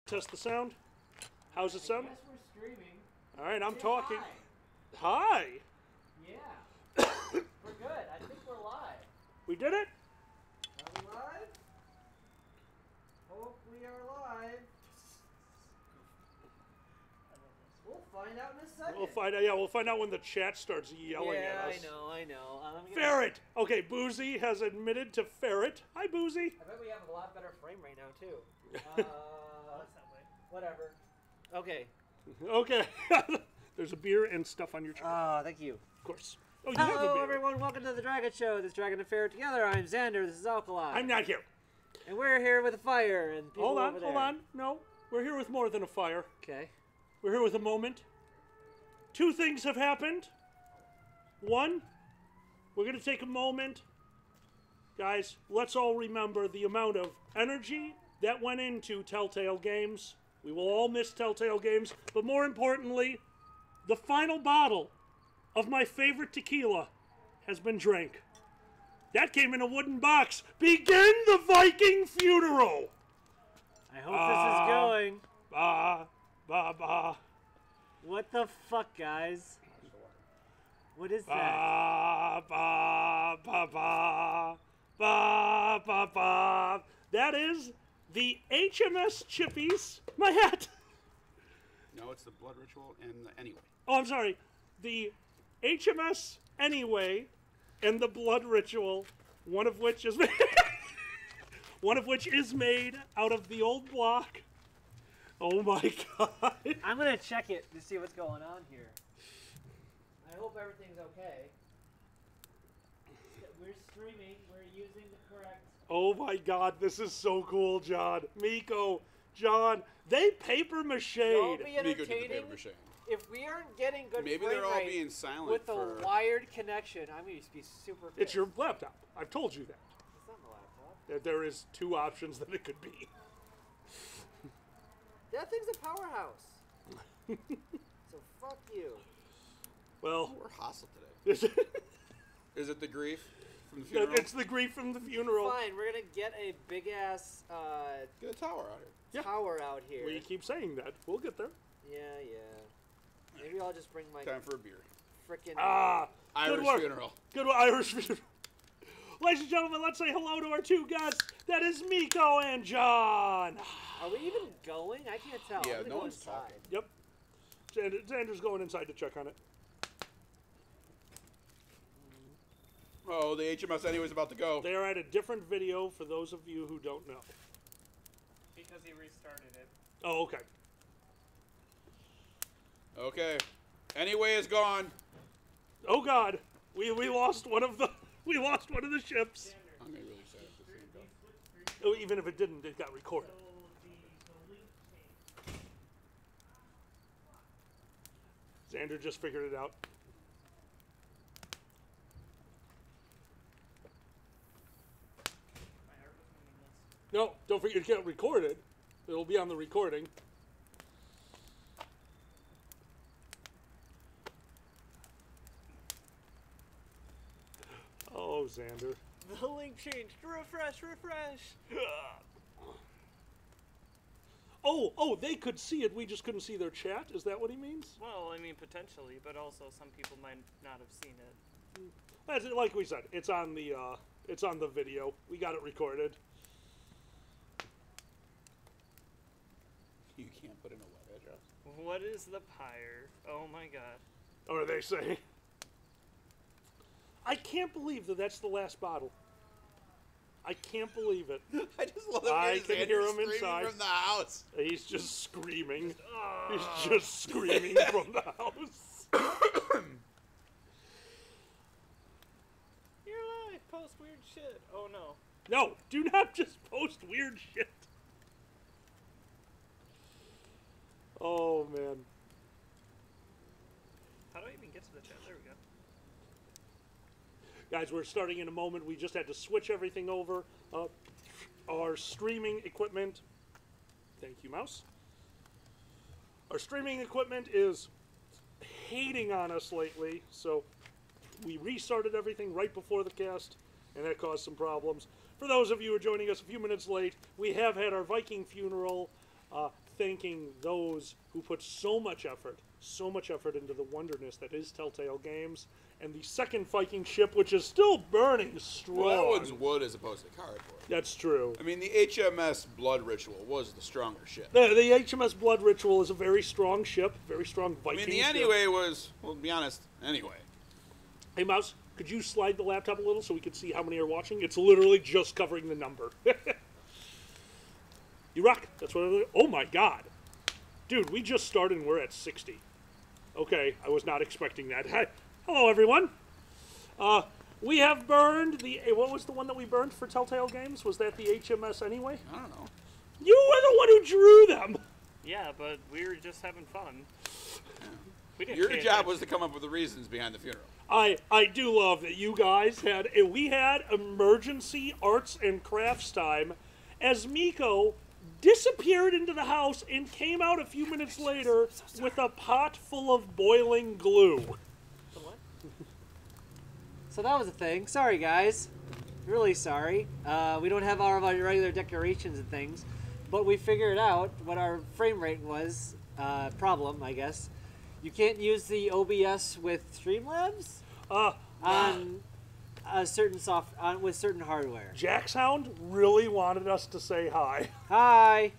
Test the sound. How's it sound? I guess we're streaming. All right, I'm Say talking. Hi. Hi. Yeah. We're good. I think we're live. We did it? Are we live? Hope we are live. We'll find out in a second. We'll find out. Yeah, we'll find out when the chat starts yelling at us. I know. Ferret. Okay, Boozy has admitted to Ferret. Hi, Boozy. I bet we have a lot better frame right now too. Whatever. Okay. Okay. There's a beer and stuff on your chair. Oh, thank you. Of course. Oh, you have a Hello, beer. everyone. Welcome to the Dragon Show. This Dragon and Ferret together. I'm Xander. This is Alkali. I'm not here. And we're here with a fire and people over there. Hold on. No, we're here with more than a fire. Okay. We're here with a moment. Two things have happened. One, we're going to take a moment. Guys, let's all remember the amount of energy that went into Telltale Games. We will all miss Telltale Games, but more importantly, the final bottle of my favorite tequila has been drank. That came in a wooden box. Begin the Viking Funeral! I hope this is going. Ba. What the fuck, guys? What is that? Ba. That is the HMS Chippies. My hat. No, it's the blood ritual and the anyway. Oh, I'm sorry. The HMS Anyway and the blood ritual, one of which is made out of the old block. Oh my god. I'm gonna check it to see what's going on here. I hope everything's okay. We're streaming. We're using the correct... Oh my god, this is so cool, John. Miko, John, they paper mache. Don't be Miko did the entertaining. paper mache. If we aren't getting good Maybe frame they're all rate being silent with for... a wired connection, I'm going to be super pissed. It's your laptop. I've told you that. It's not my laptop. There is two options that it could be. That thing's a powerhouse. So fuck you. Well, We're hostile today. it's Is it the grief from the funeral? the grief from the funeral. Fine, we're going to get a big-ass Get a tower out here. Yeah. tower out here. We keep saying that. We'll get there. Yeah. Maybe I'll just bring my Time for a beer. frickin' Irish good work. funeral. Good Irish funeral. Ladies and gentlemen, let's say hello to our two guests. That is Miko and John. Are we even going? I can't tell. Yeah, I'm gonna no go one's inside. talking. Yep. Xander's going inside to check on it. Oh, the HMS Anyway's about to go. They are at a different video for those of you who don't know. Because he restarted it. Oh, okay. Okay. Anyway is gone. Oh God, we lost one of the ships. I'm gonna really sad if this thing goes. Oh, even if it didn't, it got recorded. Xander just figured it out. No, don't forget you can't record it. It'll be on the recording. Oh, Xander. The link changed. Refresh. Oh, they could see it. We just couldn't see their chat. Is that what he means? Well, I mean, potentially, but also some people might not have seen it. That's it. Like we said, it's on the video. We got it recorded. You can't put in a web address. What is the pyre? Oh my god. Or they say. I can't believe that that's the last bottle. I can't believe it. I just love that I can hear him screaming inside. from the house. He's just screaming. He's just screaming from the house. You're alive! Post weird shit. Oh no. No, do not just post weird shit. Oh, man. How do I even get to the chat? There we go. Guys, we're starting in a moment. We just had to switch everything over. Our streaming equipment. Thank you, mouse. Our streaming equipment is hating on us lately, so we restarted everything right before the cast, and that caused some problems. For those of you who are joining us a few minutes late, we have had our Viking Funeral thanking those who put so much effort into the wonderness that is Telltale Games, and the second Viking ship, which is still burning strong. Well, that one's wood as opposed to cardboard. That's true. I mean, the HMS Blood Ritual was the stronger ship. The HMS Blood Ritual is a very strong ship, very strong Viking I mean, the ship. Anyway was, well, to be honest, anyway. Hey, Mouse, could you slide the laptop a little so we can see how many are watching? It's literally just covering the number. You rock. That's what. Oh my God, dude, we just started and we're at 60. Okay, I was not expecting that. Hi. Hello, everyone. We have burned the. What was the one that we burned for Telltale Games? Was that the HMS Anyway? I don't know. You were the one who drew them. Yeah, but we were just having fun. We didn't Your pay job attention. was to come up with the reasons behind the funeral. I do love that you guys had. We had emergency arts and crafts time as Miko disappeared into the house and came out a few minutes later with a pot full of boiling glue. The what? So that was a thing. Sorry, guys. Really sorry. We don't have all of our regular decorations and things, but we figured out what our frame rate was. Problem, I guess. You can't use the OBS with Streamlabs on a certain with certain hardware. Jacksound really wanted us to say hi. Hi.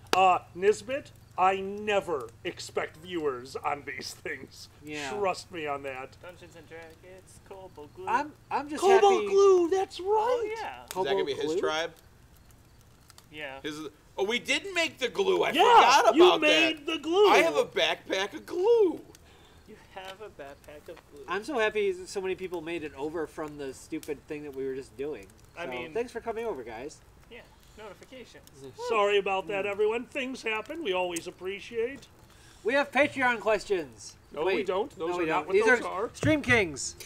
Nisbet, I never expect viewers on these things. Yeah. Trust me on that. Dungeons and Dragons, Cobalt Glue. I'm just Cobalt happy. glue, that's right. Oh, yeah. Is that going to be his glue? tribe? Yeah. Oh, we did make the glue. I Yeah, forgot about you made that. the glue. I have a backpack of glue. You have a backpack of glue. I'm so happy so many people made it over from the stupid thing that we were just doing. I So, mean- thanks for coming over, guys. Yeah. Notifications. Sorry about that, everyone. Things happen. We always appreciate. We have Patreon questions. No, Wait, we don't. Those no, are we not don't. what These those are are. Stream Kings.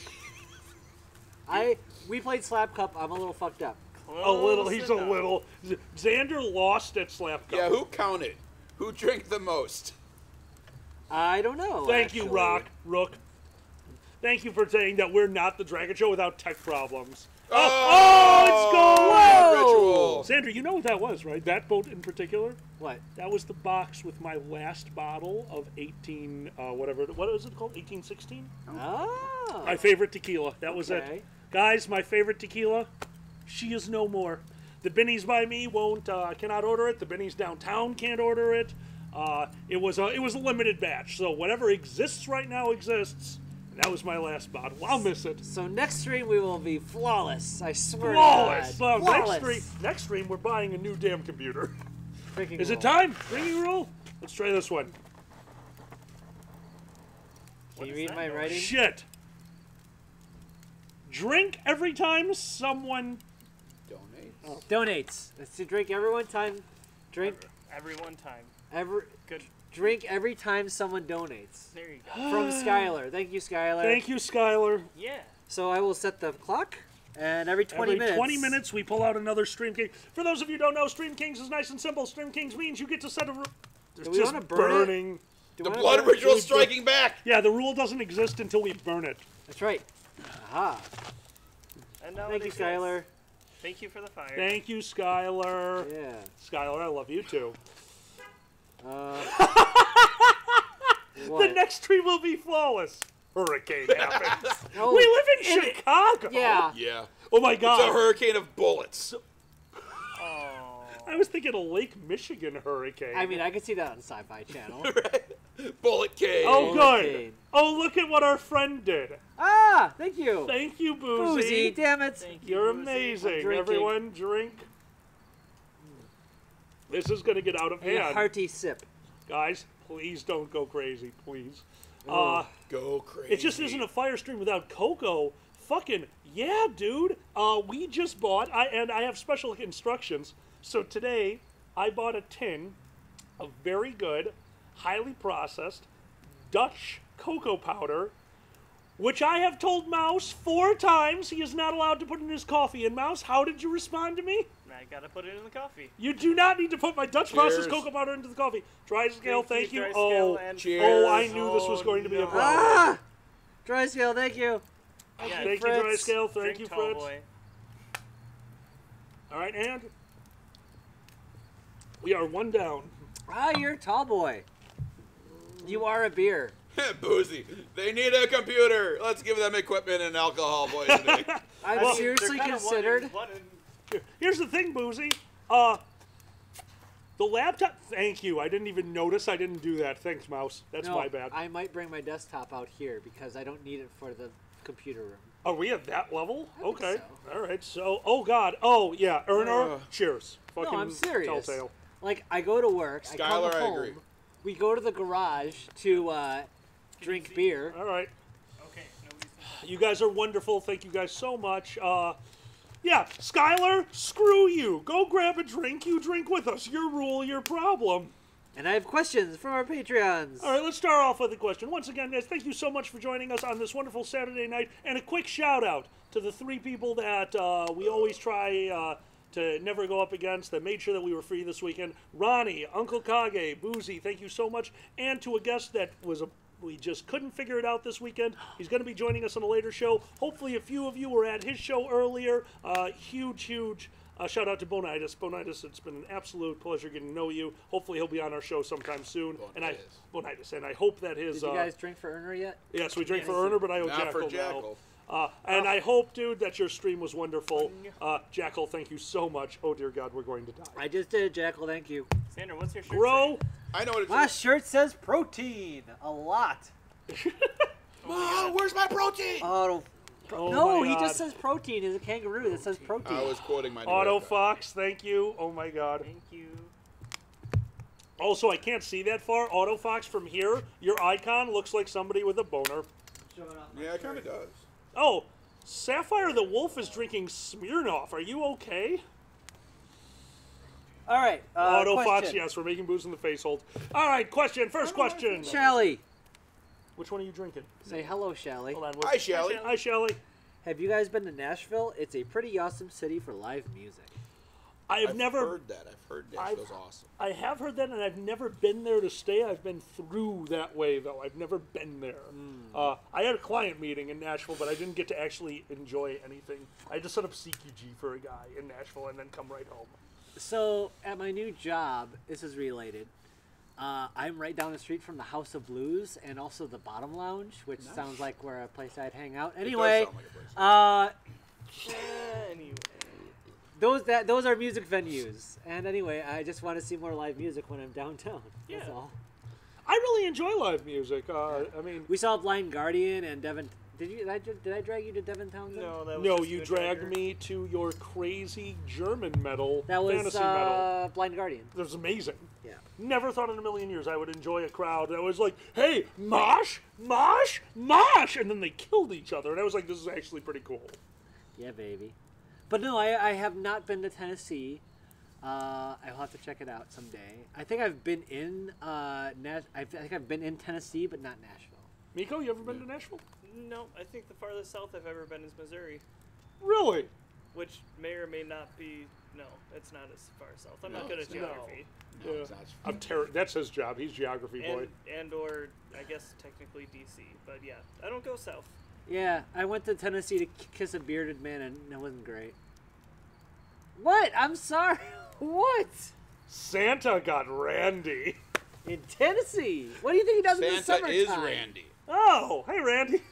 We played Slap Cup. I'm a little fucked up. A little. Close He's a enough. little. Xander lost at Slap Cup. Yeah, who counted? Who drank the most? I don't know. Thank you, actually. Rook. Thank you for saying that we're not the Dragon Show without tech problems. Oh, it's going! Ritual. Sandra, you know what that was, right? That boat in particular? What? That was the box with my last bottle of 18, what is it called? 1816? Oh. My favorite tequila. That was Okay. it. Guys, my favorite tequila, she is no more. The Binnies by me cannot order it. The Binnies downtown can't order it. It was a limited batch. So whatever exists right now exists. And that was my last bottle. I'll miss it. So next stream we will be flawless. I swear Flawless. to God. Flawless. Next stream, we're buying a new damn computer. Freaking Is it roll. time? Drinking rule? Let's try this one. Can you is read that my noise? writing? Shit. Drink every time someone... Donate. Donates. It's to drink every one time. Drink Every one time. Good. Drink every time someone donates. There you go. From Skylar. Thank you, Skylar. Thank you, Skylar. Yeah. So I will set the clock, and every 20 minutes. 20 minutes, we pull out another Stream King. For those of you who don't know, Stream Kings is nice and simple. Stream Kings means you get to set a... It's we just wanna burn it? burning. Do The I blood have- ritual striking back. Yeah, the rule doesn't exist until we burn it. That's right. Aha. And now Thank it you, exists. Skylar. Thank you for the fire. Thank you, Skylar. Yeah. Skylar, I love you too. What? The next stream will be flawless. Hurricane happens. Oh, We live in Chicago. Yeah. Yeah. Oh my It's a God. hurricane of bullets. Oh. I was thinking a Lake Michigan hurricane. I mean, I could see that on Sci-Fi Channel. Bullet cave. Oh, Hurricane. good. Oh, look at what our friend did. Ah, thank you. Thank you, Boozy, Boozy. damn it. Thank you. You're Boozy. amazing. drinking. Everyone, drink. This is going to get out of And a hand. hearty sip. Guys, please don't go crazy, please. Oh. Go crazy. It just isn't a fire stream without cocoa. Fucking yeah, dude. We just bought, and I have special instructions. So today, I bought a tin of very good, highly processed Dutch cocoa powder, which I have told Mouse 4 times he is not allowed to put in his coffee. And Mouse, how did you respond to me? I gotta put it in the coffee. You do not need to put my Dutch processed Cheers. cocoa powder into the coffee. Dry scale, thank you. Dry Oh, scale and Cheers. oh, I knew this was Oh, going to be a no. problem. Ah! Dry scale, thank you. Yeah, Thank you, Dry Fritz. Scale. Thank drink you, tall Fritz. boy. All right, and we are one down. Ah, you're a tall boy. You are a beer. Boozy. They need a computer. Let's give them equipment and alcohol poisoning. I've seriously they're kinda considered. one in- Here's the thing, Boozy. The laptop. Thank you. I didn't even notice. I didn't do that. Thanks, Mouse. That's No, my bad. I might bring my desktop out here because I don't need it for the computer room. Are we at that level? I think Okay. so. All right. So, oh God. Oh yeah. Erner. Cheers. Fucking No, I'm serious. Telltale. Like, I go to work, I come Skylar, I home, agree. we go to the garage to drink beer. All right. Okay, nobody's. You guys are wonderful. Thank you guys so much. Yeah, Skylar, screw you. Go grab a drink. You drink with us. Your rule, your problem. And I have questions from our Patreons. All right, let's start off with a question. Once again, guys, thank you so much for joining us on this wonderful Saturday night. And a quick shout out to the 3 people that we always try to never go up against that made sure that we were free this weekend. Ronnie, Uncle Kage, Boozy, thank you so much. And to a guest that we just couldn't figure it out this weekend. He's going to be joining us on a later show. Hopefully a few of you were at his show earlier. Huge shout out to Bonitis. Bonitis, it's been an absolute pleasure getting to know you. Hopefully he'll be on our show sometime soon. Bonitis. And I hope that his... Did you guys drink for Erner yet? Yes, we drank for Erner, but I owe Not Jackal for Jackal. now. And I hope, dude, that your stream was wonderful. Jackal, thank you so much. Oh, dear God, we're going to die. I just did, Jackal, thank you. Sander, what's your shirt? Bro, I know what it My is. shirt says protein. A lot. Mom, where's my protein? Oh, Oh no, my he God. just says protein. He's a kangaroo that says protein. I was quoting my new Auto haircut. Fox, thank you. Oh, my God. Thank you. Also, I can't see that far. Auto Fox, from here, your icon looks like somebody with a boner. Yeah, it kind of does. Oh, Sapphire the Wolf is drinking Smirnoff. Are you okay? All right. Auto Fox, question. yes, we're making booze in the face hold. All right, question. First question. Shally. Which one are you drinking? Say hello, Shally. Hold on. Hi, Shelly. Hi, Shelly. Have you guys been to Nashville? It's a pretty awesome city for live music. I've never. heard that. I've heard Nashville's awesome. I have heard that, and I've never been there to stay. I've been through that way, though. I've never been there. I had a client meeting in Nashville, but I didn't get to actually enjoy anything. I just set up CQG for a guy in Nashville and then come right home. So, at my new job, this is related. I'm right down the street from the House of Blues and also the Bottom Lounge, which sounds like where a place I'd hang out. Anyway, sound like a place. Anyway. those are music venues. And anyway, I just want to see more live music when I'm downtown. That's Yeah. all. I really enjoy live music. I mean, We saw Blind Guardian and Devin. Did I drag you to Devin Townsend? No, that was no, just you a dragged dragger. me to your crazy German metal, That was fantasy metal. Blind Guardian. That was amazing. Yeah. Never thought in a million years I would enjoy a crowd that was like, hey, mosh, mosh, mosh, and then they killed each other. And I was like, this is actually pretty cool. Yeah, baby. But no, I have not been to Tennessee. I'll have to check it out someday. I think I've been in I think I've been in Tennessee, but not Nashville. Miko, you ever been to Nashville? No, I think the farthest south I've ever been is Missouri, Really? which may or may not be. No, it's not as far south. I'm No, not good at it's not. geography. No, it's not. That's his job. He's geography boy. And or I guess technically DC, but yeah, I don't go south. Yeah, I went to Tennessee to kiss a bearded man, and it wasn't great. What? I'm sorry. What? Santa got Randy. In Tennessee? What do you think he does in the Santa summertime? is Randy. Oh, hey, Randy.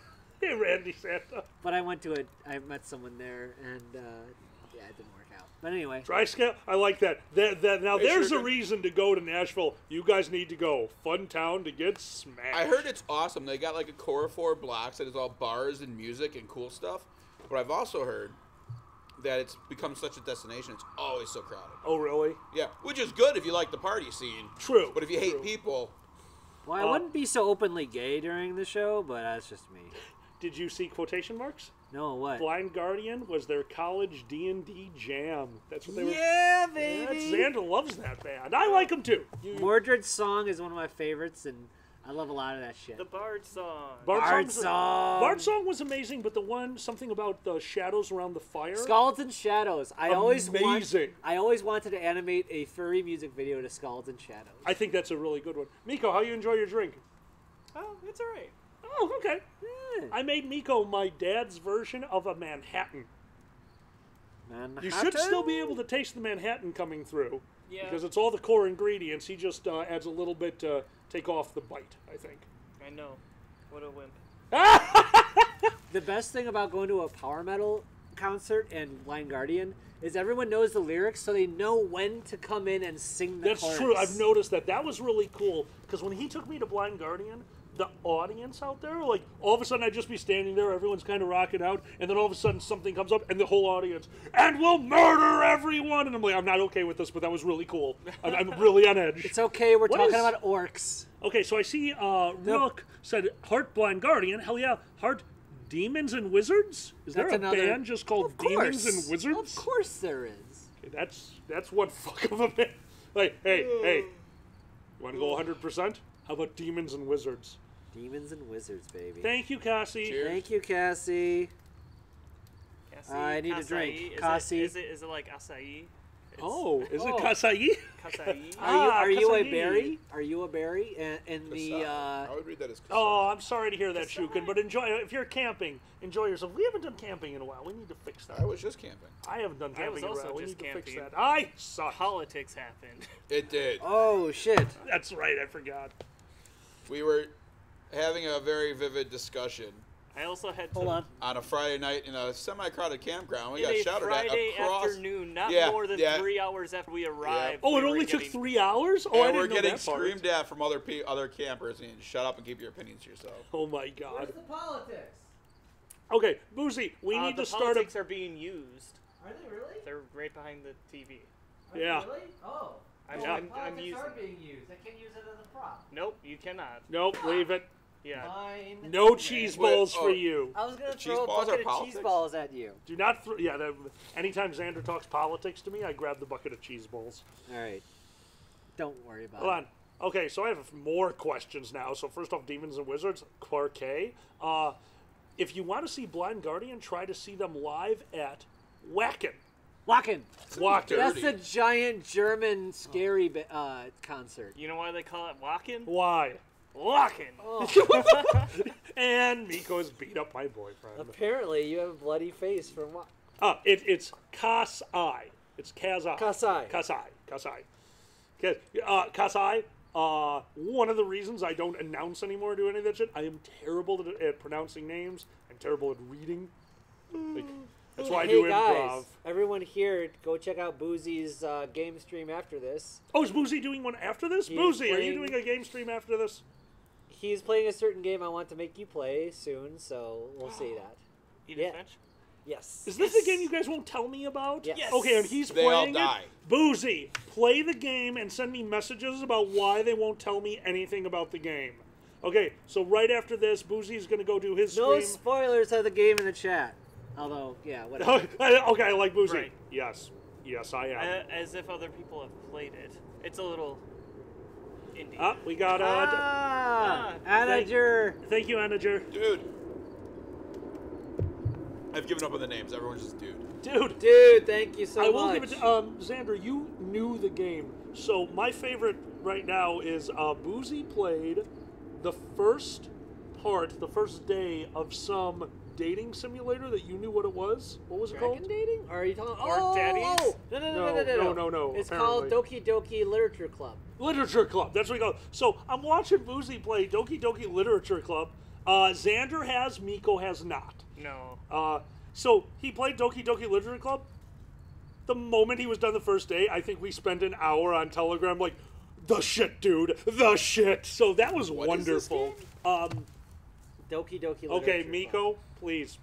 Hey, Randy Santa. But I met someone there, and yeah, it didn't work out. But anyway, Dry scale? I like that. Now, They there's sure a do. reason to go to Nashville. You guys need to go. Fun town to get smashed. I heard it's awesome. They got like a core of 4 blocks that is all bars and music and cool stuff. But I've also heard that it's become such a destination. It's always so crowded. Oh, really? Yeah, which is good if you like the party scene. True. But if you True. hate people, well, I wouldn't be so openly gay during the show, but that's just me. Did you see quotation marks? No, what? Blind Guardian was their college D&D jam. That's what they were. Yeah, Yeah, baby. Xander loves that band. I like them too. Mordred's song is one of my favorites, and I love a lot of that shit. The Bard song. Bard song. Bard song was amazing, but the one something about the shadows around the fire. Skulls and Shadows. I always Amazing. wanted to animate a furry music video to Skulls and Shadows. I think that's a really good one. Miko, how you enjoy your drink? Oh, it's alright. Oh, okay. Yeah. I made Miko my dad's version of a Manhattan. You should still be able to taste the Manhattan coming through. Yeah. Because it's all the core ingredients. He just adds a little bit to take off the bite, I think. I know. What a wimp. The best thing about going to a power metal concert and Blind Guardian is everyone knows the lyrics, so they know when to come in and sing the That's chorus. true. I've noticed that. That was really cool. Because when he took me to Blind Guardian, the audience out there, like, all of a sudden I'd just be standing there, everyone's kind of rocking out, and then all of a sudden something comes up, and the whole audience, and we'll murder everyone! And I'm like, I'm not okay with this, but that was really cool. I'm really on edge. It's okay, we're What talking is- about orcs. Okay, so I see Rook said Heart Blind Guardian. Hell yeah. Heart Demons and Wizards? Is there That's a another- band just called Of Demons course. and Wizards? Of course there is. Okay, that's one fuck of a band. Like, hey, you want to go 100%? How about Demons and Wizards? Demons and Wizards, baby. Thank you, Cassie. Cheers. Thank you, Cassie. Cassie, I need a acai. drink. Is Cassie. Is it like acai? Oh, is it Oh. Kasai? Acai. Are you a Kasai. berry? Are you a berry? In the I would read that as Oh, I'm sorry to hear that, Shukin, but enjoy. If you're camping, enjoy yourself. We haven't done camping in a while. We need to fix that. I was just camping. I haven't done I was camping in a also while. We just need to fix camping. that. I suck. Politics happened. It did. Oh shit. That's right. I forgot. We were having a very vivid discussion I also had to. Hold on. on a Friday night in a semi-crowded campground. We In got a shouted Friday at across. afternoon, not Yeah, more than yeah. 3 hours after we arrived. Oh, we it were only took getting- 3 hours? Oh, I And didn't we're know getting that part. screamed at from other campers and shut up and keep your opinions to yourself. Oh my god. the politics? Okay, Boozy, we need the to start a. politics are being used. Are they really? They're right behind the TV. Yeah. Really? Oh. I'm using. being used. I can't use it as a prop. Nope, you cannot. Nope, leave it. Yeah. Fine. No cheese Wait, balls for oh. you. I was gonna Cheese throw a balls bucket are of cheese politics? balls at you. Do not. Anytime Xander talks politics to me, I grab the bucket of cheese balls. All right. Don't worry about Hold on. Okay, so I have more questions now. So first off, Demons and Wizards, Quark-K. If you want to see Blind Guardian, try to see them live at Wacken. Wacken. Wacken. That's the giant German scary concert. You know why they call it walking? Why? Walking. Oh. And Miko's beat up my boyfriend. Apparently, you have a bloody face from what? It's Kasai. It's Kazai. Kasai. Kasai. Kasai. One of the reasons I don't announce anymore or do any of that shit, I am terrible at pronouncing names. I'm terrible at reading. Like, that's why I do Hey improv. guys, everyone here, go check out Boozy's game stream after this. Oh, is Boozy doing one after this? He's Boozy, are you playing- doing a game stream after this? He's playing a certain game I want to make you play soon, so we'll see that. Edith Yeah. Finch? Yes. Is this the game you guys won't tell me about? Yes. Yes. Okay, and he's They all playing die. it. Boozy, play the game and send me messages about why they won't tell me anything about the game. Okay, so right after this, Boozy's going to go do his No stream. spoilers of the game in the chat. Although, yeah, whatever. Okay, I like Boozy. Right. Yes, I am. As if other people have played it. It's a little indie. We got Anager. thank you, Anager. Dude. I've given up on the names. Everyone's just dude. Dude, thank you so much. I will give it to Xander. You knew the game, so my favorite right now is Boozy played the first day of some dating simulator that you knew what it was. What was it Dragon called? dating? Or are you talking? Orc Daddies? Oh, no. It's called apparently. Doki Doki Literature Club. Literature Club. That's what we call it. So I'm watching Boozy play Doki Doki Literature Club. Xander has, Miko has not. No. So he played Doki Doki Literature Club. The moment he was done the first day, I think we spent an hour on Telegram like, the shit, dude, the shit. So that was What is this wonderful. Doki Doki Literature Okay, Club. Miko, please,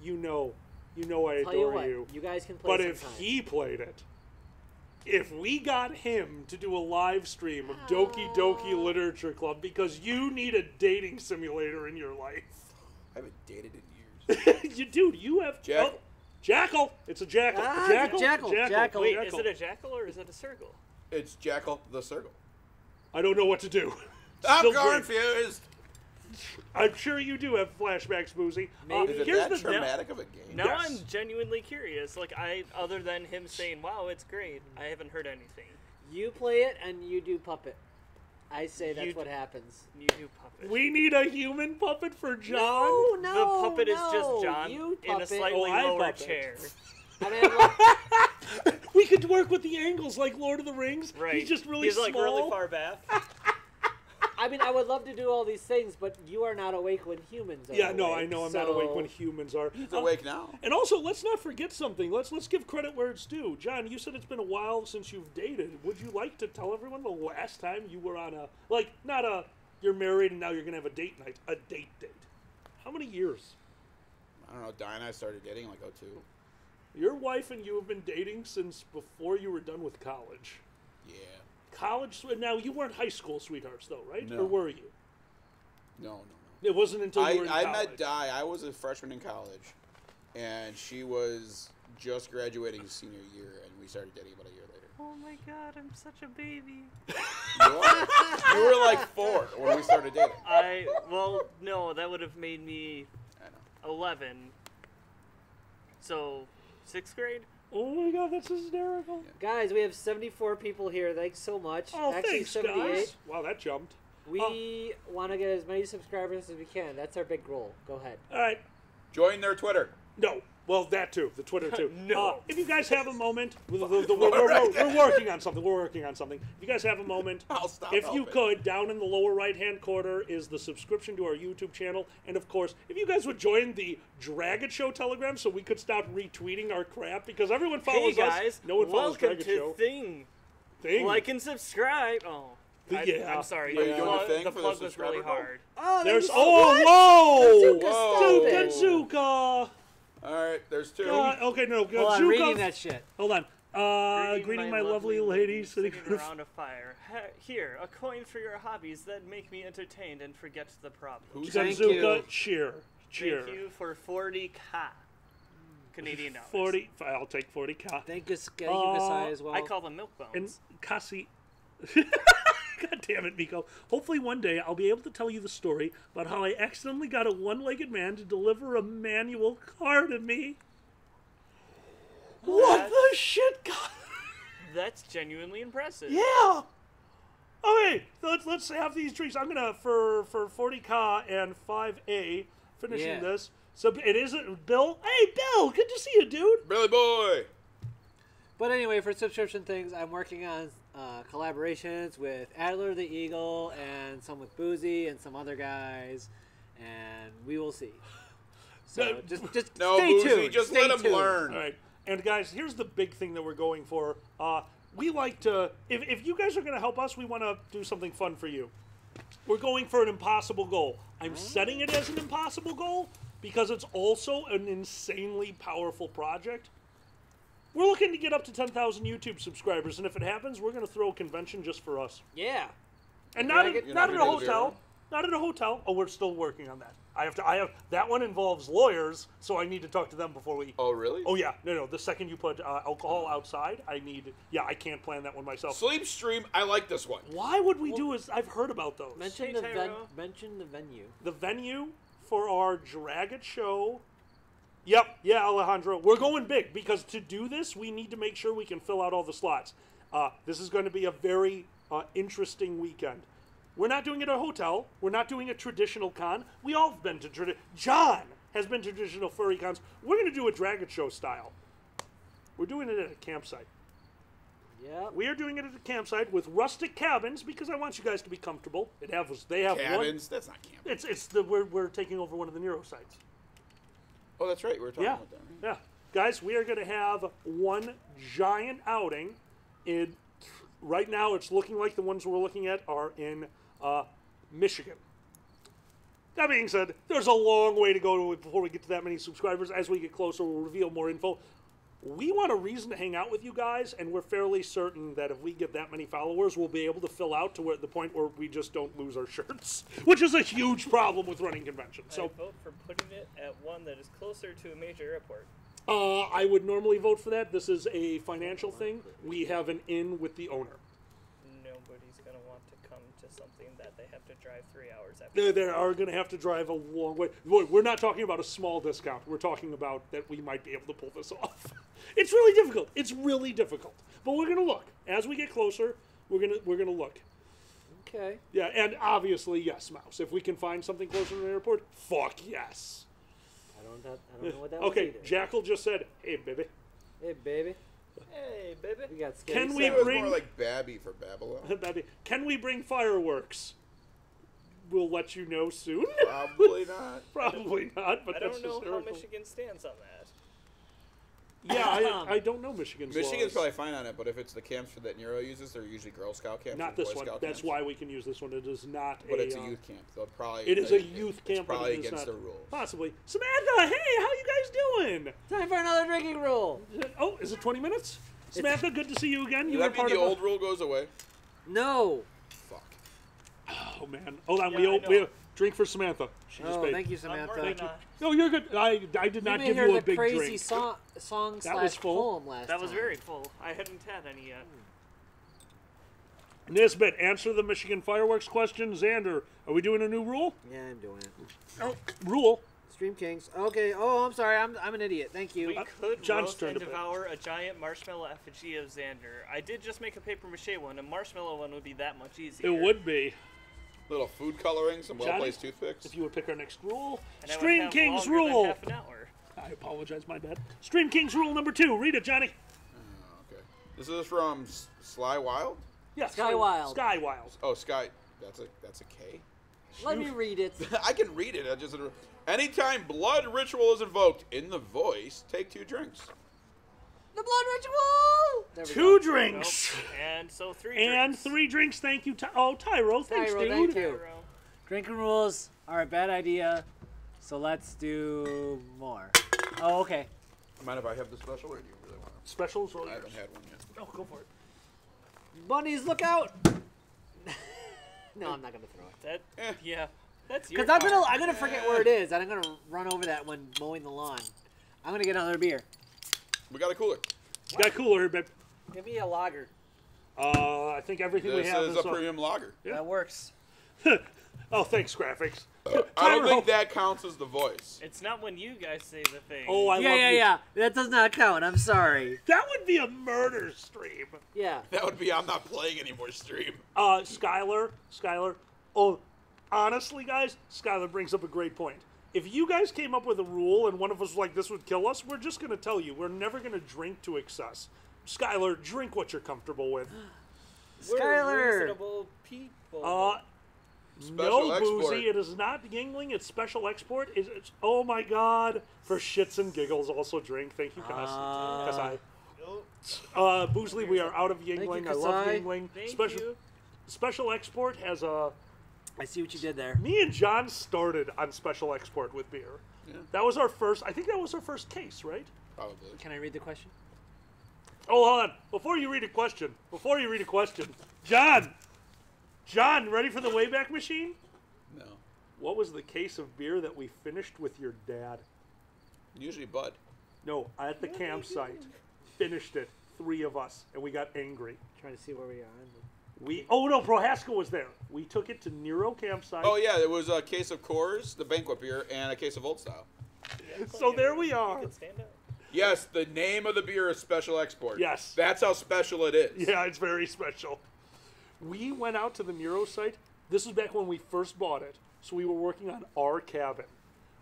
you know I Tell you adore what, you. you guys can play But sometime. if he played it, if we got him to do a live stream of Doki Doki Literature Club, because you need a dating simulator in your life. I haven't dated in years. You have Jackal. oh, Jackal. It's a jackal. Ah, Jackal. Jackal. Wait, is it a jackal or is it a circle? It's Jackal the Circle. I don't know what to do. I'm Still great. confused. I'm sure you do have flashbacks, Boozy. Is it Here's that the traumatic of a game? Now Yes. I'm genuinely curious. Like, other than him saying, wow, it's great, I haven't heard anything. You play it and you do puppet. I say that's You what d- happens. You do puppet. We need a human puppet for John. No, The puppet is no, just John you in a puppet. slightly Oh, I lower puppet. chair. I mean, We could work with the angles like Lord of the Rings. Right. He's just really He's small. like really far back. I mean, I would love to do all these things, but you are not awake when humans are Yeah, awake. no, I know I'm not awake when humans are. He's awake now. And also, let's not forget something. Let's give credit where it's due. John, you said it's been a while since you've dated. Would you like to tell everyone the last time you were on a, like, not a, you're married and now you're going to have a date night, a date? How many years? I don't know. Di and I started dating like 02. Your wife and you have been dating since before you were done with college. Yeah. College, now you weren't high school sweethearts though, right? No. Or were you? No. It wasn't until you were in I college. met Di. I was a freshman in college, and she was just graduating senior year, and we started dating about a year later. Oh my god, I'm such a baby. You were like 4 when we started dating. Well, no, that would have made me I know. 11. So, 6th grade? Oh my god, that's hysterical. Guys, we have 74 people here. Thanks so much. Oh, Actually, thanks, 78. guys. Wow, that jumped. We want to get as many subscribers as we can. That's our big goal. Go ahead. All right. Join their Twitter. No. Well, that too. The Twitter too. No. If you guys have a moment, we're working on something. We're working on something. If you guys have a moment, I'll stop if you helping. could, down in the lower right-hand corner is the subscription to our YouTube channel. And, of course, if you guys would join the Drag It Show Telegram so we could stop retweeting our crap because everyone follows Hey guys, us. No one follows welcome Drag It to Show. Thing. Thing. Like and subscribe. Oh. Yeah. I'm sorry. Are you The doing the plug, thing the for the plug was really subscriber goal? hard. Oh, There's Bazooka, Dude, stop it. Gadzuka. All right, there's 2. Okay, no, Hold on, reading Gadzuka. that shit. Hold on. Greeting my lovely lady sitting around a fire. Here, a coin for your hobbies that make me entertained and forget the problem. Who's Thank Gadzuka, you. cheer. Thank you for 40k Canadian dollars. 40. I'll take 40K. Thank you, Sai, as well. I call them milk bones. And Cassie. God damn it, Miko. Hopefully one day I'll be able to tell you the story about how I accidentally got a one-legged man to deliver a manual car to me. What the shit, God? That's genuinely impressive. Yeah. Okay, so let's have these drinks. I'm gonna for 40K and 5A finishing Yeah. this. So it isn't Bill. Hey, Bill, good to see you, dude. Billy Boy. But anyway, for subscription things, I'm working on collaborations with Adler the Eagle and some with Boozy and some other guys, and we will see. So just No, stay Boozy, tuned. just stay let him tuned. learn. All right, and guys, here's the big thing that we're going for. We like to, if you guys are going to help us, we want to do something fun for you. We're going for an impossible goal. I'm setting it as an impossible goal because it's also an insanely powerful project. We're looking to get up to 10,000 YouTube subscribers, and if it happens, we're going to throw a convention just for us. Yeah. And not Drag at, it- You're not not at a gonna do the beer hotel. run? Not at a hotel. Oh, we're still working on that. I have that one involves lawyers, so I need to talk to them before we. Oh, really? Oh yeah, no. The second you put alcohol outside, I can't plan that one myself. Sleep Stream, I like this one. Why would we do is I've heard about those. Mention Hey, the Tyro. mention the venue. The venue for our Drag It show. Yep, yeah, Alejandro. We're going big because to do this, we need to make sure we can fill out all the slots. This is going to be a very interesting weekend. We're not doing it at a hotel. We're not doing a traditional con. We all have been to John has been to traditional furry cons. We're going to do a Drag It show style. We're doing it at a campsite. Yep. We are doing it at a campsite with rustic cabins because I want you guys to be comfortable. They have one. Cabins? That's not camping. We're taking over one of the Nero sites. Oh, that's right. We were talking Yeah, about that. yeah, guys, we are going to have one giant outing. Right now, it's looking like the ones we're looking at are in Michigan. That being said, there's a long way to go before we get to that many subscribers. As we get closer, we'll reveal more info. We want a reason to hang out with you guys, and we're fairly certain that if we get that many followers, we'll be able to fill out to the point where we just don't lose our shirts, which is a huge problem with running conventions. I So vote for putting it at one that is closer to a major airport. I would normally vote for that. This is a financial thing. We have an in with the owner. Nobody's going to want to come to something that they have to drive 3 hours after. They are going to have to drive a long way. We're not talking about a small discount. We're talking about that we might be able to pull this off. It's really difficult. It's really difficult. But we're going to look. As we get closer, we're going to look. Okay. Yeah, and obviously, yes, Mouse. If we can find something closer to the airport, fuck yes. I don't know what that was Okay, either. Jackal just said, hey, baby. Hey, baby. Hey, baby. We got scary. Can we It was bring- more like Babby for Babylon. Can we bring fireworks? We'll let you know soon. Probably not. Probably not, but I that's don't know how hysterical. Michigan stands on that. Yeah, I don't know Michigan's Michigan's laws. probably fine on it, but if it's the camps for that Nero uses, they're usually Girl Scout camps. Not and this Boy one. Scout That's camps. why we can use this one. It is not But a. it's a youth camp. They'll probably. It is a youth camp. It's probably but it is against not. the rules. Possibly. Samantha, hey, how you guys doing? Time for another drinking rule. Oh, is it 20 minutes? Samantha, good to see you again. You Does were that mean part the of old rule goes away? No. Fuck. Oh man, hold on. Yeah, we I know. we drink for Samantha. She just Oh, paid. thank you, I'm Samantha. working on- No, you're good. I did not you give made her you a the big crazy drink. song That was slash full. poem last That was time. very full. I hadn't had any yet. Nisbet, answer the Michigan fireworks question. Xander, are we doing a new rule? Yeah, I'm doing it. Oh, rule. Stream Kings. Okay. Oh, I'm sorry. I'm an idiot. Thank you. We could John's roast turn and to pick. devour a giant marshmallow effigy of Xander. I did just make a paper mache one. A marshmallow one would be that much easier. It would be. Little food coloring, some Johnny, well-placed toothpicks. If you would pick our next rule. And I would Stream have Kings longer than rule. half an hour. I apologize, my bad. Stream Kings rule number 2. Read it, Johnny. Okay. This is from Sly Wild? Yes. Sky Wild. Sky Wild. Oh, Sky. That's a K? Let me read it. I can read it. Anytime blood ritual is invoked in the voice, take 2 drinks. The blood ritual. There we 2 go. drinks. Nope. And so 3 And drinks. 3 drinks. Thank you. Tyro. Thanks, Tyro, dude. thank you. Tyro. Drinking rules are a bad idea, so let's do more. Oh, okay. Mind if I have the special, or do you really want it? Specials. Or I haven't had one yet. Oh, go for it. Bunnies, look out! No, I'm not gonna throw it. That, yeah. That's your Cause I'm card. gonna forget where it is, and I'm gonna run over that when mowing the lawn. I'm gonna get another beer. We got a cooler. You got cooler here, babe. Give me a lager. I think everything we This have is is a premium lager. Yeah. That works. Oh, thanks, graphics. I don't Tyro. think that counts as the voice. It's not when you guys say the thing. Oh, I love you. Yeah. That does not count. I'm sorry. That would be a murder stream. Yeah. That would be I'm not playing anymore stream. Skylar. Oh, honestly, guys, Skylar brings up a great point. If you guys came up with a rule and one of us was like, this would kill us, we're just going to tell you, we're never going to drink to excess. Skylar, drink what you're comfortable with. We're Skylar. reasonable people. No, Special export. Boozy, it is not Yingling, it's special export. It's oh my god, for shits and giggles, also drink. Thank you, Kasai. Boozley, we are out of Yingling. you, I love Kasai. Yingling. Thank you. Special export has a... I see what you did there. Me and John started on special export with beer. Yeah. That was our first, I think that was our first case, right? Probably. Can I read the question? Oh, hold on. Before you read a question, John, ready for the Wayback Machine? No. What was the case of beer that we finished with your dad? Usually Bud. No, at the campsite. Finished it, 3 of us, and we got angry. Trying to see where we are. Oh no, Prohaska was there. We took it to Nero campsite. Oh yeah, there was a case of Coors, the banquet beer, and a case of Old Style. So there we You are. can stand up. Yes, the name of the beer is Special Export. Yes. That's how special it is. Yeah, it's very special. We went out to the Nero site. This is back when we first bought it. So we were working on our cabin.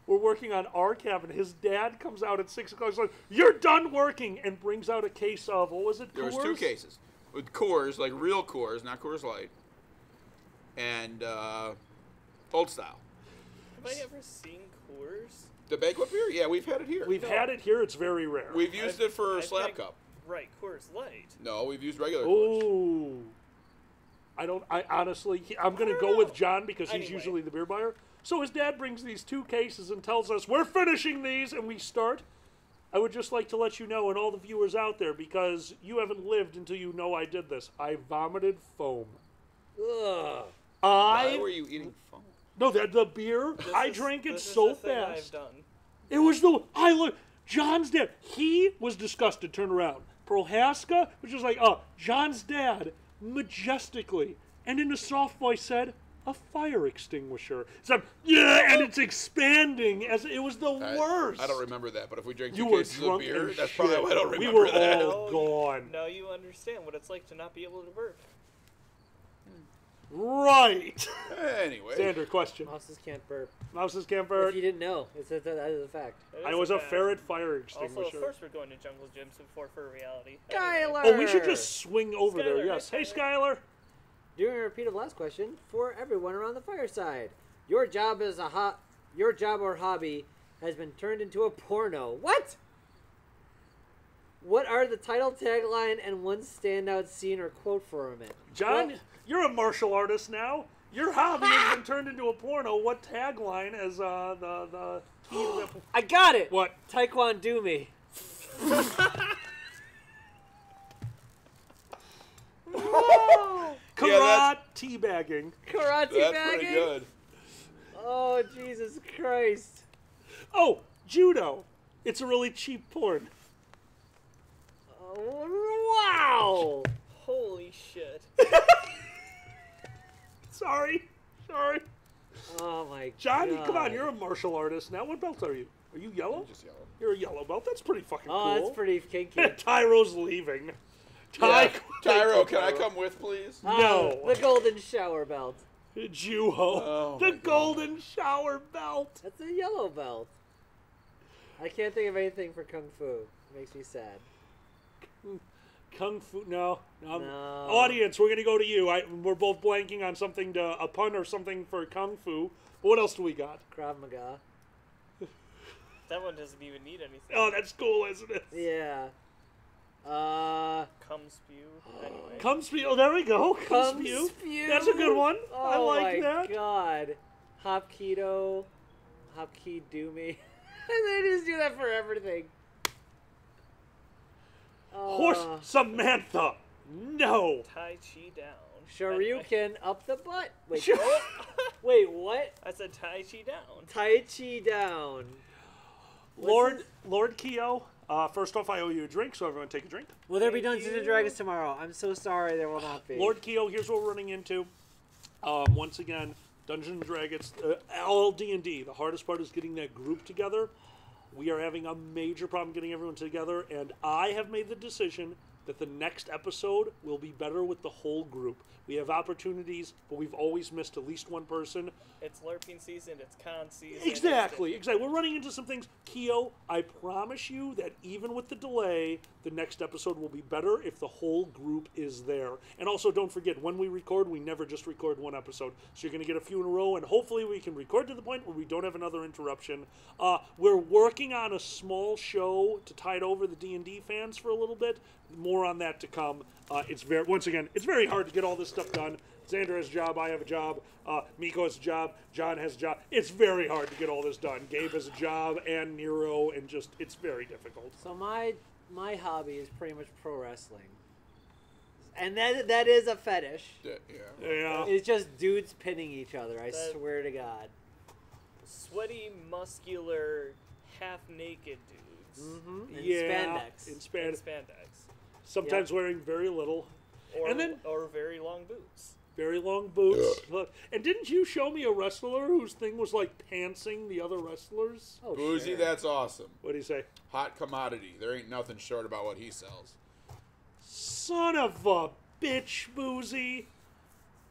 We're working on our cabin. His dad comes out at 6 o'clock. He's like, "You're done working," and brings out a case of, what was it? There was 2 Coors? cases. With Coors, like real Coors, not Coors Light. And Old Style. Have I ever seen Coors? The banquet beer? Yeah, we've had it here. We've had it here. It's very rare. We've used it for a I've slab had- cup. Right, Coors Light. No, we've used regular Coors. Oh. I honestly, I'm going to I go don't with know. John because he's Anyway. usually the beer buyer. So his dad brings these 2 cases and tells us, "We're finishing these," and we start. I would just like to let you know, and all the viewers out there, because you haven't lived until you know I did this. I vomited foam. Ugh. Why were you eating foam? No, the beer. I This is- drank it this is so the thing I've fast. done. It was John's dad. He was disgusted. Turn around. Prohaska was just like, John's dad, majestically, and in a soft voice said, "A fire extinguisher." So yeah, and it's expanding as it was the worst. I don't remember that, but if we drink 2 You were cases of drunk beer, as that's shit. probably why I don't We remember were that. all gone. Now you understand what it's like to not be able to burp. Right. Anyway. Xander, question. Mouses can't burp. Mouses can't If burp. you didn't know, that is a fact. That I is was a fact. ferret fire Also, extinguisher. of course, we're going to jungle gyms for reality. Skylar! Oh, we should just swing over there. Skylar, Yes. hi, Hey, Skylar. Skylar. Doing a repeat of last question for everyone around the fireside. Your job or hobby has been turned into a porno. What? What are the title, tagline, and one standout scene or quote from it? John, Well, you're a martial artist now. Your hobby has been turned into a porno. What tagline is the key to the... I got it. What? Taekwondo me. Whoa! Karate teabagging. Karate That's bagging. pretty good. Oh Jesus Christ! Oh, judo. It's a really cheap porn. Oh, wow! Holy shit. Sorry. Oh my Johnny, God. come on. You're a martial artist now. What belt are you? Are you yellow? Just yellow. You're a yellow belt. That's pretty fucking Oh, cool. that's pretty kinky. Tyro's leaving. Yeah. Tyro, can I come with, please? No. The golden shower belt. Juho. Oh, the my God. golden shower belt. That's a yellow belt. I can't think of anything for kung fu. It makes me sad. Kung Fu, no. No. Audience, we're going to go to you. We're both blanking on something a pun or something for Kung Fu. What else do we got? Krav Maga. That one doesn't even need anything. Oh, that's cool, isn't it? Yeah. Come spew. Anyway. Cum Spew. Oh, there we go. Cum Spew. Spew. That's a good one. I Oh like my that. God. Hop keto. Hop key do me. They just do that for everything. Horse Samantha. No. Tai Chi down. Shoryuken up the butt. Wait, Sure. wait, what? I said Tai Chi down. Tai Chi down. Lord Keo. First off, I owe you a drink, so everyone take a drink. Will there be Thank Dungeons and you. Dragons tomorrow? I'm so sorry there will not be. Lord Keo, here's what we're running into. Once again, Dungeons and Dragons, all D&D. The hardest part is getting that group together. We are having a major problem getting everyone together, and I have made the decision that the next episode will be better with the whole group. We have opportunities, but we've always missed at least one person. It's LARPing season. It's con season. Exactly. We're running into some things. Keo, I promise you that even with the delay, the next episode will be better if the whole group is there. And also, don't forget, when we record, we never just record one episode. So you're going to get a few in a row, and hopefully we can record to the point where we don't have another interruption. We're working on a small show to tide over the D&D fans for a little bit. More on that to come. It's very hard to get all this stuff done. Xander has a job, I have a job, Miko has a job, John has a job. It's very hard to get all this done. Gabe has a job, and Nero, and it's very difficult. So my hobby is pretty much pro wrestling. And that is a fetish. Yeah. It's just dudes pinning each other, I That- swear to God. Sweaty, muscular, half-naked dudes. Mm-hmm. And Yeah, spandex. in And spandex. spandex. Sometimes wearing very little. Or very long boots. Very long boots. Look, and didn't you show me a wrestler whose thing was like pantsing the other wrestlers? Oh, Boozy, sure. that's awesome. What do you say? Hot commodity. There ain't nothing short about what he sells. Son of a bitch, Boozy.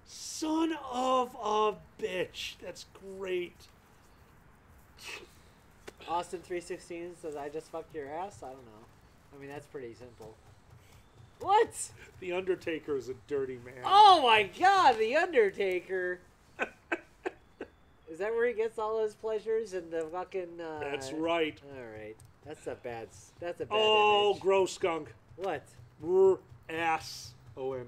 Son of a bitch. That's great. Austin 316 says, I just fucked your ass? I don't know. I mean, that's pretty simple. What? The Undertaker is a dirty man. Oh my God, The Undertaker. Is that where he gets all his pleasures and the fucking? That's right. All right, that's a bad. Oh, image. gross skunk. What? Ass. O-N.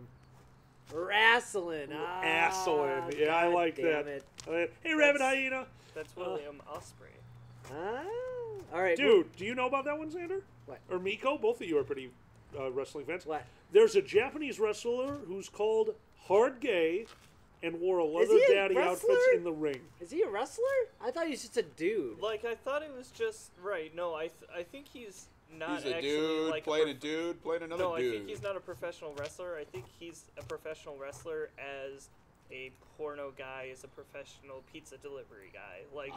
Wrestling. Wrestling. Yeah, I God like damn that. It. Hey, Rabbit Hyena. That's William Osprey. Ah, all right, Dude, do you know about that one, Xander? What? Or Miko? Both of you are pretty wrestling fans. What? There's a Japanese wrestler who's called Hard Gay and wore a leather he a daddy wrestler? outfits in the ring. Is he a wrestler? I thought he was just a dude. Like, I thought it was just... Right, no, I think he's not He's a actually dude like playing a dude playing another No, dude. I think he's not a professional wrestler. I think he's a professional wrestler as a porno guy, as a professional pizza delivery guy. Like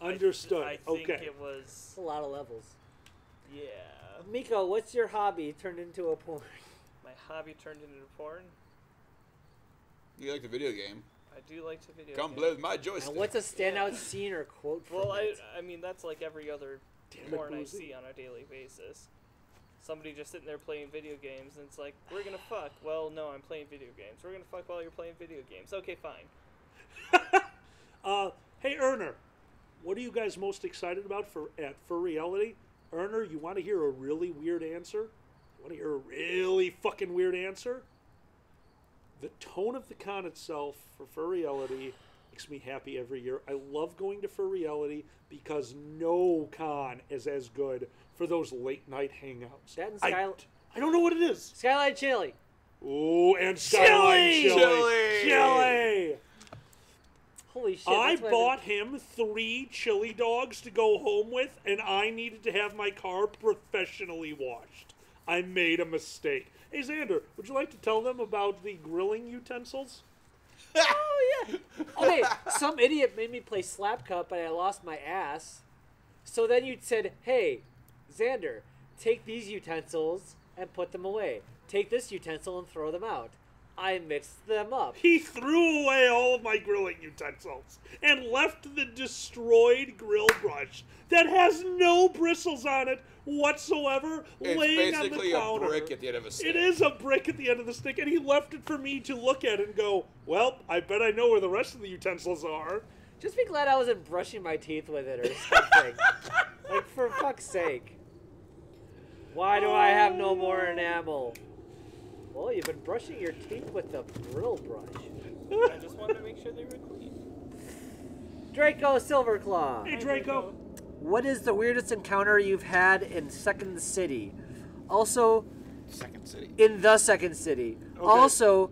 Understood. I think Okay. it was... That's a lot of levels. Yeah. Miko, what's your hobby turned into a porn? My hobby turned into porn. You like the video game. I do like to video Come games. play with my joystick. And what's a standout scene or quote from Well, it? I mean, that's like every other Damn it, porn I Boozy. see on a daily basis. Somebody just sitting there playing video games, and it's like, we're gonna fuck. Well, no, I'm playing video games. We're gonna fuck while you're playing video games. Okay, fine. Hey, Erner, what are you guys most excited about for reality? Erner, you want to hear a really weird answer? You want to hear a really fucking weird answer? The tone of the con itself for Furriality makes me happy every year. I love going to Furriality because no con is as good for those late night hangouts. That and I don't know what it is. Skyline Chili. Ooh, and Skyline Chili! Chili! Holy shit. I that's what bought him 3 chili dogs to go home with, and I needed to have my car professionally washed. I made a mistake. Hey, Xander, would you like to tell them about the grilling utensils? Oh, yeah. Okay, some idiot made me play Slap Cup, and I lost my ass. So then you said, hey, Xander, take these utensils and put them away. Take this utensil and throw them out. I mixed them up. He threw away all of my grilling utensils and left the destroyed grill brush that has no bristles on it whatsoever It's laying on the basically counter. a brick at the end of a stick. It is a brick at the end of the stick, and he left it for me to look at and go, well, I bet I know where the rest of the utensils are. Just be glad I wasn't brushing my teeth with it or something. Like, for fuck's sake. Why do I have no more enamel? Well, you've been brushing your teeth with the grill brush. I just wanted to make sure they were clean. Draco Silverclaw. Hey, Draco. What is the weirdest encounter you've had in Second City? Also, Second City. in the Second City. Okay. Also,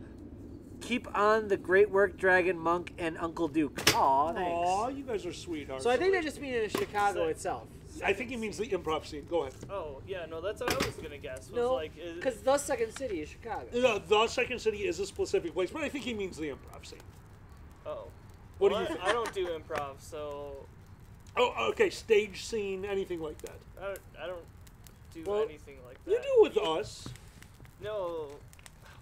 keep on the great work, Dragon Monk and Uncle Duke. Aw, thanks. Aw, you guys are sweethearts. So I think they just mean in Chicago itself. I think he means the improv scene. Go ahead. Oh, yeah, no, that's what I was gonna guess. Was No, like, because the Second City is Chicago. The Second City is a specific place, but I think he means the improv scene. oh. What Well, do you think? I don't do improv, so Oh, okay, stage scene, anything like that. I don't do Well, anything like that. You do with us. No.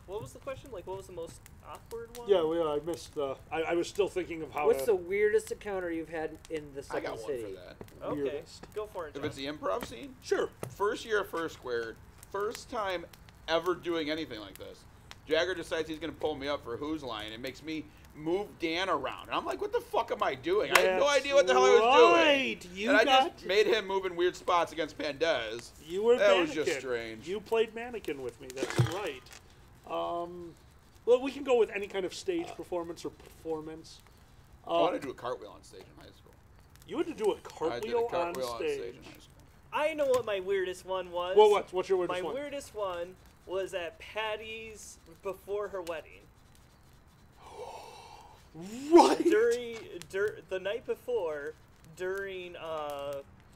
What was the question? Like, what was the most awkward one? Yeah, I missed. I was still thinking of how What's to. the weirdest encounter you've had in the I Second got one City? for that. Okay, weirdest. go for it, If John. it's the improv scene, Sure. first year at First Squared, first time ever doing anything like this. Jagger decides he's going to pull me up for Who's Line and makes me move Dan around. And I'm like, what the fuck am I doing? I had no That's idea what the hell I was right. doing. You and I got. just made him move in weird spots against Pandez. You were That mannequin. was just strange. You played mannequin with me. That's right. Well, we can go with any kind of stage performance or performance. I wanted to do a cartwheel on stage in high school. You had to do a I did cartwheel, a cartwheel on on stage. stage in high school. I know what my weirdest one was. Well, what's your weirdest My one? weirdest one was at Patty's before her wedding. Right. The night before, during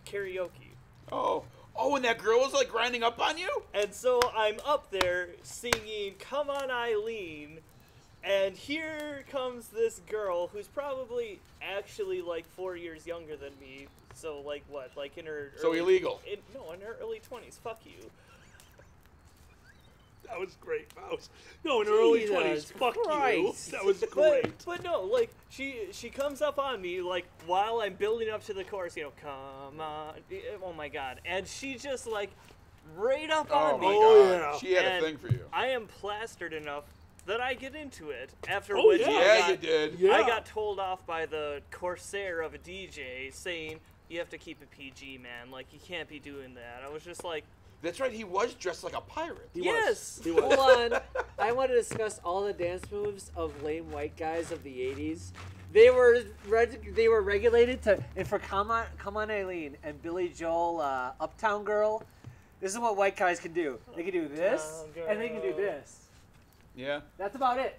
karaoke. Oh, and that girl was like grinding up on you? And so I'm up there singing Come On Eileen, and here comes this girl who's probably actually like 4 years younger than me. So like what? Like in her So illegal. No, in her early 20s. Fuck you. That was great, Mouse. No, in her early Jesus 20s. Fuck you. Christ. That was great. But no, like she comes up on me like while I'm building up to the chorus, you know, come on, oh my god, and she just like right up Oh on my me. Oh, god. yeah. She had And a thing for you. I am plastered enough that I get into it after Oh, which yeah. Yeah, you did. Yeah. I got told off by the corsair of a DJ saying you have to keep it PG, man. Like you can't be doing that. I was just like, That's right, he was dressed like a pirate. He yes. was. He was. Hold on. I want to discuss all the dance moves of lame white guys of the 80s. They were regulated to, and for Come On Eileen and Billy Joel, Uptown Girl, this is what white guys can do. They can do this, and they can do this. Yeah. That's about it.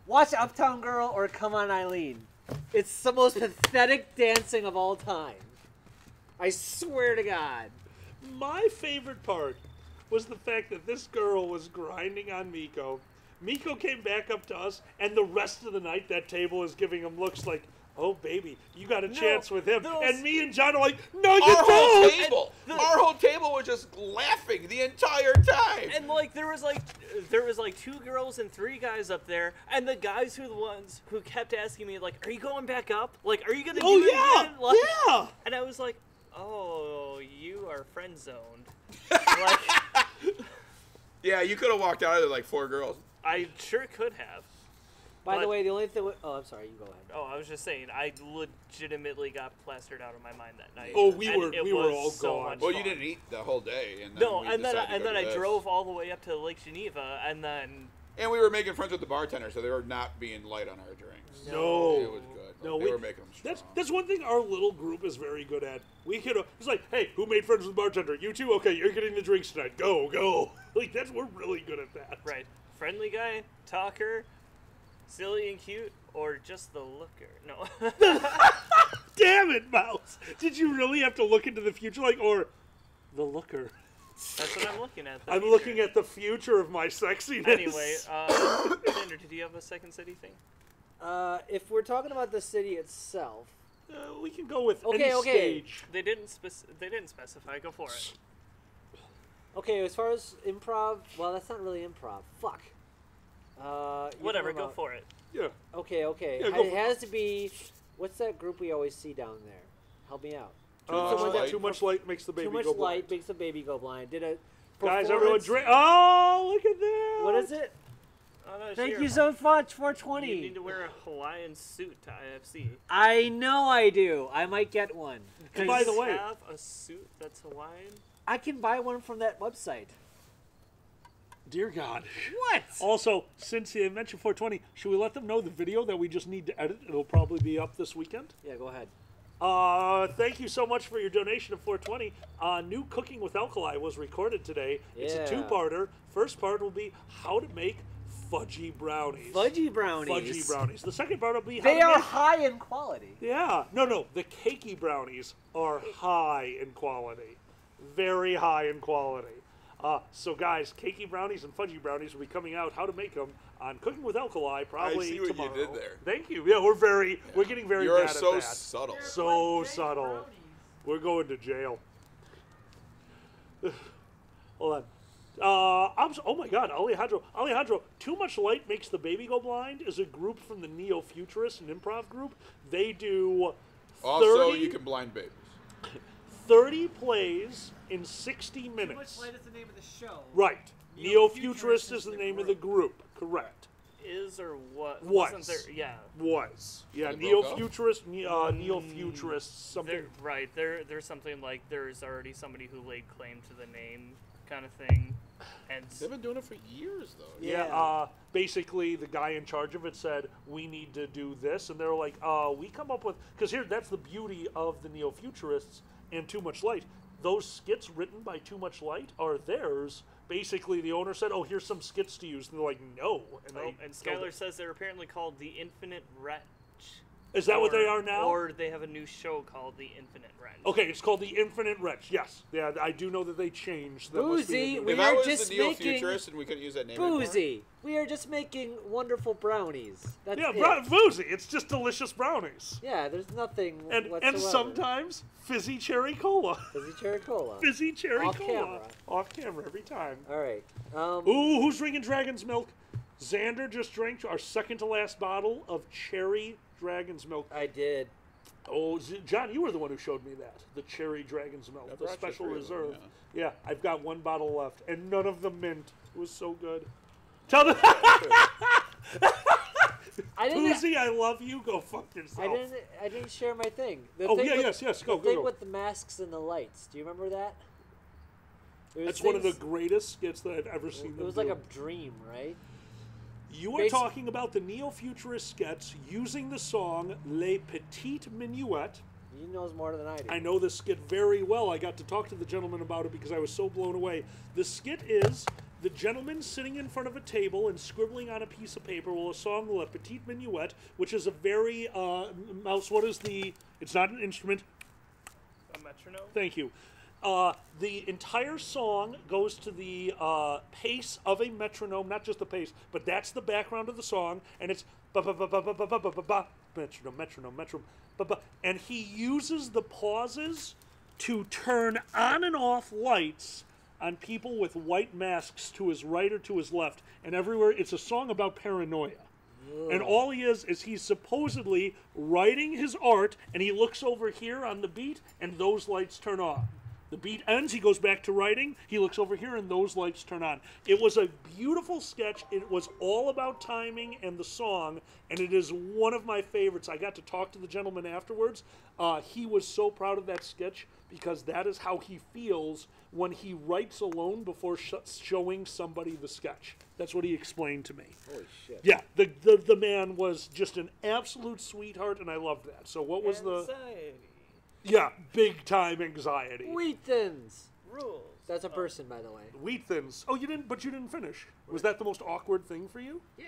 Watch Uptown Girl or Come On Eileen. It's the most pathetic dancing of all time. I swear to God. My favorite part was the fact that this girl was grinding on Miko. Miko came back up to us, and the rest of the night that table was giving him looks like, oh baby, you got a No, chance with him. those- And me and John are like, no, you Our whole don't. table, our whole table was just laughing the entire time. And like there was like 2 girls and 3 guys up there, and the guys who were the ones who kept asking me like, "Are you going back up? Like, are you gonna Oh do it yeah, again?" Like, yeah. And I was like, "Oh, you are friend zoned." Like, Yeah, you could have walked out of there like 4 girls. I sure could have. By the But- way, the only thing. Oh, I'm sorry. You go ahead. Oh, I was just saying, I legitimately got plastered out of my mind that night. Oh, we And were- it we were was all so gone. much Well, you fun. didn't eat the whole day, and then No, we and then decided to go I to this. drove all the way up to Lake Geneva, and then And we were making friends with the bartender, so they were not being light on our drinks. No. It was good. No, they were making them strong. that's one thing our little group is very good at. We could it's like, hey, who made friends with the bartender? You two? Okay, you're getting the drinks tonight. Go. Like we're really good at that. right, friendly guy, talker, silly and cute, or just the looker. No. Damn it, Mouse. Did you really have to look into the future or the looker? That's what I'm looking at. the I'm future. looking at the future of my sexiness. Anyway, Xander, did you have a second city thing? If we're talking about the city itself, we can go with Okay, any okay. stage. They didn't specify. Go for it. okay, as far as improv, well, that's not really improv. Fuck. Whatever, go for it. Yeah. Okay. Yeah, go it for has to be. What's that group we always see down there? Help me out. Too much light makes the baby Too much go blind. light makes the baby go blind. Did a Guys, everyone performance- drink. Oh, look at that. What is it? Oh, no, Thank sure. you so much, You 420. need to wear a Hawaiian suit to IFC. I know I do. I might get one. And by the You way, have a suit that's Hawaiian. I can buy one from that website. dear God. What? Also, since you mentioned 420, should we let them know the video that we just need to edit? It'll probably be up this weekend. Yeah, go ahead. Thank you so much for your donation of 420. New Cooking with Alkali was recorded today. It's a Yeah. two-parter. First part will be how to make fudgy brownies. Fudgy brownies. Fudgy brownies. The second part will be how They to are make... high in quality. Yeah. No. The cakey brownies are high in quality. Very high in quality. So guys, cakey brownies and fudgy brownies will be coming out. How to make them on Cooking with Alkali probably I see what you tomorrow. did there. Thank you. Yeah, we're getting very You're bad so at that. subtle. So subtle. We're going to jail. Hold on. Oh my God, Alejandro. Too Much Light Makes the Baby Go Blind is a group from the Neo Futurists, an improv group. They do 30, Also, you can blind babies. 30 plays in 60 minutes. is the name of the show. Right. Neo Futurist is the name of the group. Correct. Is or what? Was. Wasn't there? Yeah. Was. Yeah, They Neo broke up? Futurist, Neo Futurists, something. There's something like there's already somebody who laid claim to the name, kind of thing, and They've been doing it for years, though. Yeah, basically the guy in charge of it said, we need to do this. And they were like, we come up with, because that's the beauty of the Neo-Futurists and Too Much Light. Those skits written by Too Much Light are theirs. Basically, the owner said, here's some skits to use. And they're like, no. And, and Skylar says they're apparently called the Infinite Wrench. Is that what they are now? Or they have a new show called the Infinite Wrench. Okay, it's called the Infinite Wrench. Yes. Yeah, I do know that they changed. That must be Boozy, the new we If are I was just the Neo making Futurist and we couldn't use that name anymore. Boozy. We are just making wonderful brownies. That's Yeah, it. boozy. It's just delicious brownies. Yeah, there's nothing And whatsoever. sometimes fizzy cherry cola. Fizzy cherry cola. Fizzy cherry Off cola. camera. Off camera every time. All right. Ooh, who's drinking Dragon's Milk? Xander just drank our second to last bottle of cherry Dragon's Milk. I did. Oh, John, you were the one who showed me that. The cherry Dragon's Milk, I the brought you special 3 of them, reserve. Yeah, I've got one bottle left, and none of them mint. It was so good. Tell them, I didn't. Boozy, I love you. Go fuck yourself. I didn't share my thing. The Oh, thing yeah, with, yes, go, The thing go. with the masks and the lights. Do you remember that? It was That's one of the things- greatest skits that I've ever seen. It was like a dream, right? You are talking about the neo-futurist sketch using the song Les Petites Minuets. He knows more than I do. I know this skit very well. I got to talk to the gentleman about it because I was so blown away. The skit is the gentleman sitting in front of a table and scribbling on a piece of paper a song, Les Petites Minuets, which is a very, Mouse, what is the, it's not an instrument. A metronome? Thank you. The entire song goes to the pace of a metronome, not just the pace, but that's the background of the song, and it's ba ba ba ba ba ba ba ba ba metronome, metronome, metronome. And he uses the pauses to turn on and off lights on people with white masks to his right or to his left. And everywhere, it's a song about paranoia. And all he is he's supposedly writing his art, and he looks over here on the beat, and those lights turn on. The beat ends, he goes back to writing, he looks over here, and those lights turn on. It was a beautiful sketch. It was all about timing and the song, and it is one of my favorites. I got to talk to the gentleman afterwards. He was so proud of that sketch because that is how he feels when he writes alone before showing somebody the sketch. That's what he explained to me. Holy shit. Yeah, the man was just an absolute sweetheart, and I loved that. So what was Anxiety. Yeah, big time anxiety. Wheat Thins. Rules. That's a person, by the way. Wheat Thins. Oh, you didn't finish. Was that the most awkward thing for you? Yeah.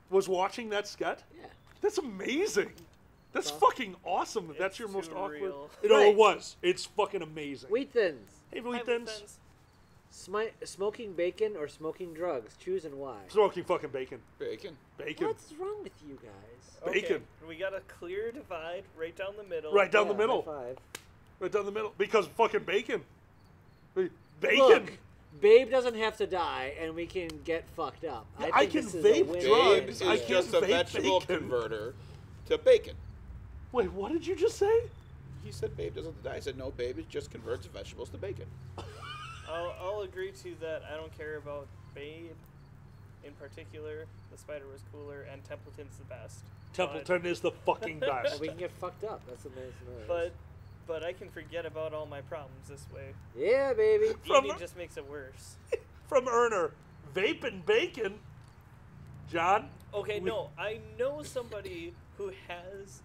Was watching that sketch? Yeah. That's amazing. That's fucking awesome. That that's your most awkward. surreal. You know, Right. it was. It's fucking amazing. Wheat Thins. Hey, Hi, Wheat Thins. Smoking bacon or smoking drugs? Choose and why. Smoking fucking bacon. Bacon. Bacon. What's wrong with you guys? Okay, Bacon. we got a clear divide right down the middle. Right down the Yeah, middle. high five. Right down the middle. Because fucking bacon. Bacon. Look, Babe doesn't have to die, and we can get fucked up. I think can this is vape a win-win. Babe drugs. is I can't just a vape vegetable bacon. converter to bacon. Wait, what did you just say? He said Babe doesn't have to die. I said no, Babe it just converts vegetables to bacon. I'll agree to that. I don't care about Babe in particular. The spider was cooler, and Templeton's the best. Templeton is the fucking best. We can get fucked up. That's amazing. But I can forget about all my problems this way. Yeah, baby. From- Eating just makes it worse. From Erner, vaping bacon. John? Okay, no, I know somebody who has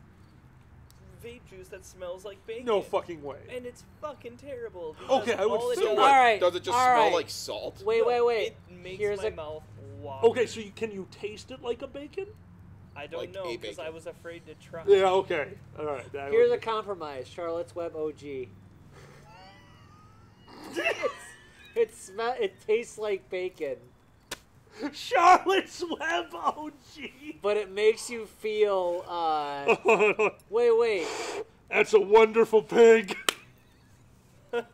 vape juice that smells like bacon. No fucking way. And it's fucking terrible. Okay, because I would all it feel does- like- All right. Does it just all smell right. like salt? Wait, No, wait, wait. It makes Here's my a mouth water. Okay, so can you taste it like a bacon? I don't like know a because bacon. I was afraid to try. Yeah, okay. All right. that Here's a would- compromise. Charlotte's Web OG. It tastes like bacon, Charlotte's Web OG. but it makes you feel. Wait. That's a wonderful pig.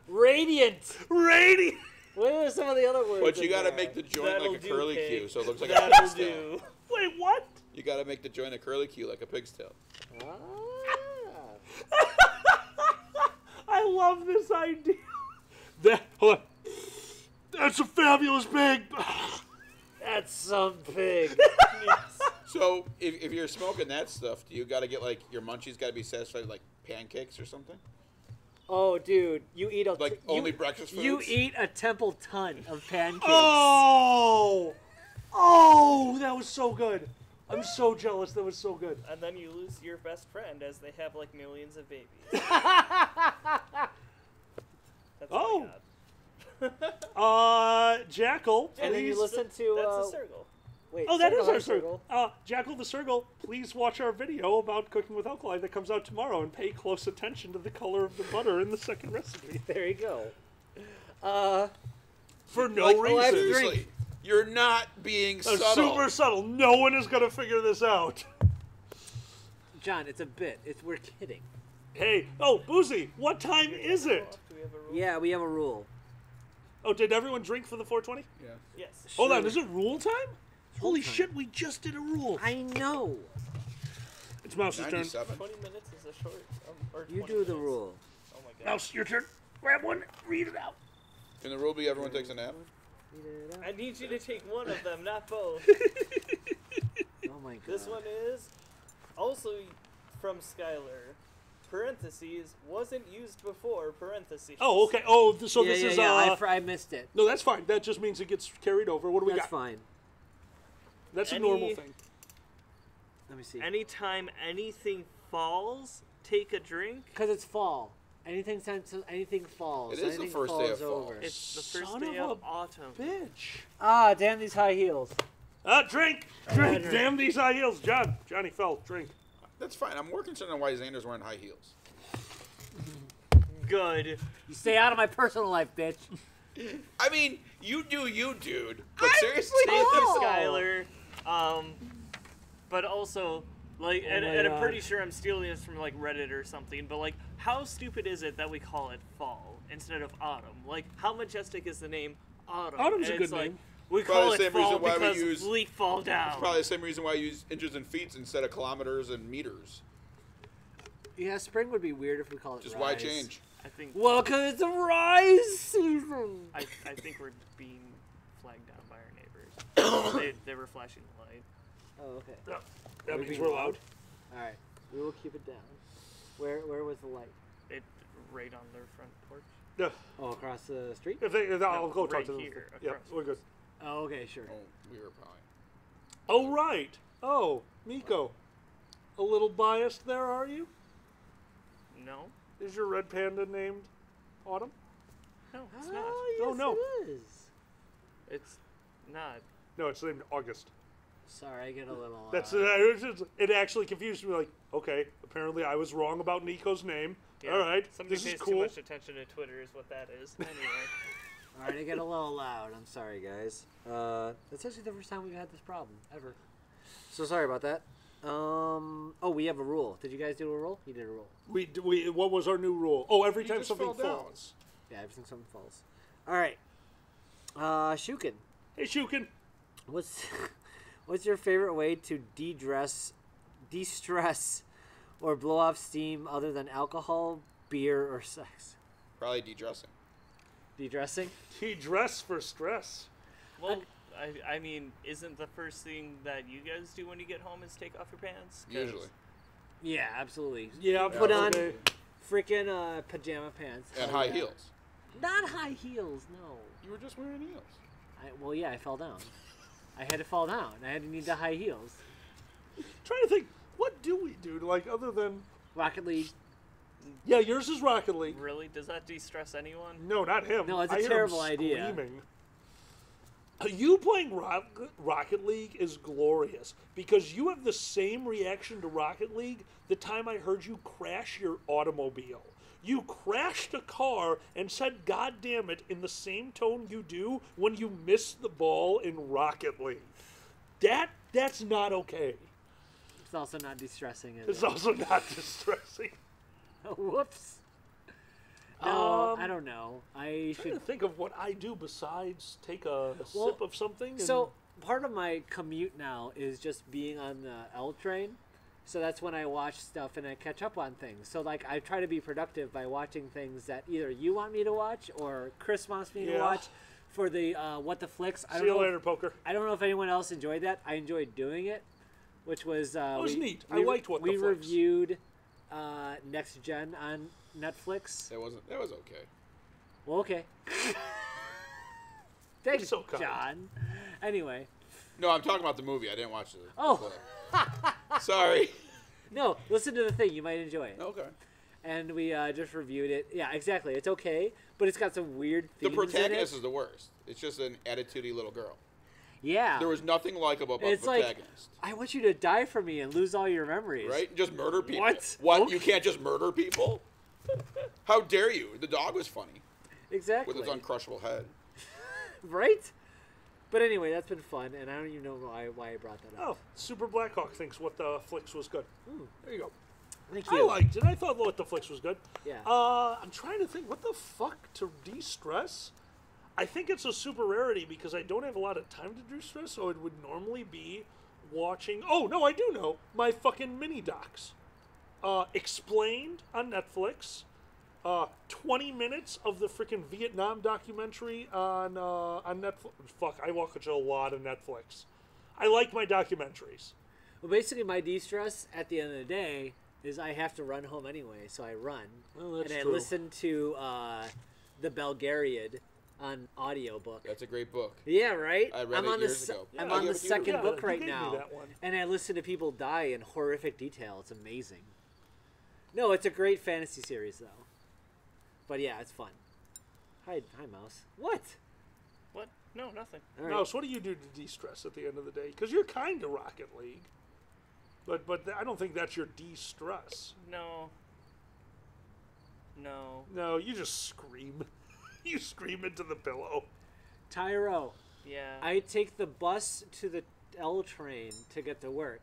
Radiant. Radiant. What are some of the other words? But you in gotta there? make the joint That'll like a do, curly Kate. Q, so it looks like a That'll pig's tail. do. Wait, what? You gotta make the joint a curly Q like a pig's tail. Ah. I love this idea. Hold on. That's a fabulous pig. That's some pig. So if you're smoking that stuff, do you gotta get like your munchies gotta be satisfied with like pancakes or something? Oh, dude, you eat a Like only breakfast foods? You eat a temple ton of pancakes. Oh, that was so good. I'm so jealous. That was so good. And then you lose your best friend as they have like millions of babies. That's Oh. all Jackal. And then you please- listen to. That's a circle. Wait, Oh, that is our circle. circle. Jackal the Circle, please watch our video about cooking with alkali that comes out tomorrow and pay close attention to the color of the butter in the second recipe. There you go. For no Like, reason. seriously, you're not being subtle. Super subtle. No one is going to figure this out. John, it's a bit. We're kidding. Hey, Boozy, what time is it? Do we have a rule? Yeah, we have a rule. Oh, did everyone drink for the 420? Yeah. Yes. Hold on, Sure. is it rule time? Holy time. shit, we just did a rule. I know. It's Mouse's turn. 97. 20 minutes is a short. Or You 20 do the minutes. rule. Oh my god. Mouse, your turn. Grab one, read it out. Can the rule be everyone takes a nap? I need you to take one of them, not both. Oh my god. This one is also from Skylar. Parentheses wasn't used before. Parentheses. Oh, okay. Oh, so yeah, this yeah, is yeah. I missed it. No, that's fine. That just means it gets carried over. What do we That's got? fine. That's a Any- normal thing. Let me see. Anytime anything falls, take a drink. Because it's fall. Anything falls. It is the Anything first day of falls fall. over. It's the first Son day of of a autumn. Bitch. Ah, damn these high heels. Drink. drink. Damn these high heels. Johnny fell. Drink. That's fine. I'm more concerned on why Xander's wearing high heels. Good. You stay out of my personal life, bitch. I mean, you do you, dude. But seriously? Thank you, Oh. Skylar. But also, Like, Oh and, my and I'm God. pretty sure I'm stealing this from like Reddit or something. But like, how stupid is it that we call it fall instead of autumn? Like, how majestic is the name autumn? Autumn's a And good it's like, name. we Probably call the it same fall reason why we because use- leaf fall down. It's probably the same reason why I use inches and feet instead of kilometers and meters. Yeah, spring would be weird if we call it Just rise. why change? I think Well, 'cause it's a rise season. I think we're being flagged down by our neighbors. they were flashing the light. Oh, okay. That Are we means being we're loud. All right, we will keep it down. Where was the light? It right on their front porch. Yeah. Oh, across the street? I'll go talk right to them. here, Yeah, across. we're good. Oh, okay, sure. Oh, we were probably. Oh, right. Oh, Miko. A little biased there, are you? No, Is your red panda named Autumn? no, it's not. Oh, yes, Oh, no. it is. It's not. No, it's named August. Sorry, I get a little. That's it. Actually confused me. Like, okay, apparently I was wrong about Nico's name. Yeah, All right, Somebody this pays is too cool. much attention to Twitter, is what that is. Anyway. All right, I get a little loud. I'm sorry, guys. That's actually the first time we've had this problem ever. So sorry about that. Oh, we have a rule. Did you guys do a rule? You did a rule. We what was our new rule? Oh, every You time just something fell down. falls. Yeah, everything something falls. All right. Shukin, Hey, Shukin. what's your favorite way to de-stress, or blow off steam other than alcohol, beer, or sex? Probably de-dressing. De-dressing? He dress for stress. Well, I mean, isn't the first thing that you guys do when you get home is take off your pants? 'Cause Usually. Yeah, absolutely. Yeah, Put on okay. freaking pajama pants. And Hell high yeah. heels. Not high heels, no. You were just wearing heels. Well, yeah, I fell down. I had to fall down. I had to need the high heels. Trying to think, what do we do? Like, other than Rocket League. yeah, yours is Rocket League. Really? Does that de-stress anyone? No, not him. No, it's a I hear him terrible idea. screaming. You playing Rocket League is glorious because you have the same reaction to Rocket League the time I heard you crash your automobile. You crashed a car and said, "God damn it," in the same tone you do when you miss the ball in Rocket League. That's not okay. It's also not de-stressing, is It's it? also not distressing. Whoops. No, Um, I don't know. I I'm trying should. to think of what I do besides take a Well, sip of something. And So part of my commute now is just being on the L train. So that's when I watch stuff and I catch up on things. So like I try to be productive by watching things that either you want me to watch or Chris wants me to Yeah. watch for the What the Flicks. I see don't you know. later, poker. I don't know if anyone else enjoyed that. I enjoyed doing it, which was was neat. I liked What the we Flicks. reviewed Next Gen on Netflix. That was okay. Well, okay. Thanks, so kind. John. Anyway, No, I'm talking about the movie. I didn't watch the Oh. clip. Sorry. no, listen to the thing. You might enjoy it. Okay. And we just reviewed it. Yeah, exactly. It's okay, but it's got some weird The themes protagonist in is it. the worst. It's just an attitudey little girl. Yeah. There was nothing likable about It's the like, protagonist. I want you to die for me and lose all your memories. Right? Just murder people. What? What? Okay. You can't just murder people? How dare you? The dog was funny Exactly. with its uncrushable head. Right? But anyway, that's been fun, and I don't even know why I brought that up. Oh, Super Blackhawk thinks What the Flicks was good. There you go. Thank I you. liked it. I thought What the Flicks was good. Yeah. I'm trying to think, what the fuck to de-stress? I think it's a super rarity because I don't have a lot of time to de-stress, so it would normally be watching... Oh, no, I do know. My fucking mini-docs. Explained on Netflix. 20 minutes of the freaking Vietnam documentary on Netflix. Fuck, I watch a lot of Netflix. I like my documentaries. Well, basically, my de-stress at the end of the day is I have to run home anyway, so I run. Well, that's and I true. listen to the Belgariad on audiobook. That's a great book. Yeah, right? I read I'm it on years the ago. I'm Yeah, on I the gave it to you. second Yeah, book you right gave me now, that one. and I listen to people die in horrific detail. It's amazing. No, it's a great fantasy series though. But yeah, it's fun. Hi, Mouse. What? What? No, nothing. All right. No, so what do you do to de-stress at the end of the day? Because you're kind of Rocket League, but I don't think that's your de-stress. No. No. No, you just scream. You scream into the pillow. Tyro, Yeah. I take the bus to the L train to get to work.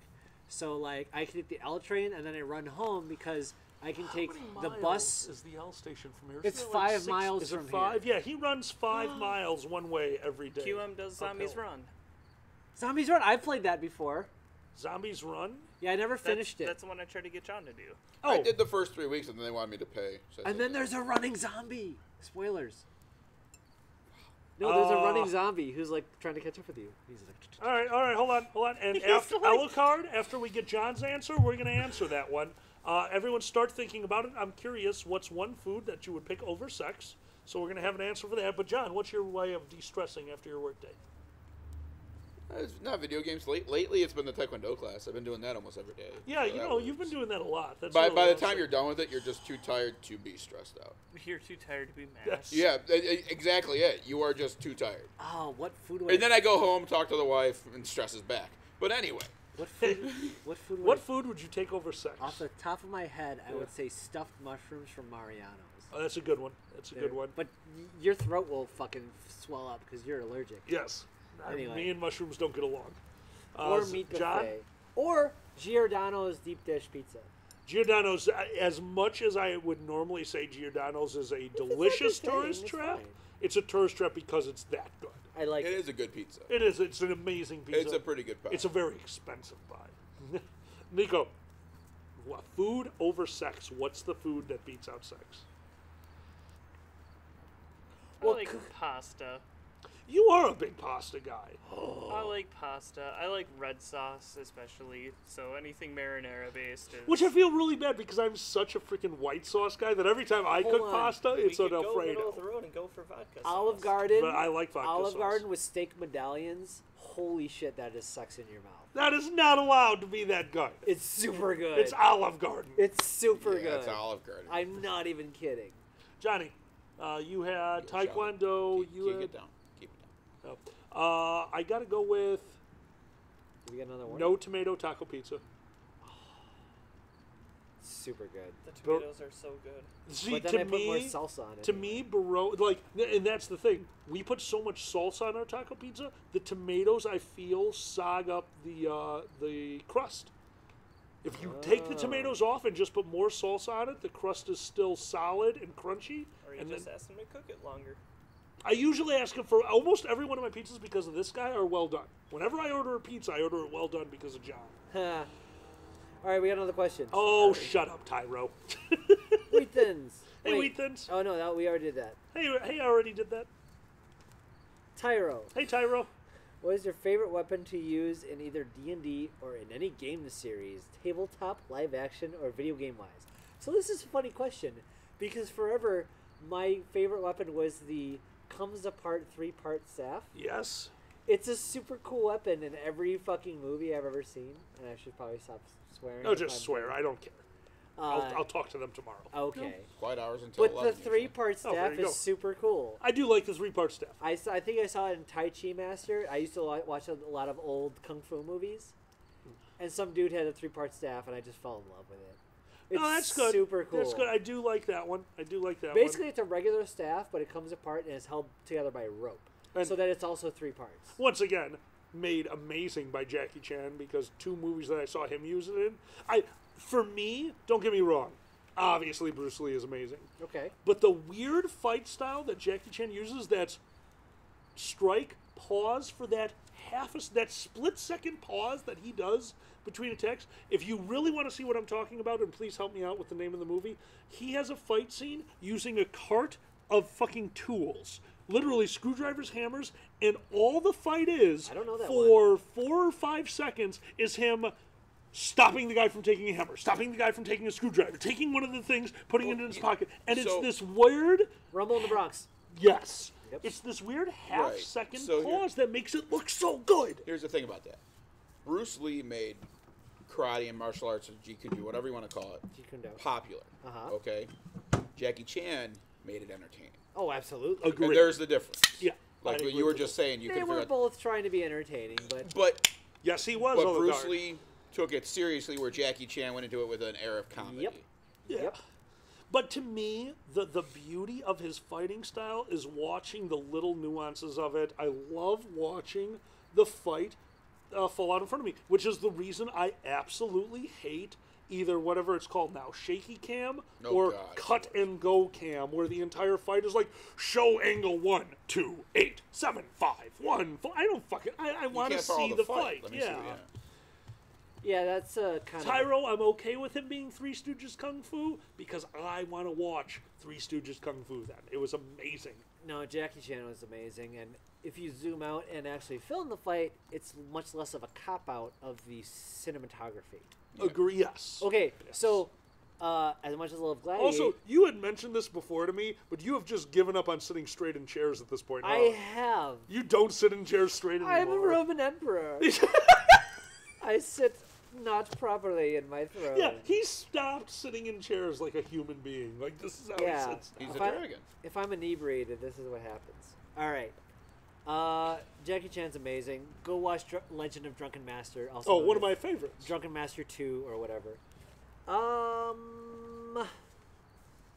So like I can take the L train and then I run home because I can take How the many bus. miles is the L station from here? It's Isn't it like 5 miles is it from 5? here. Yeah, he runs 5 miles one way every day. QM does Zombies uphill. Run. Zombies Run. I've played that before. Zombies Run? Yeah, I never finished it. That's the one I tried to get John to do. Oh, I did the first 3 weeks, and then they wanted me to pay. So I And said then no. there's a running zombie. Spoilers. No, there's a running zombie who's like trying to catch up with you. He's like, all right, hold on. And after Alucard, after we get John's answer, we're going to answer that one. Everyone start thinking about it. I'm curious, what's one food that you would pick over sex? So we're going to have an answer for that. But John, what's your way of de-stressing after your workday? It's not video games. Lately, it's been the Taekwondo class. I've been doing that almost every day. Yeah, So you that know, you've been works. doing that a lot. That's By really the awesome. time you're done with it, you're just too tired to be stressed out. You're too tired to be mad. Yes. Yeah, exactly it. You are just too tired. oh, what food would And then I go home, talk to the wife, and stress is back. But anyway, what food? What food? What food would you take over sex? Off the top of my head, I would say stuffed mushrooms from Mariano's. Oh, that's a good one. That's a good one. But your throat will fucking swell up because you're allergic. Yes. Anyway. Me and mushrooms don't get along. Or meat buffet. John? Or Giordano's deep dish pizza. Giordano's, as much as I would normally say Giordano's is a delicious entertaining, tourist it's trap, fine. it's a tourist trap because it's that good. I like it it. is a good pizza. It is. It's an amazing pizza. It's a pretty good pie. It's a very expensive buy. Nico, what, food over sex. What's the food that beats out sex? Well, I like pasta. You are a big pasta guy. I like pasta. I like red sauce especially. So anything marinara based is. Which I feel really bad because I'm such a freaking white sauce guy that every time I Hold cook on. pasta, we it's could an go middle Alfredo. of the road and go for vodka. Olive sauce. Garden. But I like vodka Olive sauce. Garden with steak medallions. Holy shit, that is sex in your mouth. That is not allowed to be that good. It's super good. It's Olive Garden. It's super yeah, good. it's Olive Garden. I'm not even kidding. Johnny, you had Good job. Taekwondo. Keep You it had. down. Keep it down. I got to go with Do we get another one? no tomato taco pizza. Super good. The tomatoes are so good. See, But then to I put more me, salsa on it. to me, and that's the thing. We put so much salsa on our taco pizza. The tomatoes, I feel, sog up the crust. If you take the tomatoes off and just put more salsa on it, the crust is still solid and crunchy. Or you And just then ask them to cook it longer. I usually ask him for almost every one of my pizzas because of this guy are well done. Whenever I order a pizza, I order it well done because of John. All right, we got another question. Oh, shut up, Tyro. Wheat Thins. Hey, Wait. Wheat Thins. Oh no, we already did that. Hey, I already did that. Tyro, Hey, Tyro. what is your favorite weapon to use in either D&D or in any game in the series, tabletop, live action, or video game wise? So this is a funny question because forever my favorite weapon was the comes apart 3-part staff. Yes. It's a super cool weapon in every fucking movie I've ever seen, and I should probably stop swearing. No, if just I'm swear. being- I don't care. I'll talk to them tomorrow. Okay. Quiet hours until But 11. the 3-part Oh, there staff you go. is super cool. I do like the 3-part staff. I think I saw it in Tai Chi Master. I used to watch a lot of old kung fu movies, and some dude had a 3-part staff, and I just fell in love with it. It's No, that's good. super cool. That's good. I do like that one. Basically, it's a regular staff, but it comes apart and is held together by rope, And- so that it's also 3 parts. Once again, made amazing by Jackie Chan because 2 movies that I saw him use it in. For me, don't get me wrong. Obviously, Bruce Lee is amazing. Okay. But the weird fight style that Jackie Chan uses, that's strike, pause for that that split-second pause that he does between attacks. If you really want to see what I'm talking about, and please help me out with the name of the movie, he has a fight scene using a cart of fucking tools. Literally screwdrivers, hammers, and all the fight is I don't know that for 4 or 5 seconds is him stopping the guy from taking a hammer, stopping the guy from taking a screwdriver, taking one of the things, putting it in his pocket, and it's so- this weird. Rumble in the Bronx. Yes. Yep. It's this weird half-second So here- pause that makes it look so good. Here's the thing about that. Bruce Lee made karate and martial arts, or Jeet Kune Do, whatever you want to call it, Jeet Kune Do. popular. Uh-huh. Okay? Jackie Chan made it entertaining. Oh, absolutely. Agreed. And there's the difference. Yeah. Like I what agree you were with just saying, you They can figure were out. both trying to be entertaining, but But Yes, he was. but Oligarch. Bruce Lee took it seriously, where Jackie Chan went into it with an air of comedy. Yep. Yeah. Yep. But to me, the beauty of his fighting style is watching the little nuances of it. I love watching the fight fall out in front of me, which is the reason I absolutely hate either whatever it's called now, shaky cam or cut and go cam, where the entire fight is like show angle 1, 2, 8, 7, 5, 1. I don't fucking. I want to see the fight. Yeah, that's kind of. Tyro, I'm okay with him being Three Stooges Kung Fu because I want to watch Three Stooges Kung Fu. Then it was amazing. No, Jackie Chan was amazing, and if you zoom out and actually film the fight, it's much less of a cop out of the cinematography. Agree. Yes. Okay, so as much as I love Gladiator, Also, you had mentioned this before to me, but you have just given up on sitting straight in chairs at this point. I have. You don't sit in chairs straight anymore. I'm a Roman emperor. I sit not properly in my throne. Yeah, he stopped sitting in chairs like a human being. Like, this is how he sits. He's a dragon. If I'm inebriated, this is what happens. All right. Jackie Chan's amazing. Go watch Legend of Drunken Master. Also one of my favorites. Drunken Master 2 or whatever.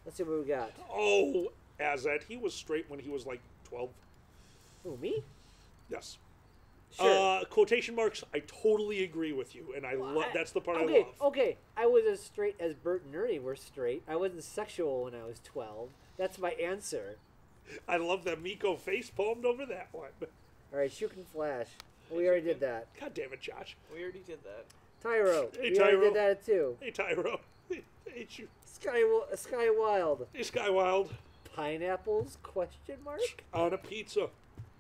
Let's see what we got. Oh, Azet, he was straight when he was like 12. Who, me? Yes. Sure. Quotation marks, I totally agree with you, and that's the part I love. Okay, I was as straight as Bert and Ernie were straight. I wasn't sexual when I was 12. That's my answer. I love that Miko face palmed over that one. All right, Shoot and Flash. We already did that. God damn it, Josh. We already did that. Tyro. Hey, we Tyro. already did that too. Hey, Tyro. I hate you. Sky Wild. Hey, Skywild. Pineapples? Question mark? On a pizza.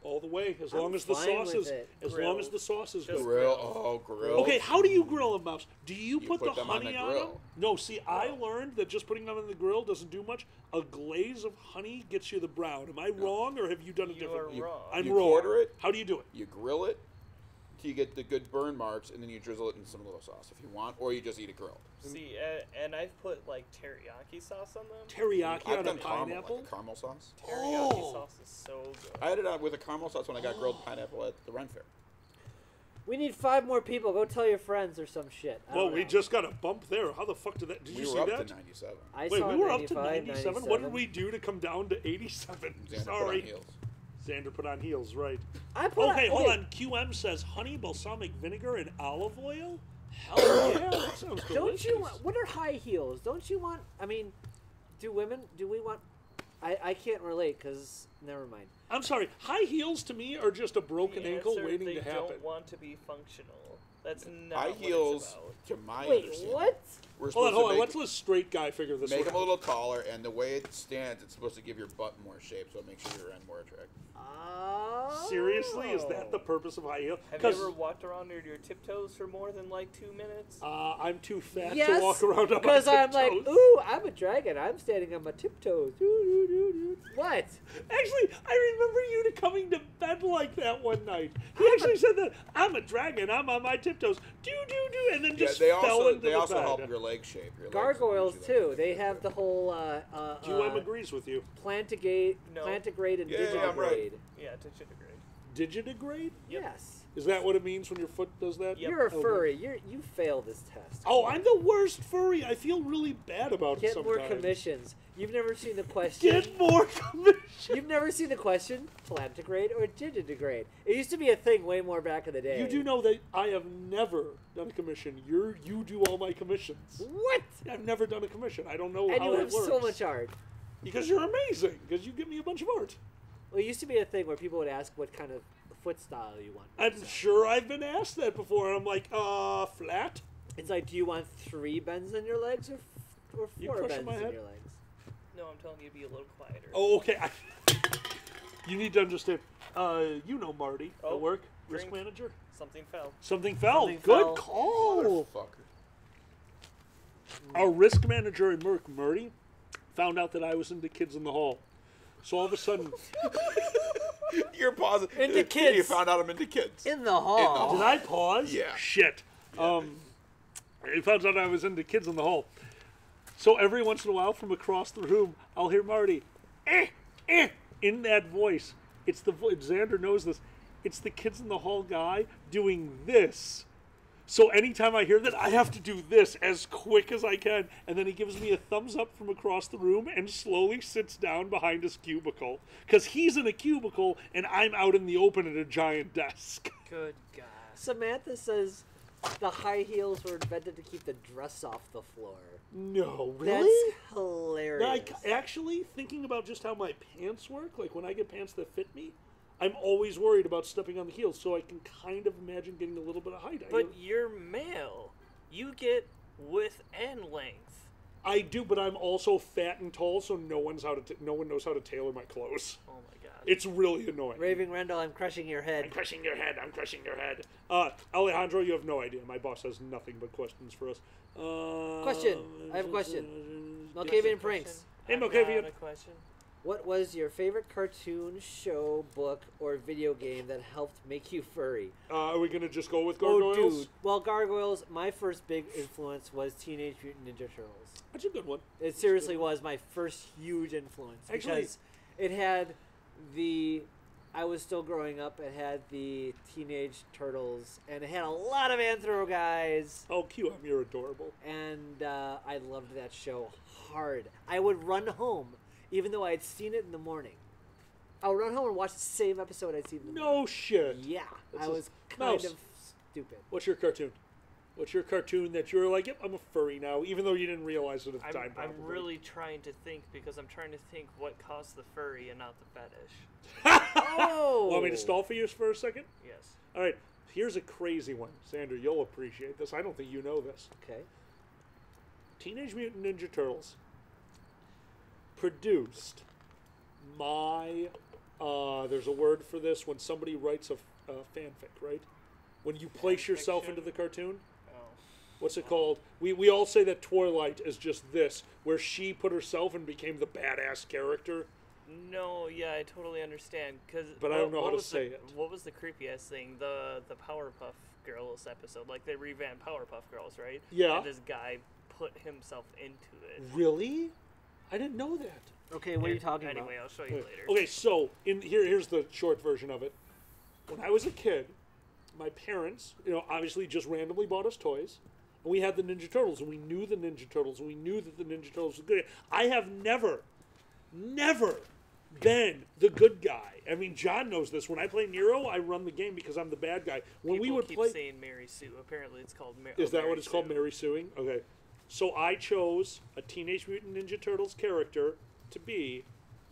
All the way, as long as the sauce is long as the sauce is good. Grill. Okay, how do you grill a mouse? Do you put the them on honey the on them? grill. No, see, I learned that just putting them on the grill doesn't do much. A glaze of honey gets you the brown. Am I wrong, or have you done it You differently? are wrong. I'm You wrong. quarter it. How do you do it? You grill it till you get the good burn marks, and then you drizzle it in some little sauce if you want, or you just eat it grilled. See, and I've put like teriyaki sauce on them. Teriyaki I've on a done caramel, pineapple? like a caramel sauce. Teriyaki sauce is so good. I had it on with a caramel sauce when I got grilled pineapple at the Ren Fair. We need 5 more people. Go tell your friends or some shit. I Well, don't we know. just got a bump there. How the fuck did that? Did We you were see up that? to 97. I Wait, saw we were up to 95, 97. What did we do to come down to 87? Xander put Sorry. on heels. Xander put on heels, right. Okay, hold on. QM says honey, balsamic vinegar, and olive oil? Hell yeah, that sounds delicious. Don't you want, what are high heels? Don't you want, I mean, do we want, I can't relate because, never mind. I'm sorry, high heels to me are just a broken The ankle answer, waiting they to happen. don't want to be functional. That's not High what heels, it's about. to my Wait, understanding, what? we're Hold supposed on, to let's let a straight guy figure this make one them a out. little taller, and the way it stands, it's supposed to give your butt more shape, so it makes your end more attractive. Oh. Seriously, is that the purpose of high heel? Have you ever walked around on your tiptoes for more than like 2 minutes? I'm too fat Yes, to walk around on my because I'm like, tiptoes. ooh, I'm a dragon. I'm standing on my tiptoes. What? Actually, I remember you coming to bed like that one night. He actually said that, I'm a dragon, I'm on my tiptoes, and then just they fell also into they the also bed. help your leg shape. Your legs Gargoyles usually too. like They have the whole QM agrees with you. plantigrade, No. plantigrade, and Yeah, digitigrade. I'm right. Yeah, to disintegrate. Digitigrade? Yes. Is that what it means when your foot does that? Yep. You're a Oh, furry. You failed this test. Oh, I'm the worst furry. I feel really bad about it Get sometimes. more commissions. You've never seen the question. Get more commission. You've never seen the question, plantigrade or digitigrade. It used to be a thing way more back in the day. You do know that I have never done a commission. You do all my commissions. What? I've never done a commission. I don't know And how you it have works. so much art. Because you're amazing. Because you give me a bunch of art. Well, it used to be a thing where people would ask what kind of foot style you want. I'm sure I've been asked that before, and I'm like, flat? It's like, do you want 3 bends in your legs or You 4 crushing bends my in head? your legs? No, I'm telling you to be a little quieter. Oh, okay. You need to understand. You know Marty Oh, at work, risk drink. manager. Something fell. Something fell. Something Good fell. call. Motherfucker. Our risk manager in Merck, Marty, found out that I was into Kids in the Hall. So all of a sudden, You're pausing. Into kids. You found out I'm into kids. In the hall. did I pause? Yeah. Shit. He found out I was into Kids in the Hall. So every once in a while, from across the room, I'll hear Marty, in that voice. It's the voice. Xander knows this. It's the Kids in the Hall guy doing this. So anytime I hear that, I have to do this as quick as I can. And then he gives me a thumbs up from across the room and slowly sits down behind his cubicle. Because he's in a cubicle and I'm out in the open at a giant desk. Good gosh. Samantha says the high heels were invented to keep the dress off the floor. No, really? That's hilarious. Like, actually, thinking about just how my pants work, like when I get pants that fit me, I'm always worried about stepping on the heels, so I can kind of imagine getting a little bit of height. But you're male. You get width and length. I do, but I'm also fat and tall, so no one knows how to tailor my clothes. Oh my god. It's really annoying. Raving Rendell, I'm crushing your head. I'm crushing your head. I'm crushing your head. Alejandro, you have no idea. My boss has nothing but questions for us. Question. I have a question. Malkavian Pranks. Hey, I've got Malkavian. a question. What was your favorite cartoon, show, book, or video game that helped make you furry? Are we going to just go with Gargoyles? Oh, dude. Well, Gargoyles, my first big influence was Teenage Mutant Ninja Turtles. That's a good one. It seriously was my first huge influence. Actually- because it had the... I was still growing up. It had the Teenage Turtles, and it had a lot of Anthro guys. Oh, QM, you're adorable. And I loved that show hard. I would run home, even though I had seen it in the morning. I would run home and watch the same episode I'd seen in the morning. No shit. Yeah, This I is- was kind Mouse. of stupid. What's your cartoon? What's your cartoon that you're like, yep, I'm a furry now, even though you didn't realize it at the time? I'm probably. really trying to think because I'm trying to think what caused the furry and not the fetish. Oh! Want me to stall for you for a second? Yes. All right, here's a crazy one. Sandra, you'll appreciate this. I don't think you know this. Okay. Teenage Mutant Ninja Turtles produced my, there's a word for this when somebody writes a fanfic, right? When you place yourself Fanfiction? into the cartoon. Oh. What's it called? We all say that Twilight is just this, where she put herself and became the badass character. No, yeah, I totally understand. But I don't know how to say it. What was the creepiest thing? The Powerpuff Girls episode. Like, they revamped Powerpuff Girls, right? Yeah. And this guy put himself into it. Really? I didn't know that. Okay, what are you talking Anyway, about? I'll show you later. Okay, so here's the short version of it. When I was a kid, my parents, obviously just randomly bought us toys. And we had the Ninja Turtles, and we knew the Ninja Turtles, and we knew that the Ninja Turtles were good. I have never been the good guy. I mean, John knows this. When I play Nero, I run the game because I'm the bad guy. When People we would keep play, saying Mary Sue. Apparently, it's called Mary. is that what it's called, Mary Suing? Okay. So I chose a Teenage Mutant Ninja Turtles character to be,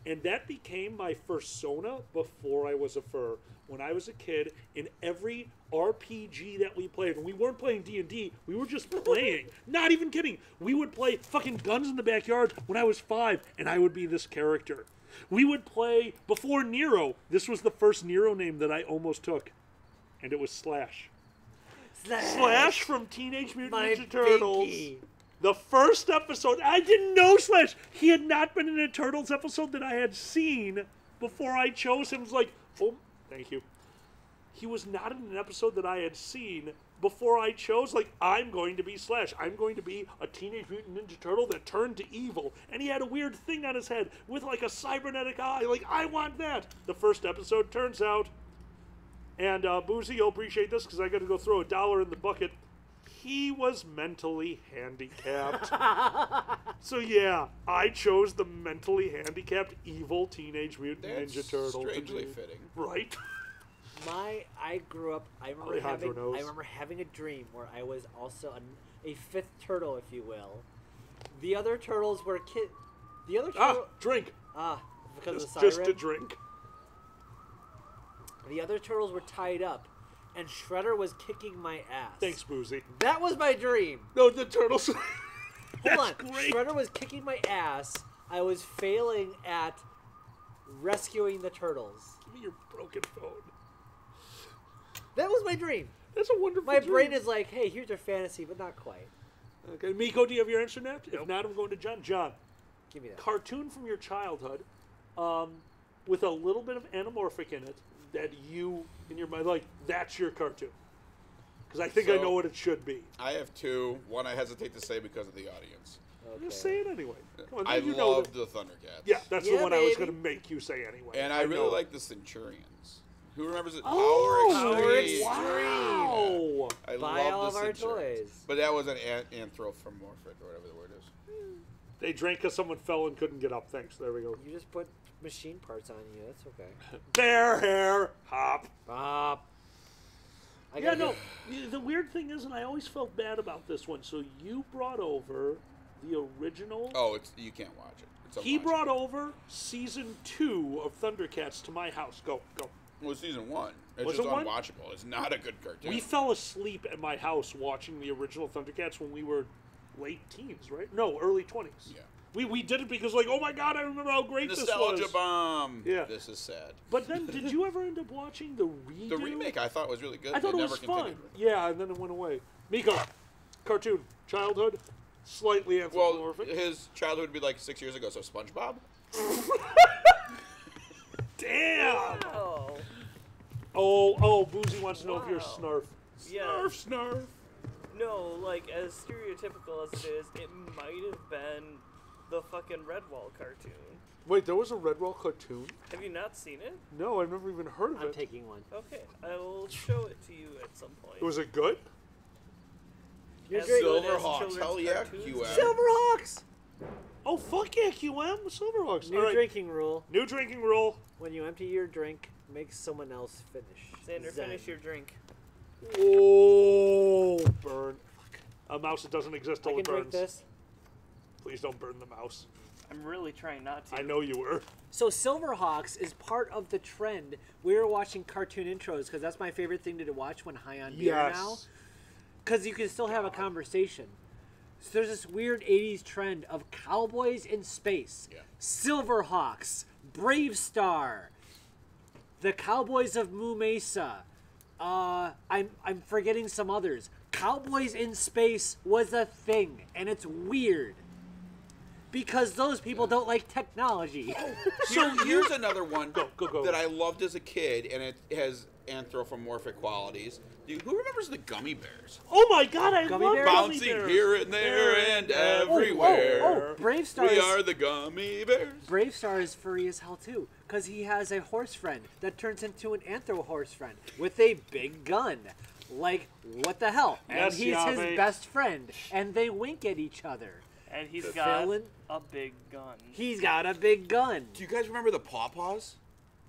and that became my persona before I was a fur. When I was a kid, in every RPG that we played, and we weren't playing D&D, we were just playing. Not even kidding. We would play fucking Guns in the Backyard when I was 5, and I would be this character. We would play, before Nero, this was the first Nero name that I almost took, and it was Slash. Slash from Teenage Mutant My Ninja Turtles. pinky. The first episode, I didn't know Slash. He had not been in a Turtles episode that I had seen before I chose him. It was like, oh, thank you. He was not in an episode that I had seen before I chose, like, I'm going to be Slash. I'm going to be a Teenage Mutant Ninja Turtle that turned to evil. And he had a weird thing on his head with, like, a cybernetic eye. Like, I want that. The first episode turns out, and Boozy, you'll appreciate this because I got to go throw $1 in the bucket. He was mentally handicapped. So yeah, I chose the mentally handicapped evil Teenage Mutant That's Ninja Turtle. strangely to be. fitting. Right? I grew up. I Alejandro knows. remember having a dream where I was also a fifth turtle, if you will. The other turtles were The other turtle. Drink. Because of the Just siren. a drink. The other turtles were tied up, and Shredder was kicking my ass. Thanks, Boozy. That was my dream. No, the turtles. Hold That's on. great. Shredder was kicking my ass. I was failing at rescuing the turtles. Give me your broken phone. That was my dream. That's a wonderful My dream. brain is like, hey, here's your fantasy, but not quite. Okay, Miko, do you have your answer now? If not, I'm going to John. John, Give me that. cartoon from your childhood, with a little bit of anamorphic in it that you, in your mind, like, that's your cartoon. Because I think I So- know what it should be. I have two. One I hesitate to say because of the audience. Just say it anyway. Come on, I you know love that- the Thundercats. Yeah, that's the Yeah, one I was baby. going to make you say anyway. And I really know. like the Centurions. Who remembers it? Oh, Power Extreme. wow. I Buy all love of the our Centurions. toys. But that was an anthropomorphic, or whatever the word is. They drank because someone fell and couldn't get up. Thanks. There we go. You just put machine parts on you. That's okay. Bear hair. Hop. Bop. I Yeah, gotta no. The weird thing is, and I always felt bad about this one. So you brought over the original. Oh, you can't watch it. It's He unwatchable. brought over season 2 of Thundercats to my house. Go. Well, season 1. It's Was just it one? unwatchable. It's not a good cartoon. We fell asleep at my house watching the original Thundercats when we were late teens, right? No, early 20s. Yeah. We did it because, like, oh my god, I remember how great Nostalgia this was. bomb. Yeah. This is sad. But then, did you ever end up watching the redo? The remake I thought was really good. I thought They it never was fun. continued with it. Yeah, and then it went away. Miko, cartoon, childhood, slightly Well, anthropomorphic. his childhood would be like 6 years ago, so SpongeBob? Damn! Oh. Oh, Boozy wants to know if you're a Wow. snarf. Yeah. Snarf. No, like, as stereotypical as it is, it might have been the fucking Redwall cartoon. Wait, there was a Redwall cartoon? Have you not seen it? No, I've never even heard of I'm it. taking one. Okay, I will show it to you at some point. Was it good? You're As great. good as Silverhawks. children's Hell yeah, cartoons. QM. Silverhawks! Oh, fuck yeah, QM, Silverhawks. New All right. drinking rule. New drinking rule. When you empty your drink, make someone else finish. Xander, Zen. finish your drink. Oh, burn. Fuck. A mouse that doesn't exist I till can it burns. drink this. Please don't burn the mouse. I'm really trying not to. I know you were. So Silverhawks is part of the trend. We were watching cartoon intros because that's my favorite thing to watch when high on beer Yes. now. Because you can still have a conversation. So there's this weird 80s trend of cowboys in space. Yeah. Silverhawks, Brave Star, the Cowboys of Moo Mesa. I'm forgetting some others. Cowboys in space was a thing, and it's weird. Because those people don't like technology. Here's another one Go. that I loved as a kid, and it has anthropomorphic qualities. Dude, who remembers the Gummy Bears? Oh my god, I Gummy love bears? Gummy Bouncing bears. here and there and everywhere. Oh, Brave Star We is, are the Gummy Bears. Brave Star is furry as hell too, because he has a horse friend that turns into an anthro horse friend with a big gun. Like, what the hell? And Yes, he's Yabe. his best friend, and they wink at each other. And he's The got villain? a big gun. He's got a big gun. Do you guys remember the Pawpaws?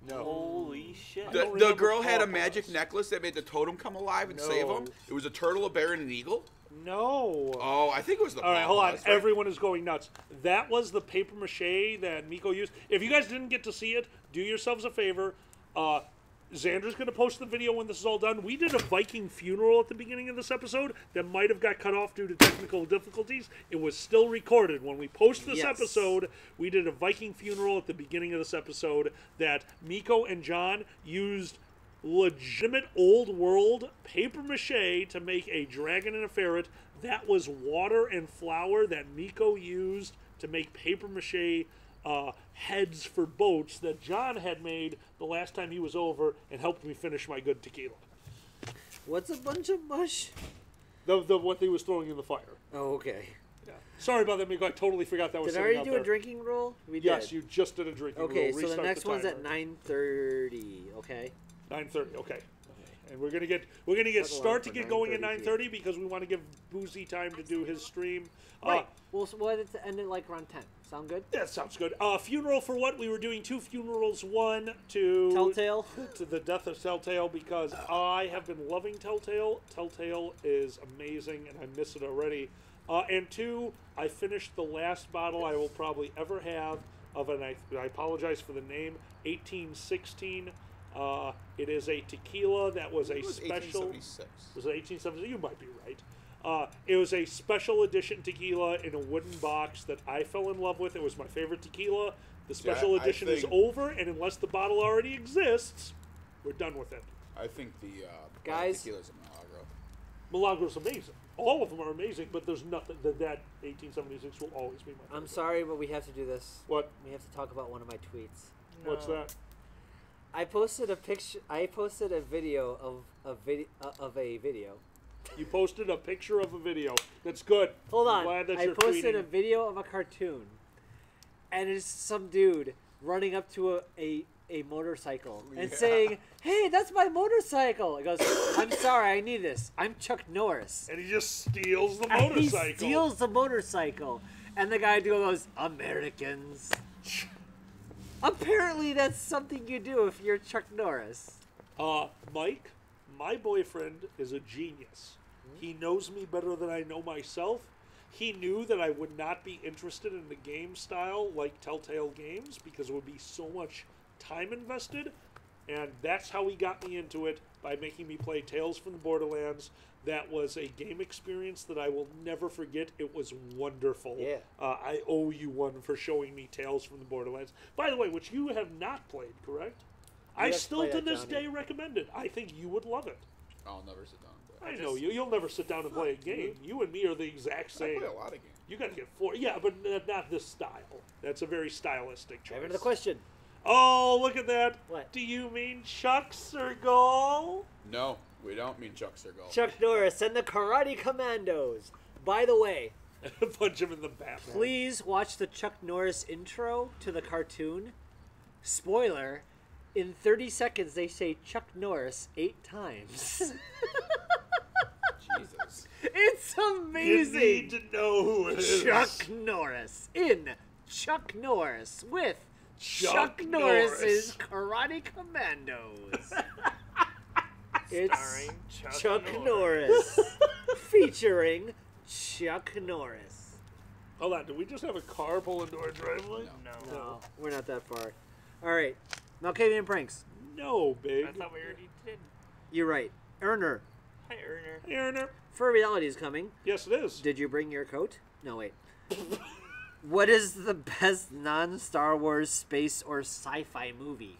No. Holy shit. I The, don't the remember girl had a Pawpaws. magic necklace that made the totem come alive and save No. him. It was a turtle, a bear, and an eagle. No. Oh, I think it was the All right, hold on. Pawpaws, right? Everyone is going nuts. That was the paper mache that Miko used. If you guys didn't get to see it, do yourselves a favor. Xander's going to post the video when this is all done. We did a Viking funeral at the beginning of this episode that might have got cut off due to technical difficulties. It was still recorded. When we post this Yes. episode, we did a Viking funeral at the beginning of this episode that Miko and John used legitimate old world paper mache to make a dragon and a ferret. That was water and flour that Miko used to make paper mache heads for boats that John had made the last time he was over and helped me finish my good tequila. What's a bunch of mush? The what he was throwing in the fire. Oh, okay. Yeah. Sorry about that, Miko. I totally forgot that was Did I sitting already out do there. a drinking rule? We Yes, did. you just did a drinking Okay, rule. so the Restart next one's timer. at 9:30. Okay. 9:30. Okay. And we're gonna get That's a start lot to for get going at 9:30 9:30 because we want to give Boozy time to do his stream. Right. We'll end it like around 10. Sound good? That sounds good. Funeral for what? We were doing 2 funerals. One to Telltale? to the death of Telltale because I have been loving Telltale. Telltale is amazing and I miss it already. And 2, I finished the last bottle I will probably ever have of an. I apologize for the name. 1816. It is a tequila that was a It was special. 1876. Was it 1870? You might be right. It was a special edition tequila in a wooden box that I fell in love with. It was my favorite tequila. The special I edition is think- over, and unless the bottle already exists, we're done with it. I think the Guys. tequila's a Milagro. Milagro's amazing. All of them are amazing, but there's nothing that 1876 will always be my favorite. I'm sorry, but we have to do this. What? We have to talk about one of my tweets. What's No. that? I posted a picture. I posted a video of a video. You posted a picture of a video. That's good. Hold I'm on. glad that I you're posted tweeting. a video of a cartoon, and it's some dude running up to a motorcycle and Yeah. saying, "Hey, that's my motorcycle." He goes, "I'm sorry, I need this. I'm Chuck Norris." And he just steals the And he motorcycle. steals the motorcycle, and the guy goes, "Americans." Apparently, that's something you do if you're Chuck Norris. Mike, my boyfriend is a genius. He knows me better than I know myself. He knew that I would not be interested in the game style like Telltale Games because it would be so much time invested. And that's how he got me into it, by making me play Tales from the Borderlands. That was a game experience that I will never forget. It was wonderful. Yeah. I owe you one for showing me Tales from the Borderlands. By the way, which you have not played, correct? I have to still play to that, this Johnny. day recommend it. I think you would love it. I'll never sit down and play. I know you. You'll never sit down and play a game. You and me are the exact I same. play a lot of games. You got to get 4. Yeah, but not this style. That's a very stylistic choice. Dive into the question. Oh, look at that. What? Do you mean Chuck Sergol? No, we don't mean Chuck Sergol. Chuck Norris and the Karate Commandos. By the way, Punch him in the back. please watch the Chuck Norris intro to the cartoon. Spoiler, in 30 seconds they say Chuck Norris 8 times. Jesus. It's You amazing. need to know who it is. Chuck Norris in Chuck Norris with Chuck Norris. Norris's Karate Commandos. It's Starring Chuck Norris featuring Chuck Norris. Hold on, did we just have a car pull into our driveway? No. No, we're not that far. All right, Malkavian pranks. No, big. I thought we already did. You're right. Erner, Hi, Erner. Hey, Erner. Fur Reality is coming. Yes, it is. Did you bring your coat? No, wait. What is the best non-Star Wars space or sci-fi movie?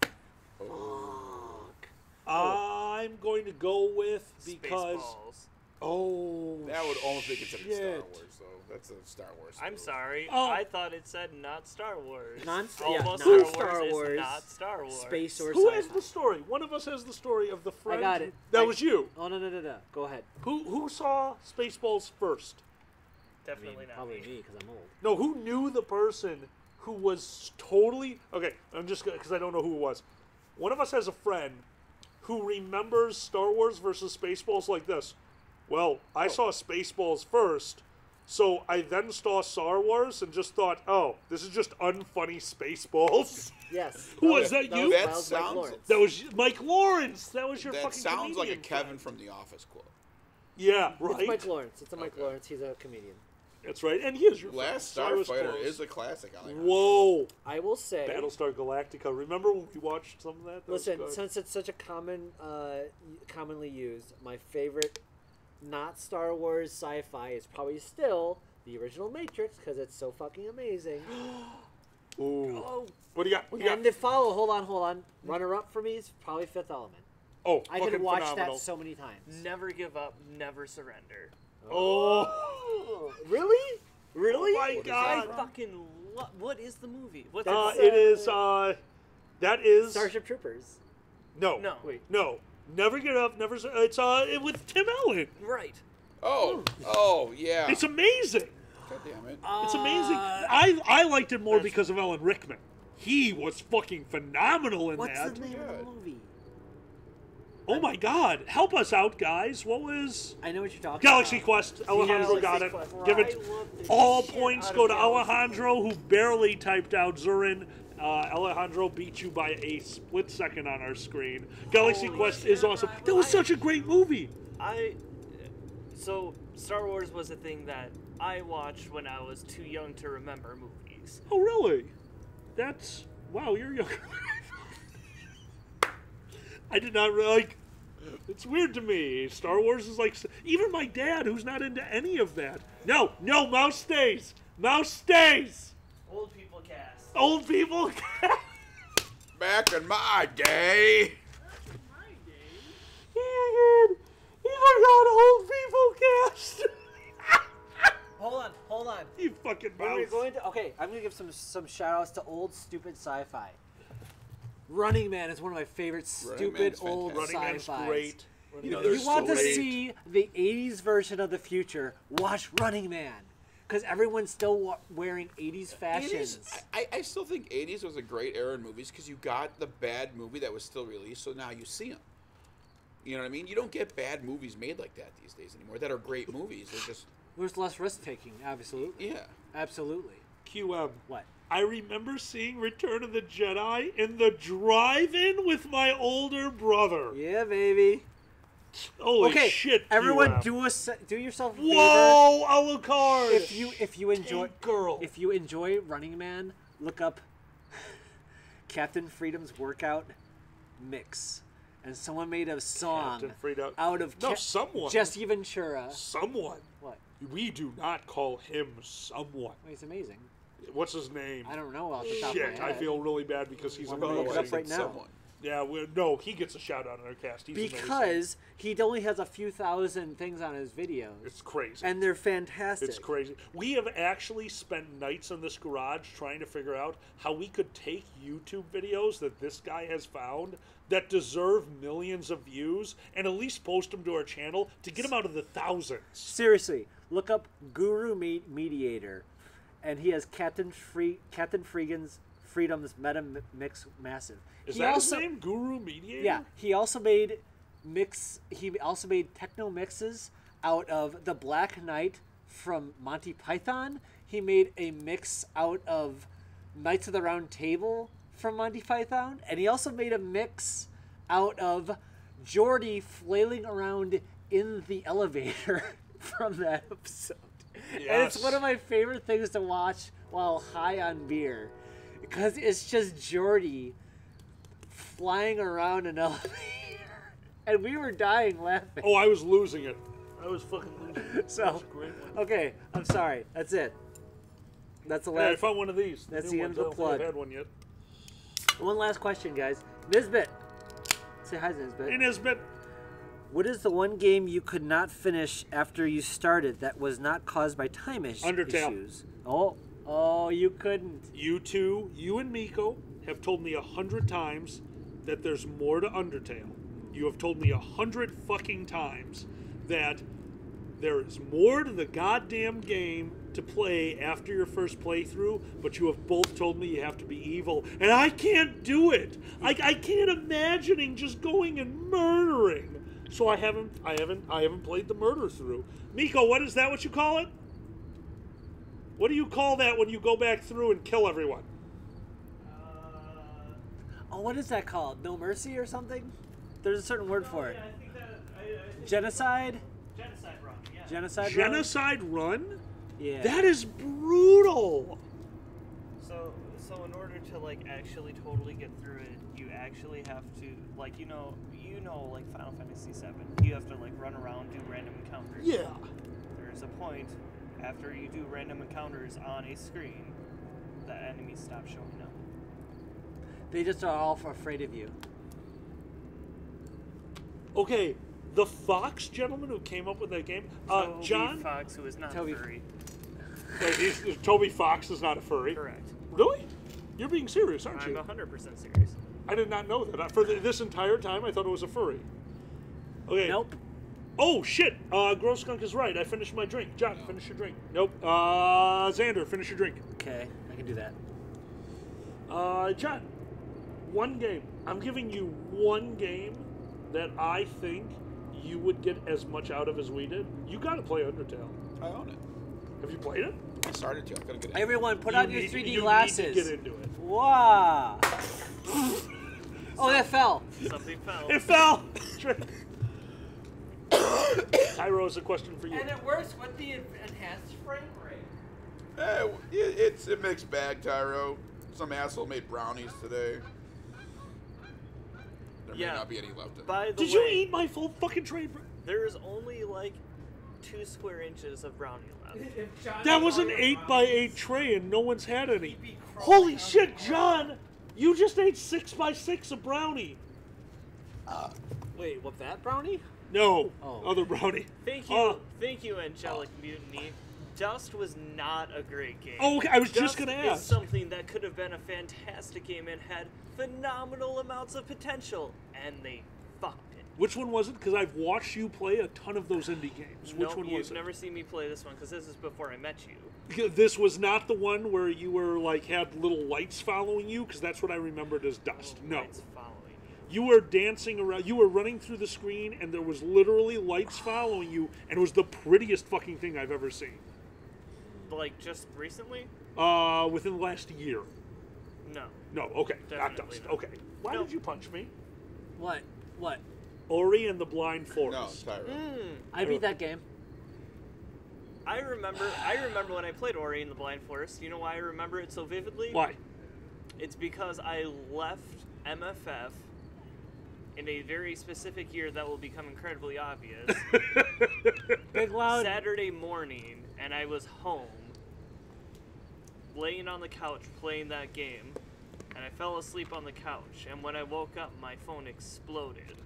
Fuck. I'm going to go with because. Spaceballs. Oh. That would almost be considered Star shit. Wars, though. That's a Star Wars. I'm movie. sorry. Oh. I thought it said not Star Wars. non-Star Almost Star Wars, Wars is not Star Wars. space or Who sci-fi. has the story? One of us has the story of the friend. got it. That was you. Oh no! Go ahead. Who saw Spaceballs first? Definitely not Probably me. me because I'm old. No, who knew the person who was totally okay? I'm just because I don't know who it was. One of us has a friend who remembers Star Wars versus Spaceballs like this. Well, I saw Spaceballs first, so I then saw Star Wars and just thought, oh, this is just unfunny Spaceballs. Yes. Who was that? You? That Mike sounds- Lawrence. That was Mike Lawrence. That was your That fucking sounds like a comedian Kevin friend. from The Office quote. Yeah, It's right. Mike Lawrence. It's a Mike Okay. Lawrence. He's a comedian. That's right. And he is your Last friend. Cyrus Starfighter Close. is a classic. I like that. Whoa. I will say. Battlestar Galactica. Remember when we watched some of that? That was Listen, good. since it's such a commonly used, my favorite, not Star Wars sci-fi is probably still the original Matrix because it's so fucking amazing. Ooh. Oh, What do you got? What do you and got? the follow. Hold on. Runner up for me is probably Fifth Element. Oh, I fucking could watch phenomenal. that so many times. Never give up. Never surrender. Oh. Really? Really? Oh my What is God. that? I fucking love. What is the movie? What's It is. That is. Starship Troopers. No. No. Wait. No. Never get up. Never. It's with Tim Allen. Right. Oh, yeah. It's amazing. God damn it. It's amazing. I liked it more because of Alan Rickman. He was fucking phenomenal in What's that. the name of Good. the movie? Oh my God! Help us out, guys. What was I know what you're talking Galaxy about. Quest? Alejandro Galaxy got it. Quest, Give right. it. I love the All shit points out go of to Galaxy Alejandro, who barely typed out Zurin. Alejandro beat you by a split second on our screen. Galaxy Holy Quest shit. is awesome. That was such a great movie. So Star Wars was a thing that I watched when I was too young to remember movies. Oh, really? That's wow. You're younger. I did not really like. It's weird to me. Star Wars is like even my dad, who's not into any of that. No, mouse stays. Mouse stays. Old people cast. Old people. Back in my day. He forgot old people cast. Hold on. You fucking When mouse. we're going to I'm gonna give some shout outs to old stupid sci-fi. Running Man is one of my favorite Running stupid Man's old fantastic. Running Man's sci-fis. great. You know, If there's you want so to many- see the 80s version of the future, watch Running Man. Because everyone's still wearing 80s fashions. 80s, I still think 80s was a great era in movies because you got the bad movie that was still released, so now you see them. You know what I mean? You don't get bad movies made like that these days anymore that are great movies. They're just, There's less risk taking, absolutely. yeah. Absolutely. QM. What? I remember seeing Return of the Jedi in the drive-in with my older brother. Yeah, baby. Holy Okay, shit! everyone, QM. do yourself a favor. Whoa, Alucard! If you enjoy Tank girl. if you enjoy Running Man, look up Captain Freedom's workout mix, and someone made a song Captain Freedom. out of someone. Jesse Ventura. Someone. What? We do not call him someone. Oh, he's amazing. What's his name? I don't know off the top Shit, of my I head. feel really bad because he's I'm gonna look it amazing. up right now. Someone. Yeah, no, he gets a shout out on our cast. He's amazing. Because he only has a few thousand things on his videos, It's crazy. and they're fantastic. It's crazy. We have actually spent nights in this garage trying to figure out how we could take YouTube videos that this guy has found that deserve millions of views and at least post them to our channel to get them out of the thousands. Seriously, look up Guru Mediator, and he has Captain Freedom's Meta Mix Massive. Is he that also, his name? Guru Mediator? Yeah, he also made techno mixes out of the Black Knight from Monty Python. He made a mix out of Knights of the Round Table from Monty Python, and he also made a mix out of Geordie flailing around in the elevator from that episode. And it's Yes. one of my favorite things to watch while high on beer, because it's just Geordie flying around an elevator, and we were dying laughing. Oh, I was losing it. I was fucking losing it. So, That was a great one. okay, I'm sorry. That's it. That's the Hey, I last. found one of these. That's new the end ones. of the I don't think I've plug. had one yet. One last question, guys. Nisbet. Say hi, Nisbet. Hey, Nisbet. What is the one game you could not finish after you started that was not caused by time Undertale. issues? Oh, you couldn't. You two, you and Miko, have told me 100 times that there's more to Undertale. You have told me 100 fucking times that there is more to the goddamn game to play after your first playthrough, but you have both told me you have to be evil, and I can't do it. I can't imagining just going and murdering. So I haven't played the murder through. Miko, what is that? What you call it? What do you call that when you go back through and kill everyone? Oh, what is that called? No Mercy or something? There's a certain word for it. Yeah, I think that. Genocide? Genocide run, yeah. Genocide? run? Genocide run? Yeah. That is brutal. So in order to like actually totally get through it, you actually have to like you know like Final Fantasy VII, you have to like run around, do random encounters. Yeah. There's a point after you do random encounters on a screen that enemies stop showing up. They just are all afraid of you. Okay, the Fox gentleman who came up with that game, Toby John. Fox, who is not Toby- furry. Wait, Toby Fox is not a furry. Correct. Really? You're being serious, aren't I'm you? 100% serious. I did not know that. For this entire time, I thought it was a furry. Okay. Nope. Oh shit! Gross Skunk is right. I finished my drink. John, finish your drink. Nope. Xander, finish your drink. Okay, I can do that. John, one game. I'm giving you one game that I think you would get as much out of as we did. You got to play Undertale. I own it. Have you played it? I started to. I'm gonna get it. Everyone, put You on your need- 3D you glasses. Need to get into it. Wow. Oh, that fell. Something fell. It fell. Tyro has a question for you. And it works with the enhanced frame rate. It's a mixed bag, Tyro. Some asshole made brownies today. There may Yeah. not be any left in By the Did way, you eat my full fucking tray? there's only like 2 square inches of brownie left. That was an 8x8 tray and no one's had any. Holy shit, John! You just ate 6x6 of brownie. Wait, what, that brownie? No, Oh. other brownie. Thank you, Angelic Mutiny. Dust was not a great game. Oh, okay, I was just Dust gonna is ask. something that could have been a fantastic game and had phenomenal amounts of potential, and they fucked it. Which one was it? Because I've watched you play a ton of those indie games. Which Nope, one you've was it? never seen me play this one because this is before I met you. This was not the one where you were like had little lights following you, because that's what I remembered as Dust. No, It's following you. you were dancing around. You were running through the screen, and there was literally lights following you, and it was the prettiest fucking thing I've ever seen. Like just recently? Within the last year. No. No, okay, not Definitely Dust. not. Okay, why Nope. did you punch me? What? Ori and the Blind No, Forest. Spyro. I beat that game. I remember when I played Ori in the Blind Forest. You know why I remember it so vividly? Why? It's because I left MFF in a very specific year that will become incredibly obvious. Big Loud. Saturday morning, and I was home, laying on the couch playing that game, and I fell asleep on the couch, and when I woke up, my phone exploded.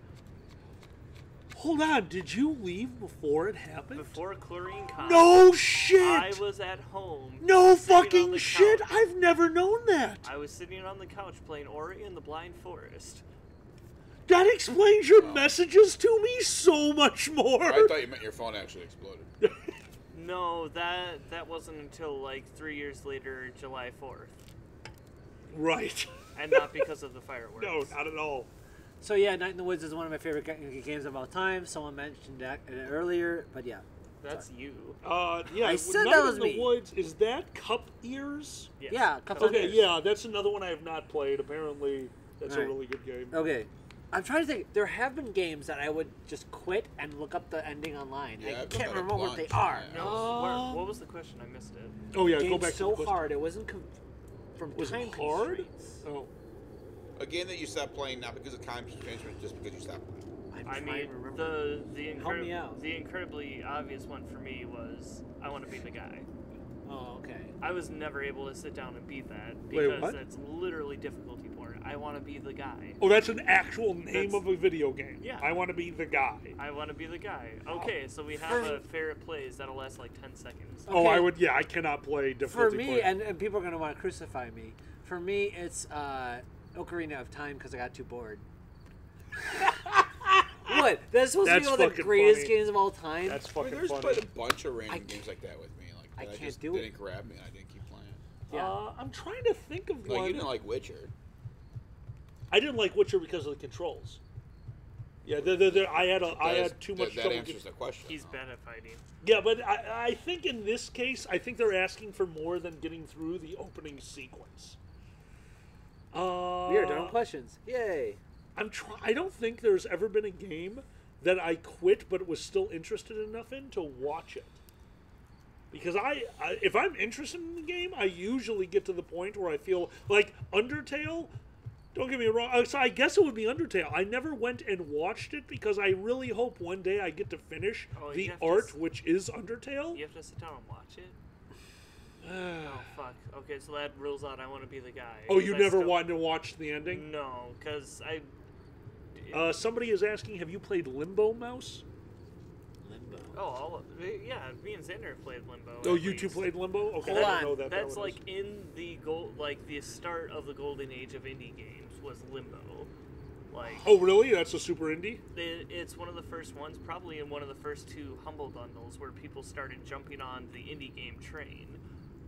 Hold on, did you leave before it happened? Before Chlorine Con, No shit! I was at home. No sitting on fucking the shit! couch. I've never known that! I was sitting on the couch playing Ori in the Blind Forest. That explains your messages to me so much more! I thought you meant your phone actually exploded. No, that wasn't until like 3 years later, July 4th. Right. And not because of the fireworks. No, not at all. So yeah, Night in the Woods is one of my favorite games of all time. Someone mentioned that earlier, but yeah. That's you. Yeah, I said Night that in was the me. Woods, is that Cup Ears? Yes. Yeah, couple Okay, of yeah, that's another one I have not played. Apparently, that's a Alright. really good game. Okay. I'm trying to think. There have been games that I would just quit and look up the ending online. Yeah, I I've done can't that a remember what they bunch, are. yeah. No, what was the question? I missed it. Oh yeah, Game's go back to so the question. hard. It wasn't from Was time it hard? constraints. Oh, A game that you stopped playing not because of time constraints, but just because you stopped playing. I'm I trying mean, to remember. Help me out. the incredibly obvious one for me was I Want to Be the Guy. Oh, okay. I was never able to sit down and beat that Wait, because what? it's literally difficulty porn. I Want to Be the Guy. oh, that's an actual name That's- of a video game. Yeah. I want to be the guy. I Want to Be the Guy. Okay, so we have a favorite plays that'll last like 10 seconds. Oh, I Okay. would. Yeah, I cannot play For difficulty. me, play. and people are going to want to crucify me. For me, it's Ocarina of Time because I got too bored. What? That's supposed to That's be one of the fucking greatest funny. games of all time? That's I fucking mean, there's funny. quite a bunch of random I games like that with me. Like I that can't just do it. didn't grab me. And I didn't keep playing. Yeah. I'm trying to think of Like one. you didn't like Witcher. I didn't like Witcher because of the controls. Yeah, I had too much That trouble. answers the question. He's though. bad at fighting. Yeah, but I think in this case, I think they're asking for more than getting through the opening sequence. We are done with questions. Yay. I don't think there's ever been a game that I quit but was still interested enough in to watch it. Because if I'm interested in the game, I usually get to the point where I feel like Undertale. Don't get me wrong. So I guess it would be Undertale. I never went and watched it because I really hope one day I get to finish Oh, you the have to art, which is Undertale. You have to sit down and watch it? Oh, fuck. Okay, so that rules out I Want to Be the Guy. Oh, 'cause you I never still- wanted to watch the ending? No, because I... Somebody is asking, have you played Limbo, Mouse? Limbo. Oh, yeah, me and Xander played Limbo. Oh, at you two least. played Limbo? Okay, Hold I on. didn't know that. That's that like was- in the the start of the golden age of indie games was Limbo. Like, Oh, really? That's a super indie? it's one of the first ones, probably in one of the first two Humble Bundles, where people started jumping on the indie game train.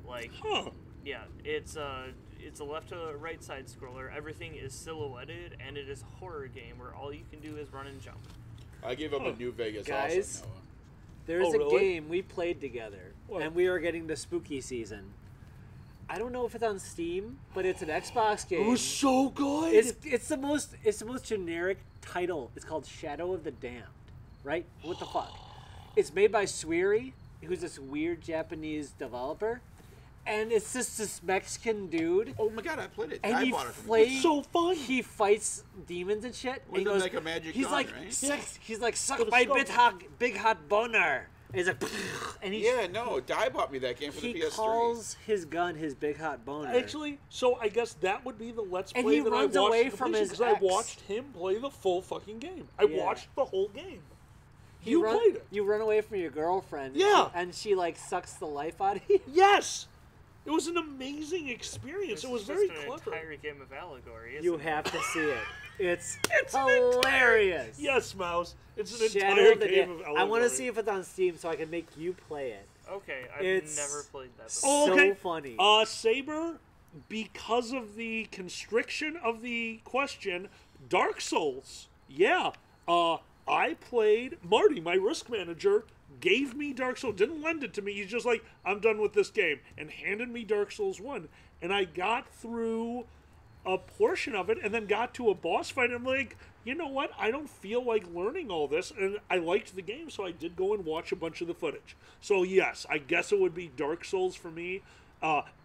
Like, Huh. yeah, it's a left to right side scroller. Everything is silhouetted, and it is a horror game where all you can do is run and jump. I gave up a New Vegas Guys? also. Noah. There's Oh, a really? game we played together, What? and we are getting the spooky season. I don't know if it's on Steam, but it's an Xbox game. It was so good! It's the most generic title. It's called Shadow of the Damned, right? What the fuck? It's made by Suiri, who's this weird Japanese developer, and it's just this Mexican dude, Oh my god, I played it. and I he bought it from plays. It's so fun. He fights demons and shit. And With he goes, like a magic he's gun, like, right? sex. He's like, suck With a my skull. big hot boner. And he's like, and he Yeah, no, Di bought me that game for he the PS3. calls his gun his big hot boner. Actually, so I guess that would be the Let's Play And he that runs I watched away in the from PlayStation, his 'cause I ex. watched him play the full fucking game. I Yeah. watched the whole game. You You played it. You run away from your girlfriend. Yeah. And she like sucks the life out of you. Yes! It was an amazing experience. This It was is very just an clever. entire game of allegory. You isn't have to see it. It's an entire- hilarious. Yes, Mouse. It's an Shadow entire of the game Damned. of I want allegory. to see if it's on Steam so I can make you play it. it? Okay, I've It's never played that Oh, before. okay. So funny. Saber, because of the constriction of the question, Dark Souls. Yeah. I played, Marty, my risk manager, gave me Dark Souls, didn't lend it to me. He's just like, I'm done with this game, and handed me Dark Souls 1. And I got through a portion of it and then got to a boss fight. And I'm like, you know what? I don't feel like learning all this. And I liked the game, so I did go and watch a bunch of the footage. So, yes, I guess it would be Dark Souls for me.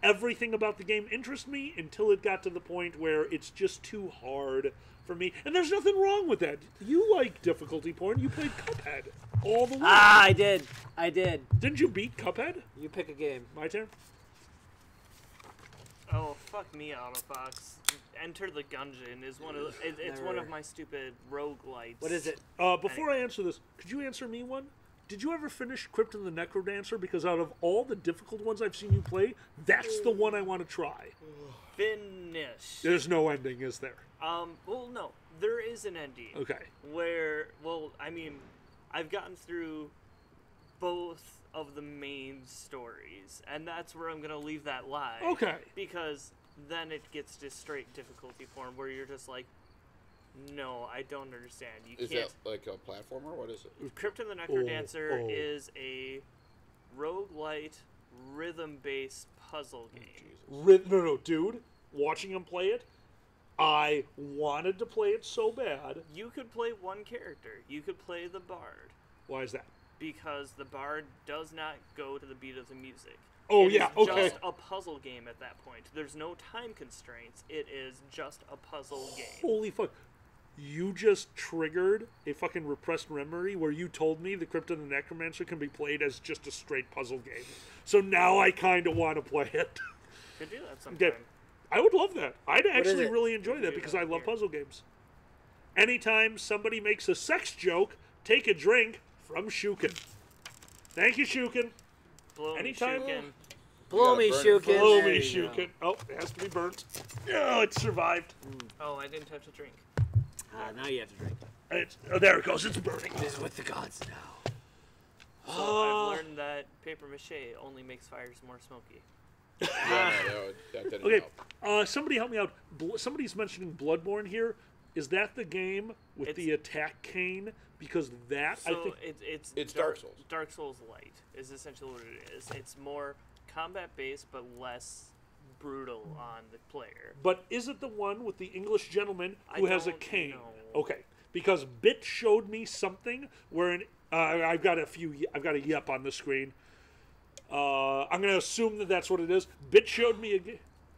Everything about the game interests me until it got to the point where it's just too hard for me. And there's nothing wrong with that. You like difficulty porn. You played Cuphead all the way. Ah, I did. I did. Didn't you beat Cuphead? You pick a game. My turn? Oh, fuck me, Autofox. Enter the Gungeon is one of it's one of my stupid roguelites. What is it? Before I answer this, could you answer me one? Did you ever finish Crypt of the Necrodancer? Because out of all the difficult ones I've seen you play, that's the one I want to try. Finish. There's no ending, is there? Well, no. There is an ending. Okay. Where, well, I mean, I've gotten through both of the main stories, and that's where I'm going to leave that lie. Okay. Because then it gets to straight difficulty form, where you're just like, no, I don't understand. You Is can't. that like a platformer? What is it? Crypt of the Necrodancer Oh. is a roguelite, rhythm-based puzzle game. No, dude. Watching him play it, I wanted to play it so bad. You could play one character. You could play the bard. Why is that? Because the bard does not go to the beat of the music. Oh, It yeah, is okay. just a puzzle game at that point. There's no time constraints. It is just a puzzle game. Holy fuck. You just triggered a fucking repressed memory where you told me the Crypt of the Necromancer can be played as just a straight puzzle game. So now I kind of want to play it. Could do that sometime. Okay. I would love that. I'd actually it? really enjoy that do because that I love here. puzzle games. Anytime somebody makes a sex joke, take a drink from Shukin. Thank you, Shukin. Blow me, Anytime- Shukin. Blow gotta me, burn it Shukin. Blow There me, you go. Shukin. Oh, it has to be burnt. Oh, it survived. Oh, I didn't touch a drink. Now you have to drink. There it goes. It's burning. It is with the gods now. So I've learned that paper mache only makes fires more smoky. Yeah, no, that didn't Okay, help. somebody help me out. Somebody's mentioning Bloodborne here. Is that the game with It's- the attack cane? Because that, So I think... It's Dark Souls. Dark Souls Light is essentially what it is. It's more combat-based, but less brutal on the player. But is it the one with the English gentleman who I has a don't cane? know. Okay, because Bit showed me something where I've got a yep on the screen. I'm gonna assume that that's what it is. Bit showed me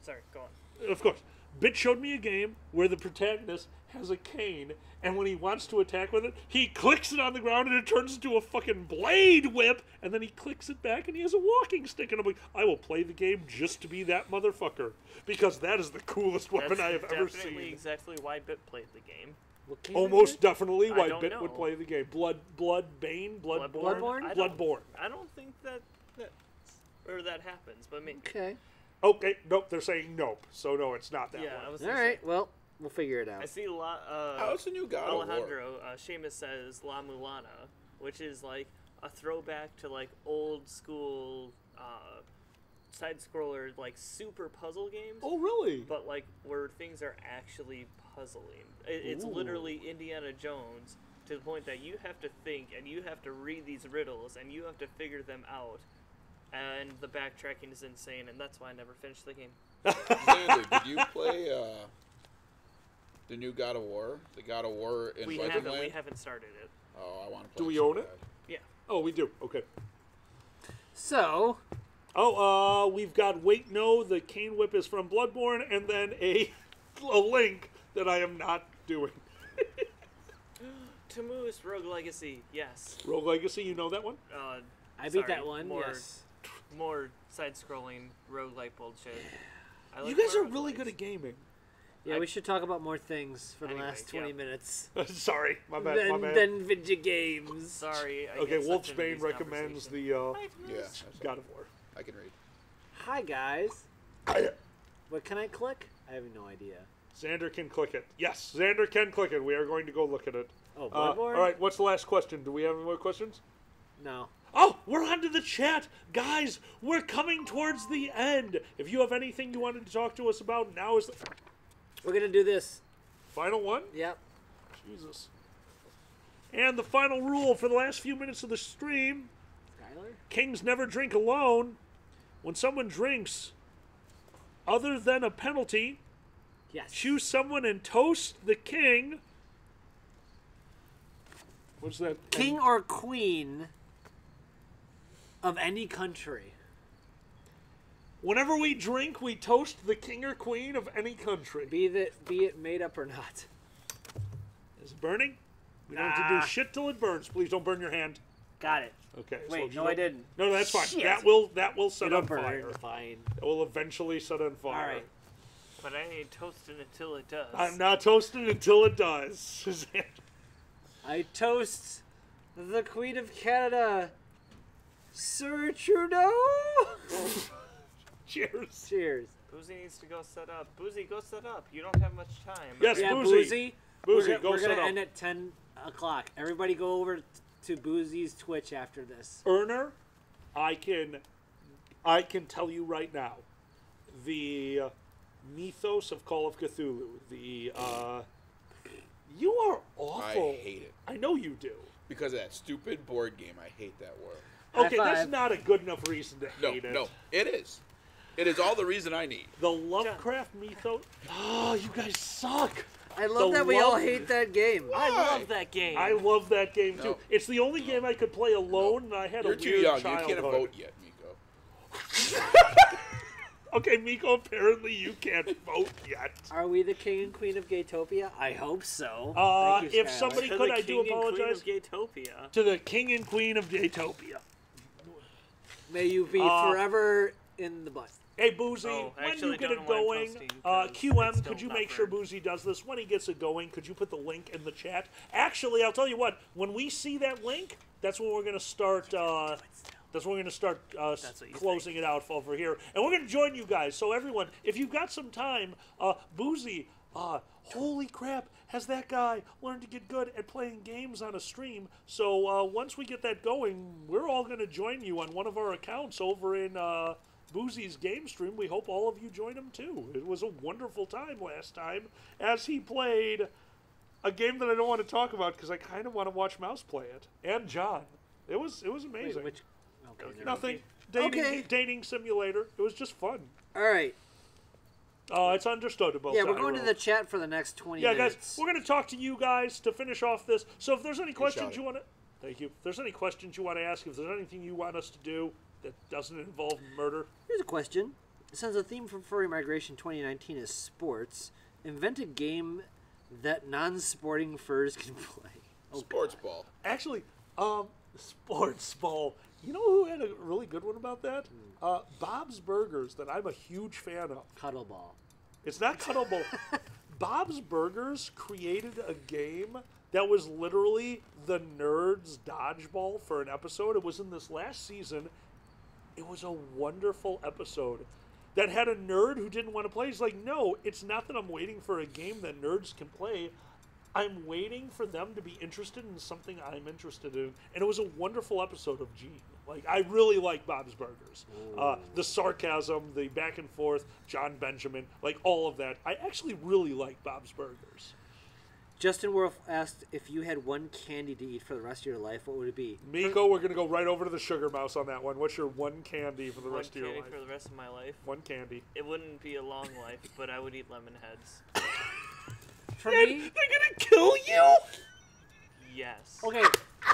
Sorry, go on. of course. Bit showed me a game where the protagonist has a cane, and when he wants to attack with it, he clicks it on the ground and it turns into a fucking blade whip, and then he clicks it back and he has a walking stick. And I'm like, I will play the game just to be that motherfucker, because that is the coolest weapon That's I have ever definitely seen. exactly why Bit played the game. What game Almost is it? definitely I why don't Bit would know. play the game. Bloodbane? Bloodborne? Bloodborne? Bloodborne. I don't think that happens, but maybe. Okay. Okay, nope, they're saying nope. So no, it's not that Yeah, I one. was All gonna right. say- Well, we'll figure it out. I see a lot. Oh, it's a new God of War. Alejandro, Seamus says La Mulana, which is like a throwback to like old school side scroller, like super puzzle games. Oh, really? But like where things are actually puzzling. It's Ooh. literally Indiana Jones to the point that you have to think and you have to read these riddles and you have to figure them out. And the backtracking is insane, and that's why I never finished the game. Xander, did you play the new God of War? The God of War in We Wonderland? haven't started it. Oh, I want to play Do we so own it? bad. Yeah. Oh, we do. Okay. So, We've got Wait No, the cane whip is from Bloodborne, and then a link that I am not doing. Tamus Rogue Legacy, yes. Rogue Legacy, you know that one? I beat Sorry, that one. more- Yes. More side-scrolling roguelike bullshit. I You like guys are more really roguelikes. good at gaming. Yeah, we should talk about more things for the Anyways, last 20 yeah. minutes. Sorry, my bad. My bad. Then video games. Sorry. I Okay, get sucked into Wolfsbane these recommends conversations. the Yeah, I saw God it. of War. I can read. Hi guys. What can I click? I have no idea. Xander can click it. Yes, Xander can click it. We are going to go look at it. Oh, All Bloodborne? right, what's the last question? Do we have any more questions? No. Oh, we're on to the chat. Guys, we're coming towards the end. If you have anything you wanted to talk to us about, now is the We're gonna do this. final one. Yep. Jesus. And the final rule for the last few minutes of the stream, Skylar? kings never drink alone. When someone drinks, other than a penalty, Yes. Choose someone and toast the king. What's that? King or queen of any country. Whenever we drink, we toast the king or queen of any country. Be it made up or not. Is it burning? We don't have to do shit till it burns. Please don't burn your hand. Got it. Okay. Wait, so no, I didn't. No, that's fine. Shit. That will set It'll on burn. fire. Fine. It will eventually set on fire. All right. But I ain't toasting until it does. I'm not toasting until it does. Suzanne. I toast the Queen of Canada, Sir Trudeau. Cheers. Cheers. Boozy needs to go set up. Boozy, go set up. You don't have much time. Yes, Yeah, Boozy. Boozy. Boozy, we're go gonna set up. end at 10 o'clock. Everybody go over to Boozy's Twitch after this. Erner, I can tell you right now, the mythos of Call of Cthulhu, you are awful. I hate it. I know you do. Because of that stupid board game. I hate that word. Okay, High that's five. not a good enough reason to No, hate it. no, it is. It is all the reason I need. The Lovecraft mythos. Oh, you guys suck. I love The that we all love- hate that game. I Why? love that game. I love that game too. No. It's the only game I could play alone, and I had You're a too weird young. childhood. You can't vote yet, Miko. Okay, Miko, apparently you can't vote yet. Are we the king and queen of Gaytopia? I hope so. Thank you, If Skylar. somebody To could, the I do king and queen apologize of Gaytopia. to the king and queen of Daytopia. May you be forever in the butt. Hey, Boozy, Oh, I when actually you get don't it know why I'm going, posting, 'cause QM, it's could still you not make sure burned. Boozy does this? When he gets it going, could you put the link in the chat? Actually, I'll tell you what. When we see that link, that's when we're going to start. That's when we're going to start what you closing it out over here, and we're going to join you guys. So everyone, if you've got some time, Boozy, holy crap, has that guy learned to get good at playing games on a stream? So once we get that going, we're all going to join you on one of our accounts over in Boozy's game stream. We hope all of you join him too. It was a wonderful time last time as he played a game that I don't want to talk about because I kind of want to watch Mouse play it, and John. It was amazing. Wait, which? Okay. never mind. Nothing. Okay. Dating simulator. It was just fun. All right. It's understood about Yeah, that. we're going to the chat for the next 20 Yeah, minutes. guys, we're going to talk to you guys to finish off this. So if there's any questions shout you want to... Thank you. If there's any questions you want to ask, if there's anything you want us to do that doesn't involve murder... Here's a question. Since the theme for Furry Migration 2019 is sports, invent a game that non-sporting furs can play. Oh, Sports God. ball. Actually, sports ball. You know who had a really good one about that? Bob's Burgers, that I'm a huge fan of. Cuddle ball. It's not cuddable. Bob's Burgers created a game that was literally the Nerds Dodgeball for an episode. It was in this last season. It was a wonderful episode that had a nerd who didn't want to play. He's like, no, it's not that I'm waiting for a game that nerds can play. I'm waiting for them to be interested in something I'm interested in. And it was a wonderful episode of Gene. Like, I really like Bob's Burgers. The sarcasm, the back and forth, John Benjamin, like all of that. I actually really like Bob's Burgers. Justin Wolf asked if you had one candy to eat for the rest of your life, what would it be? Miko, we're going to go right over to the Sugar Mouse on that one. What's your one candy for the One rest of your candy life? for the rest of my life. One candy. It wouldn't be a long life, but I would eat lemon heads. For They're me, going to kill you? Yes. okay,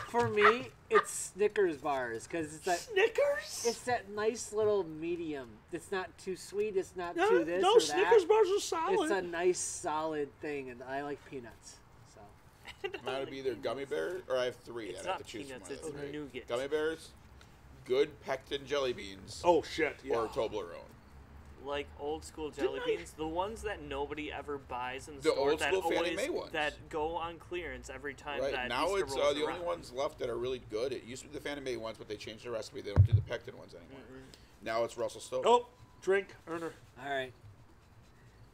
for me, it's Snickers bars because Snickers? it's that nice little medium. It's not too sweet. It's not no, too this no, or Snickers that. bars are solid. It's a nice solid thing, and I like peanuts. So Mine would be either gummy bears, or I have three. It's I'd have not to choose peanuts, from it's one of the three. nougat. Gummy bears, good pectin jelly beans, Oh, shit, yeah. or Toblerone. Like old school jelly Didn't I- beans, the ones that nobody ever buys in the, The store old that school Fannie always Mae ones. that go on clearance every time Right that now, Easter it's rolls the only around. ones left that are really good. It used to be the Fannie Mae ones, but they changed the recipe. They don't do the pectin ones anymore. Now it's Russell Stover. Oh, drink, Erner. all right.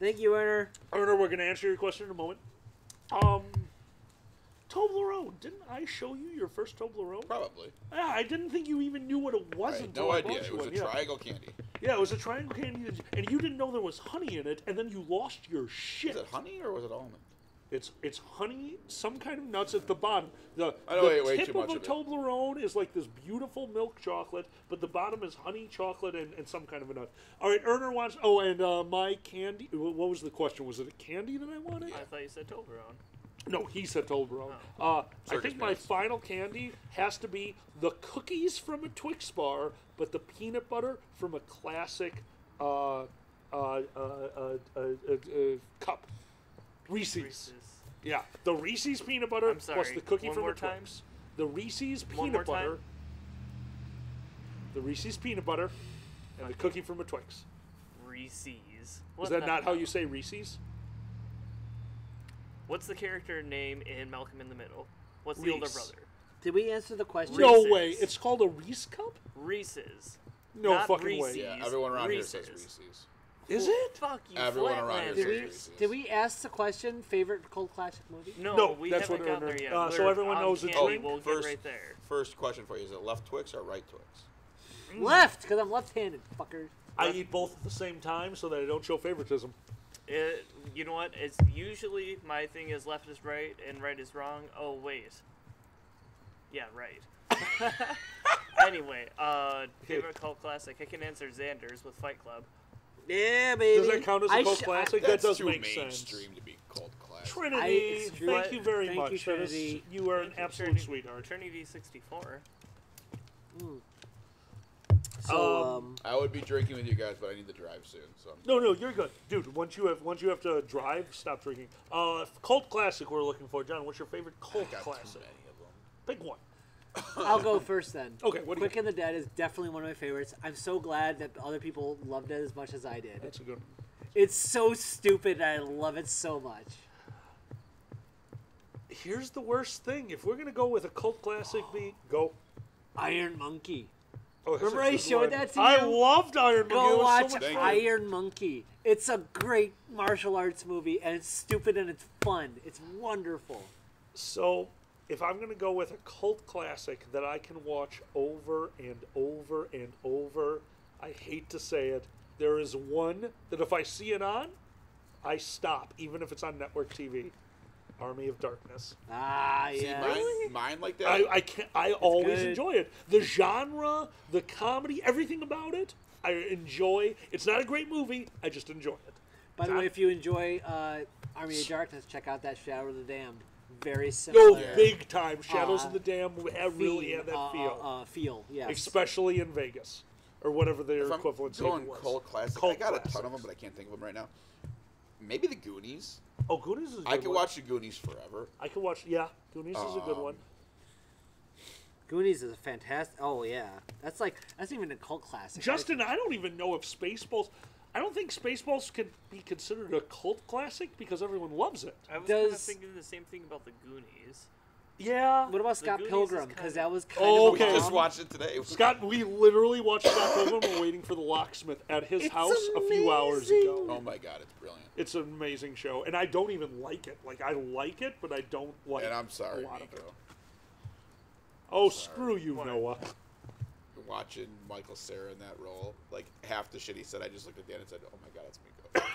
Thank you, Erner. Erner, we're going to answer your question in a moment. Toblerone. Didn't I show you your first Toblerone? Probably. Yeah, I didn't think you even knew what it was I had until no I idea. bought It you was one. a Yeah. triangle candy. Yeah, it was a triangle candy, and you didn't know there was honey in it, and then you lost your shit. Was it honey or was it almond? It's honey, some kind of nuts at the bottom. The I know I ate way tip too of much a of it. Toblerone is like this beautiful milk chocolate, but the bottom is honey chocolate and some kind of a nut. All right, Erner wants. Oh, and my candy. What was the question? Was it a candy that I wanted? I thought you said Toblerone. No, he said Toblerone. Oh. I Circus think my Pants. final candy has to be the cookies from a Twix bar, but the peanut butter from a classic cup. Reese's. Yeah, the Reese's peanut butter I'm sorry, plus the cookie one from more a Twix. time? The Reese's One more peanut butter. time? The Reese's peanut butter and the cookie from a Twix. Reese's. Is that not how you say Reese's? What's the character name in Malcolm in the Middle? What's the older Reese. brother? Did we answer the question? No Reese's. way. It's called a Reese cup? Reese's. No Not fucking Reese's. way. Yeah, everyone around here says Reese's. Reese's. Is it? Fuck you, Everyone around here Did says we, Reese's. did we ask the question, favorite cult classic movie? No, we that's haven't what gotten Erner- there yet. so We're everyone on knows it's candy, drink? We'll get First- right there. First question for you: is it left Twix or right Twix? Left, because I'm left-handed, fuckers. I eat both at the same time so that I don't show favoritism. You know what? It's usually my thing is left is right and right is wrong. Oh wait. Yeah, right. Anyway, favorite cult classic. I can answer Xander's with Fight Club. Yeah, baby. Does that count as a cult classic? That That's does too make sense. mainstream to be cult classic. Trinity, I- thank you very Thank much. you, That is- Trinity. you are an absolute Trinity- sweetheart. Trinity 64. So, I would be drinking with you guys, but I need to drive soon. So No, you're good, dude. Once you have to drive, stop drinking. Cult classic we're looking for, John. What's your favorite I cult got too classic? many of them. Pick one. I'll go first then. Okay, what do you? Quick and the Dead is definitely one of my favorites. I'm so glad that other people loved it as much as I did. That's a good one. It's so stupid, and I love it so much. Here's the worst thing. If we're gonna go with a cult classic, go. Iron Monkey. Oh, that's Remember a I good showed one. that to I you? loved Iron Monkey. It Go was watch so much Thank fun. you. Iron Monkey. It's a great martial arts movie, and it's stupid and it's fun. It's wonderful. So, if I'm going to go with a cult classic that I can watch over and over and over, I hate to say it, there is one that if I see it on, I stop, even if it's on network TV. Army of Darkness. Ah, See, yeah. mine like that. I can't. I always good. enjoy it. The genre, the comedy, everything about it, I enjoy. It's not a great movie. I just enjoy it. By the Tom? way, if you enjoy Army of Darkness, check out that Shadow of the Damned. Very Yo, similar. big time. Shadows Uh, of the Dam really had that feel, feel, yes. especially in Vegas or whatever their if I'm equivalent going was. cult classic, Cult I got a ton classics. of them, but I can't think of them right now. Maybe the Goonies. Oh, Goonies is a good I could one. watch the Goonies forever. I could watch. Yeah, Goonies is a good one. Goonies is a fantastic. Oh yeah, that's even a cult classic. Justin, I don't even know if Spaceballs. I don't think Spaceballs can be considered a cult classic because everyone loves it. I was kind of Does- thinking the same thing about the Goonies. Yeah. What about Scott Goonies is Pilgrim? kind Because of- that was kind Oh, of okay. a Just bomb. watched it today. Scott, we literally watched Scott Pilgrim. We're waiting for the locksmith at his It's house a few hours ago. Oh my god, it's brilliant. It's an amazing show, and I don't even like it. Like I like it, but I don't like. And I'm sorry, a lot of Nico. it. Oh, screw you, Noah. Watching Michael Cera in that role, like half the shit he said, I just looked at Dan and said, "Oh my god, it's Miko."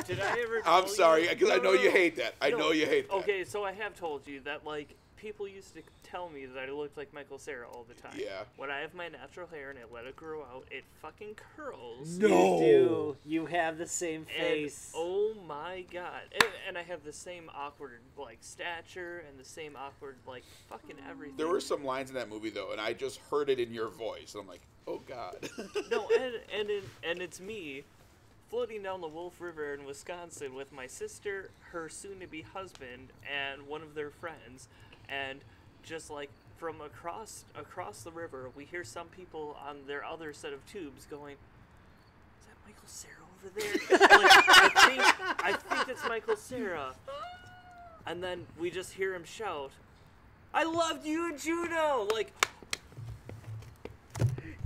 Did I ever? Tell I'm sorry, you? because I know you hate that. I No. know you hate that. Okay, so I have told you that like people used to tell me that I looked like Michael Cera all the time. Yeah. When I have my natural hair and I let it grow out, it fucking curls. No. You do. You have the same And, face. oh my god. And I have the same awkward like stature and the same awkward like fucking everything. There were some lines in that movie though, and I just heard it in your voice, and I'm like, "Oh god." No, and it's me floating down the Wolf River in Wisconsin with my sister, her soon-to-be husband, and one of their friends, and just like from across the river, we hear some people on their other set of tubes going, "Is that Michael Cera over there?" Like, I think it's Michael Cera, and then we just hear him shout, "I loved you and Juno!" Like.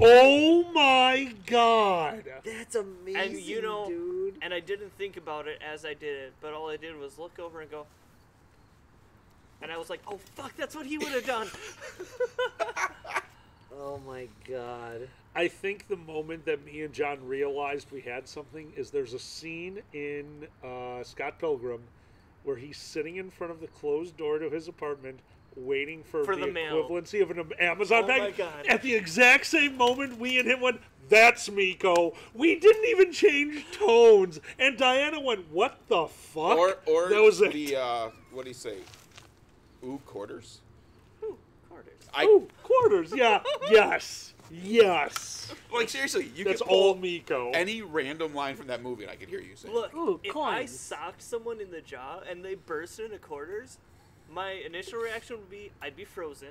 Oh my God! That's amazing, And you know, dude. and I didn't think about it as I did it, but all I did was look over and go, and I was like, "Oh fuck, that's what he would have done." Oh my god. I think the moment that me and John realized we had something is there's a scene in Scott Pilgrim where he's sitting in front of the closed door to his apartment waiting for the mail. equivalency of an Amazon Oh bag. my God. At the exact same moment, we and him went, "That's Miko." We didn't even change tones. And Diana went, "What the fuck?" Or that was it. the what do you say? Ooh, quarters. Ooh, quarters. Ooh, quarters. Yeah. Yes. Like seriously, you That's could pull all Miko. any random line from that movie, and I could hear you say. Look, Ooh, if I coins. socked someone in the jaw and they burst into quarters, my initial reaction would be I'd be frozen,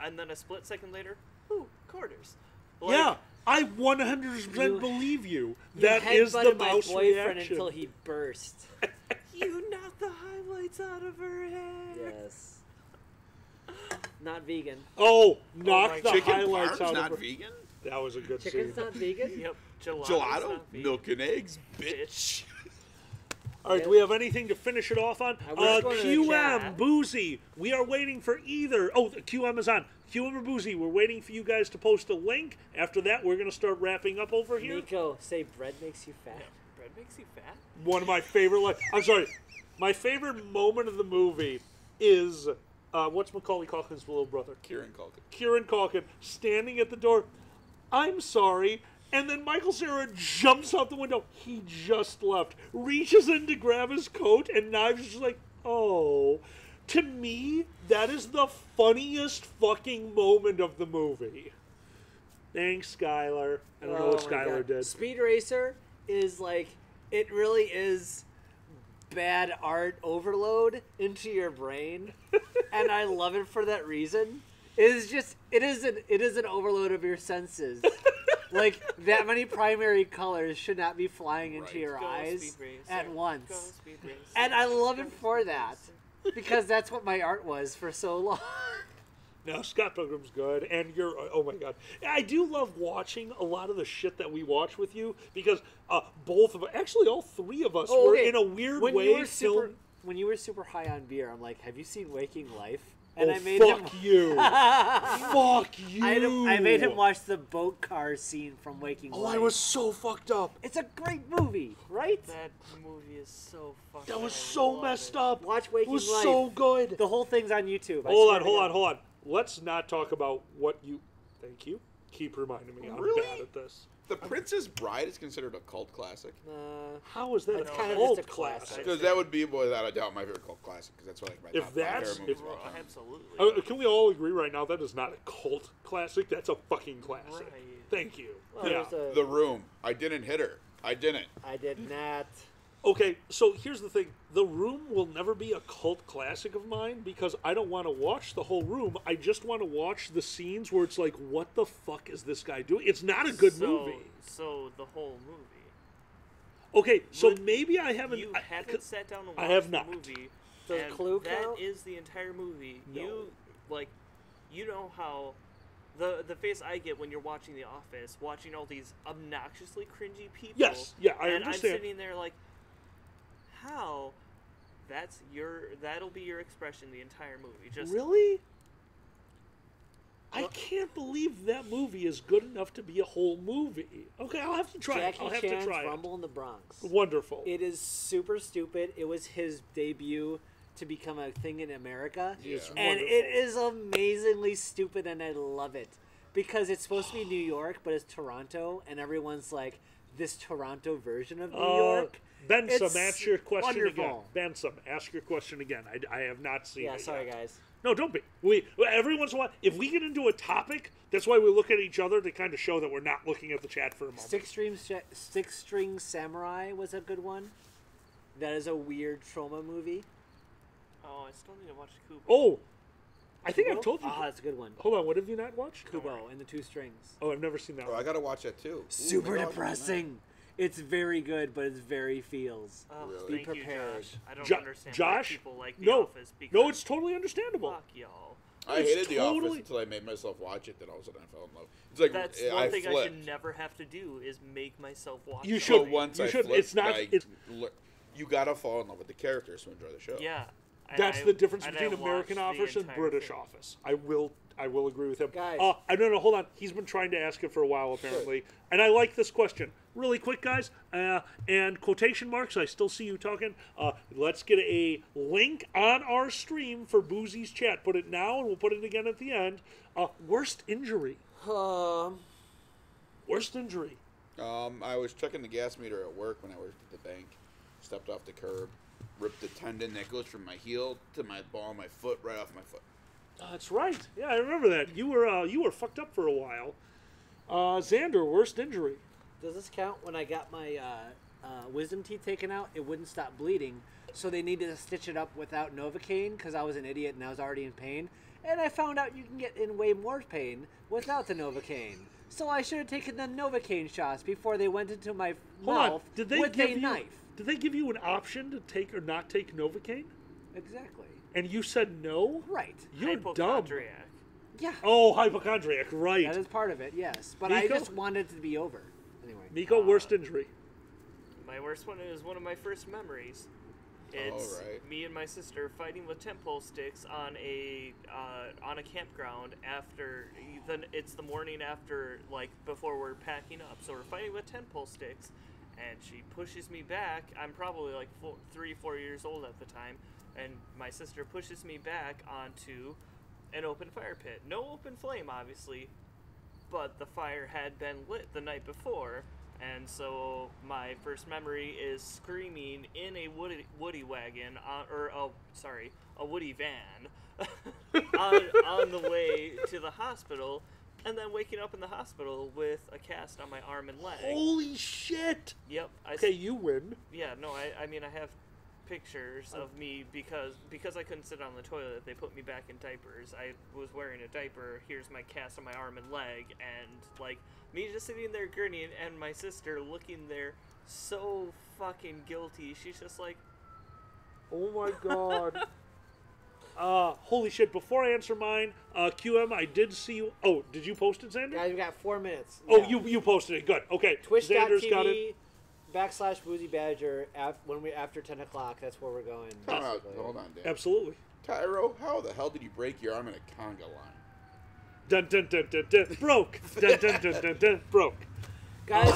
and then a split second later, ooh, quarters. Like, Yeah, I 100% You- believe you. You That is the headbutted my mouse boyfriend reaction. until he burst. You knocked the highlights out of her hair. Yes. Not vegan. Oh, my knock the Chicken highlights parm's out not of her. vegan. That was a good Chicken's scene. not vegan? Yep. Gelato's Gelato, not vegan. milk and eggs, bitch. All right, do we have anything to finish it off on? we're just going to the QM, chat. Boozy. We are waiting for either. Oh, the QM is on. QM or Boozy, we're waiting for you guys to post a link. After that, we're going to start wrapping up over here. Nico, say bread makes you fat. Bread makes you fat. One of my favorite, I'm sorry, my favorite moment of the movie is, what's Macaulay Culkin's little brother? Kieran Culkin. Kieran Culkin standing at the door. "I'm sorry." And then Michael Cera jumps out the window. He just left. Reaches in to grab his coat, and Knives is just like, "Oh." To me, that is the funniest fucking moment of the movie. Thanks, Skylar. I don't know what my Skylar God. did. Speed Racer is like, it really is bad art overload into your brain. And I love it for that reason. It is an overload of your senses. Like, that many primary colors should not be flying into Right. your Go eyes Speed Racer. at Go once. Speed Racer. And I love it Go for Speed that. Racer. Because that's what my art was for so long. No, Scott Pilgrim's good, and you're, oh my god. I do love watching a lot of the shit that we watch with you, because both of us, actually all three of us, were okay. in a weird When way you were super, film. when you were super high on beer, I'm like, have you seen Waking Life? And Oh, I made fuck him. you. Fuck you. I made him watch the boat car scene from Waking Oh, Life. I was so fucked up. It's a great movie, right? That movie is so fucking. That was I so love messed it. up. Watch It Waking was Life. so good. The whole thing's on YouTube. Hold on. Let's not talk about what you... Thank you. Keep reminding me. I'm Really? bad at this. The Princess Bride is considered a cult classic. How is that It's a kind of cult just a classic. classic? Because that would be without a doubt my favorite cult classic. Because that's what like my If top that's- five favorite movies if- of all time. Absolutely. Can we all agree right now that is not a cult classic? That's a fucking classic. Right. Thank you. Well, yeah. there's a- The Room. I didn't hit her. I didn't. I did not. Okay, so here's the thing. The Room will never be a cult classic of mine because I don't want to watch the whole Room. I just want to watch the scenes where it's like, what the fuck is this guy doing? It's not a good movie. So the whole movie. Okay, so Would- maybe I haven't... You I- haven't sat down and I watched have the not. movie. Does and Clue that count? is the entire movie. No. You know how the face I get when you're watching The Office, watching all these obnoxiously cringy people. Yes, yeah, I and understand. I'm sitting there like, how? That'll be your expression the entire movie. Just Really? I can't believe that movie is good enough to be a whole movie. Okay, I'll have to try it. Jackie I'll have Chan's to try Rumble in the Bronx. it. Wonderful. It is super stupid. It was his debut to become a thing in America. It's And wonderful. it is amazingly stupid, and I love it. Because it's supposed to be New York, but it's Toronto, and everyone's like, this Toronto version of New York. Benson, It's ask your question again. wonderful. Benson, ask your question again. I have not seen Yeah, it sorry, yet. guys. No, don't be. Every once in a while, if we get into a topic, that's why we look at each other to kind of show that we're not looking at the chat for a moment. Six String Samurai was a good one. That is a weird trauma movie. Oh, I still need to watch Kubo. Oh, I think Kubo? I've told you. Ah, that's a good one. Hold on, what have you not watched? Kubo and the Two Strings. Oh, I've never seen that Oh, I one. gotta watch that too. Ooh, Super maybe I'll do depressing. It's very good, but it's very feels. Oh, Really? thank Be you, prepared. Josh. I don't Jo- understand Josh? why people like The No, Office because no, it's totally understandable. fuck y'all. that. I It's hated The Office totally- until I made myself watch it. Then all of a sudden I fell in love. It's like That's I one thing flipped. I should never have to do is make myself watch. You So should- something. once you I should- flipped, it's not- it's- you gotta fall in love with the characters to enjoy the show. Yeah. and That's I- the difference and I between American watched the Office and entire British thing. Office. I will agree with him. Guys. I no, hold on. He's been trying to ask it for a while apparently, and I like this question. really quick, guys, and quotation marks, I still see you talking. Let's get a link on our stream for Boozy's chat. Put it now, and we'll put it again at the end. Worst injury. Worst injury. I was checking the gas meter at work when I worked at the bank. Stepped off the curb, ripped the tendon that goes from my heel to my ball of my foot, right off my foot. That's right. Yeah, I remember that. You were fucked up for a while. Xander, worst injury. Does this count? When I got my wisdom teeth taken out, it wouldn't stop bleeding, so they needed to stitch it up without Novocaine because I was an idiot and I was already in pain. And I found out you can get in way more pain without the Novocaine. So I should have taken the Novocaine shots before they went into my mouth with a knife. Did they give you an option to take or not take Novocaine? Exactly. And you said no? Right. You're dumb. Hypochondriac. Yeah. Oh, hypochondriac, right. That is part of it, yes. But Miko? I just wanted it to be over. Anyway. Miko, worst injury. My worst one is one of my first memories. It's me and my sister fighting with tent pole sticks on a campground after it's the morning after, like, before we're packing up. So we're fighting with tent pole sticks, and she pushes me back. I'm probably like 3-4 years old at the time, and my sister pushes me back onto an open fire pit. No open flame, obviously, but the fire had been lit the night before. And so my first memory is screaming in a woody wagon, a woody van, on the way to the hospital, and then waking up in the hospital with a cast on my arm and leg. Holy shit! Yep. Okay, you win. Yeah, no, I mean, I have pictures of me because I couldn't sit on the toilet. They put me back in diapers. I was wearing a diaper. Here's my cast on my arm and leg, and like me just sitting there grinning, and my sister looking there so fucking guilty. She's just like, oh my god. Holy shit, before I answer mine, QM, I did see you. Oh, did you post it, Xander? Guys, we got 4 minutes. Oh, Yeah. you posted it. Good. Okay. Xander's got it. Twitch.tv/Boozy Badger after 10 o'clock. That's where we're going. Hold on, Dan. Absolutely. Tyro, how the hell did you break your arm in a conga line? Dun dun dun dun dun. Broke. Dun dun dun dun dun. Broke. Guys,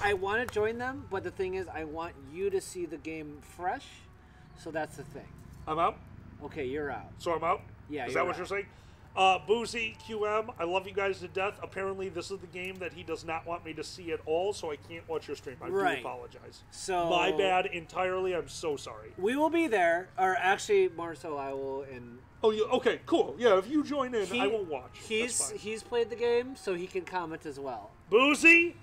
I want to join them, but the thing is, I want you to see the game fresh. So that's the thing. I'm out. Okay, you're out. So I'm out? Yeah, Is you're that what out. you're saying? Boozy, QM, I love you guys to death. Apparently, this is the game that he does not want me to see at all, so I can't watch your stream. I do apologize. So my bad entirely. I'm so sorry. We will be there, or actually, more so, I will. Oh, okay, cool. Yeah, if you join in, I will watch. He's played the game, so he can comment as well. Boozy,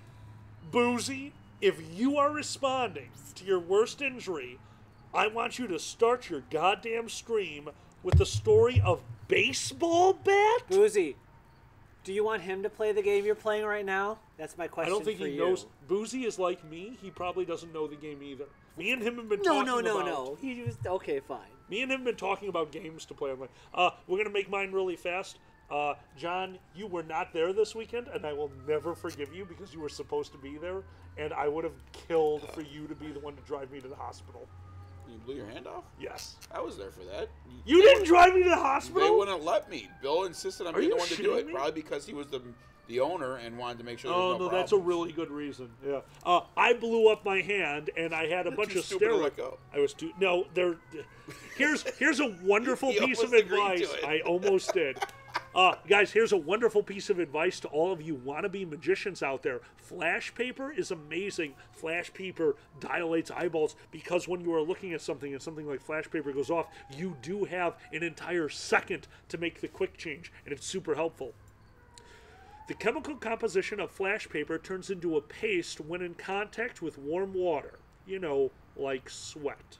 if you are responding to your worst injury, I want you to start your goddamn stream with the story of baseball bat? Boozy, do you want him to play the game you're playing right now? That's my question. I don't think for he you. knows. Boozy is like me. He probably doesn't know the game either. Me and him have been talking about... No. He was... Okay, fine. Me and him have been talking about games to play. We're going to make mine really fast. John, you were not there this weekend, and I will never forgive you because you were supposed to be there, and I would have killed for you to be the one to drive me to the hospital. You blew your hand off? Yes. I was there for that. You didn't drive me to the hospital? They wouldn't let me. Bill insisted on being the one to do it. Me? Probably because he was the owner and wanted to make sure there Oh, was no, no that's a problems. really good reason. Yeah. I blew up my hand, and I had a bunch too of stupid to steroids. let go. I was too... No, here's a wonderful He piece of almost agreed advice. to it. I almost did. Guys, here's a wonderful piece of advice to all of you wannabe magicians out there. Flash paper is amazing. Flash paper dilates eyeballs because when you are looking at something and something like flash paper goes off, you do have an entire second to make the quick change, and it's super helpful. The chemical composition of flash paper turns into a paste when in contact with warm water. You know, like sweat.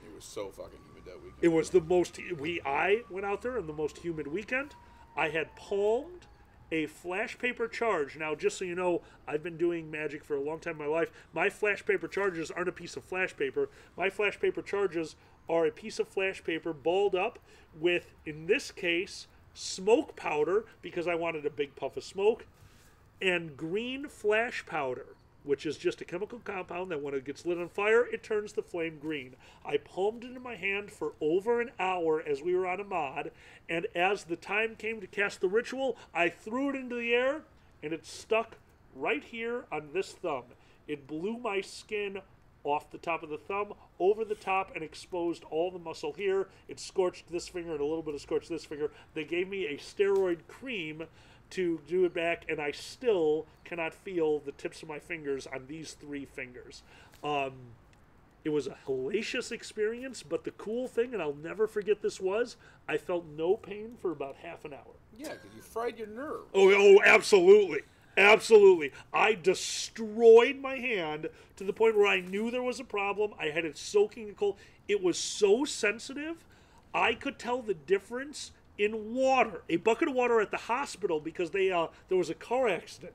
It was so fucking humid that weekend. It was the most... I went out there on the most humid weekend. I had palmed a flash paper charge. Now, just so you know, I've been doing magic for a long time in my life. My flash paper charges aren't a piece of flash paper. My flash paper charges are a piece of flash paper balled up with, in this case, smoke powder, because I wanted a big puff of smoke, and green flash powder, which is just a chemical compound that when it gets lit on fire, it turns the flame green. I palmed it in my hand for over an hour as we were on a mod, and as the time came to cast the ritual, I threw it into the air, and it stuck right here on this thumb. It blew my skin off the top of the thumb, over the top, and exposed all the muscle here. It scorched this finger and a little bit of scorched this finger. They gave me a steroid cream to do it back, and I still cannot feel the tips of my fingers on these 3 fingers. It was a hellacious experience, but the cool thing, and I'll never forget this, was I felt no pain for about half an hour. Yeah, because you fried your nerve. Oh, absolutely. Absolutely. I destroyed my hand to the point where I knew there was a problem. I had it soaking in cold. It was so sensitive, I could tell the difference in water. A bucket of water at the hospital because there was a car accident.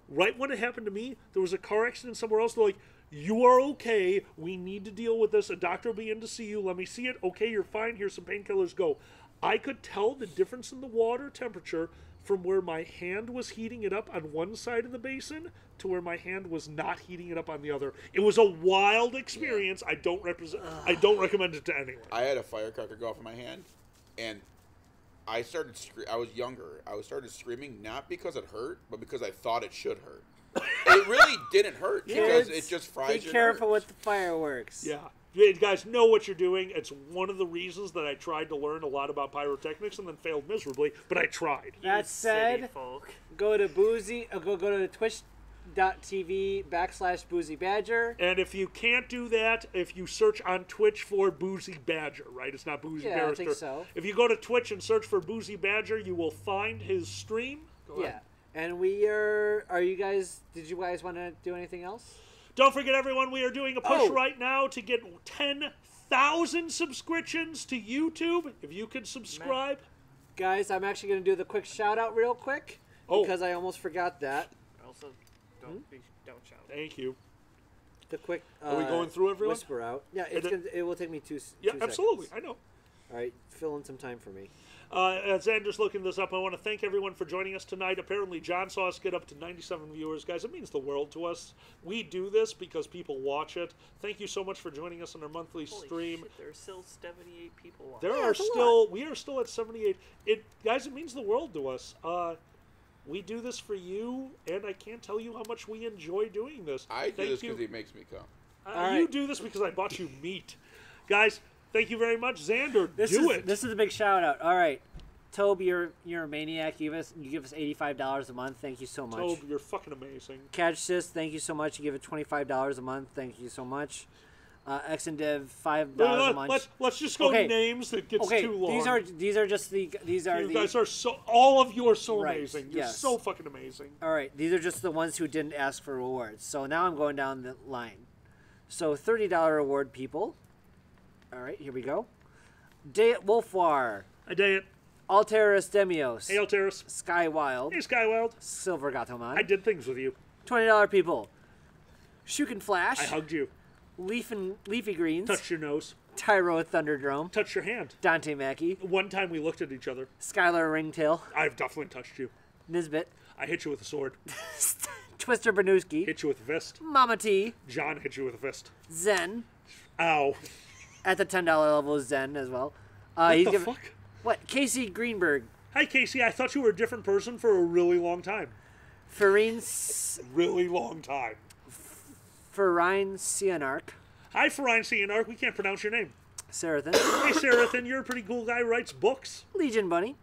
Right when it happened to me, there was a car accident somewhere else. They're like, you are okay. We need to deal with this. A doctor will be in to see you. Let me see it. Okay, you're fine. Here's some painkillers. Go. I could tell the difference in the water temperature from where my hand was heating it up on one side of the basin to where my hand was not heating it up on the other. It was a wild experience. I don't recommend it to anyone. I had a firecracker go off in my hand, and I started. I was younger. I started screaming not because it hurt, but because I thought it should hurt. It really didn't hurt because it just fries your Be careful nerves. with the fireworks. Yeah. You guys know what you're doing. It's one of the reasons that I tried to learn a lot about pyrotechnics and then failed miserably, but I tried. That City said, folk. go to twitch.tv/BoozyBadger. And if you can't do that, if you search on Twitch for Boozy Badger, right? It's not Boozy Yeah, I Barrister. think so. If you go to Twitch and search for Boozy Badger, you will find his stream. Go Yeah. ahead. And we are you guys, did you guys want to do anything else? Don't forget, everyone, we are doing a push Oh. right now to get 10,000 subscriptions to YouTube. If you can subscribe. Guys, I'm actually going to do the quick shout out real quick Oh. because I almost forgot that. Also, don't shout. Thank you. The quick Are we going through everyone? whisper out. Yeah, And it will take me two Yeah, seconds. absolutely. I know. All right, fill in some time for me. As Andrew's looking this up, I want to thank everyone for joining us tonight. Apparently, John saw us get up to 97 viewers. Guys, it means the world to us. We do this because people watch it. Thank you so much for joining us on our monthly Holy stream. shit, there's still 78 people watching. There Yeah, are it's a we are still at 78. Guys, it means the world to us. We do this for you, and I can't tell you how much we enjoy doing this. I do Thank this you. because he makes me come. All You right. do this because I bought you meat. Guys, thank you very much. Xander, This is a big shout out. All right, Tobe, you're a maniac. You give us $85 a month. Thank you so much. Tobe, you're fucking amazing. Catch Sis, thank you so much. You give it $25 a month. Thank you so much. X and Dev, $5 a month. Let's just go Okay. names. It gets Okay, too long. these are just the You guys are all of you are so Right, amazing. You're yes. so fucking amazing. All right, these are just the ones who didn't ask for rewards. So now I'm going down the line. So $30 reward people. All right, here we go. Dayet Wolfwar, I day it. Alteris Demios, Hey, Alteris. Sky Wild, Hey, Skywild. Silver Gatomon. I did things with you. $20 people. Shukin Flash, I hugged you. Leafy Greens, Touched your nose. Tyro Thunderdrome, Touched your hand. Dante Mackey, One time we looked at each other. Skylar Ringtail, I've definitely touched you. Nisbet, I hit you with a sword. Twister Bernuski, Hit you with a fist. Mama T, John hit you with a fist. Zen. Ow. At the $10 level is Zen as well. What He's the given- fuck? What? Casey Greenberg, Hi, Casey. I thought you were a different person for a really long time. Farine Really long time. Cianarch, Hi, Farine Cianarch. We can't pronounce your name. Sarathan, Hey, Sarathan. You're a pretty cool guy. Writes books. Legion Bunny,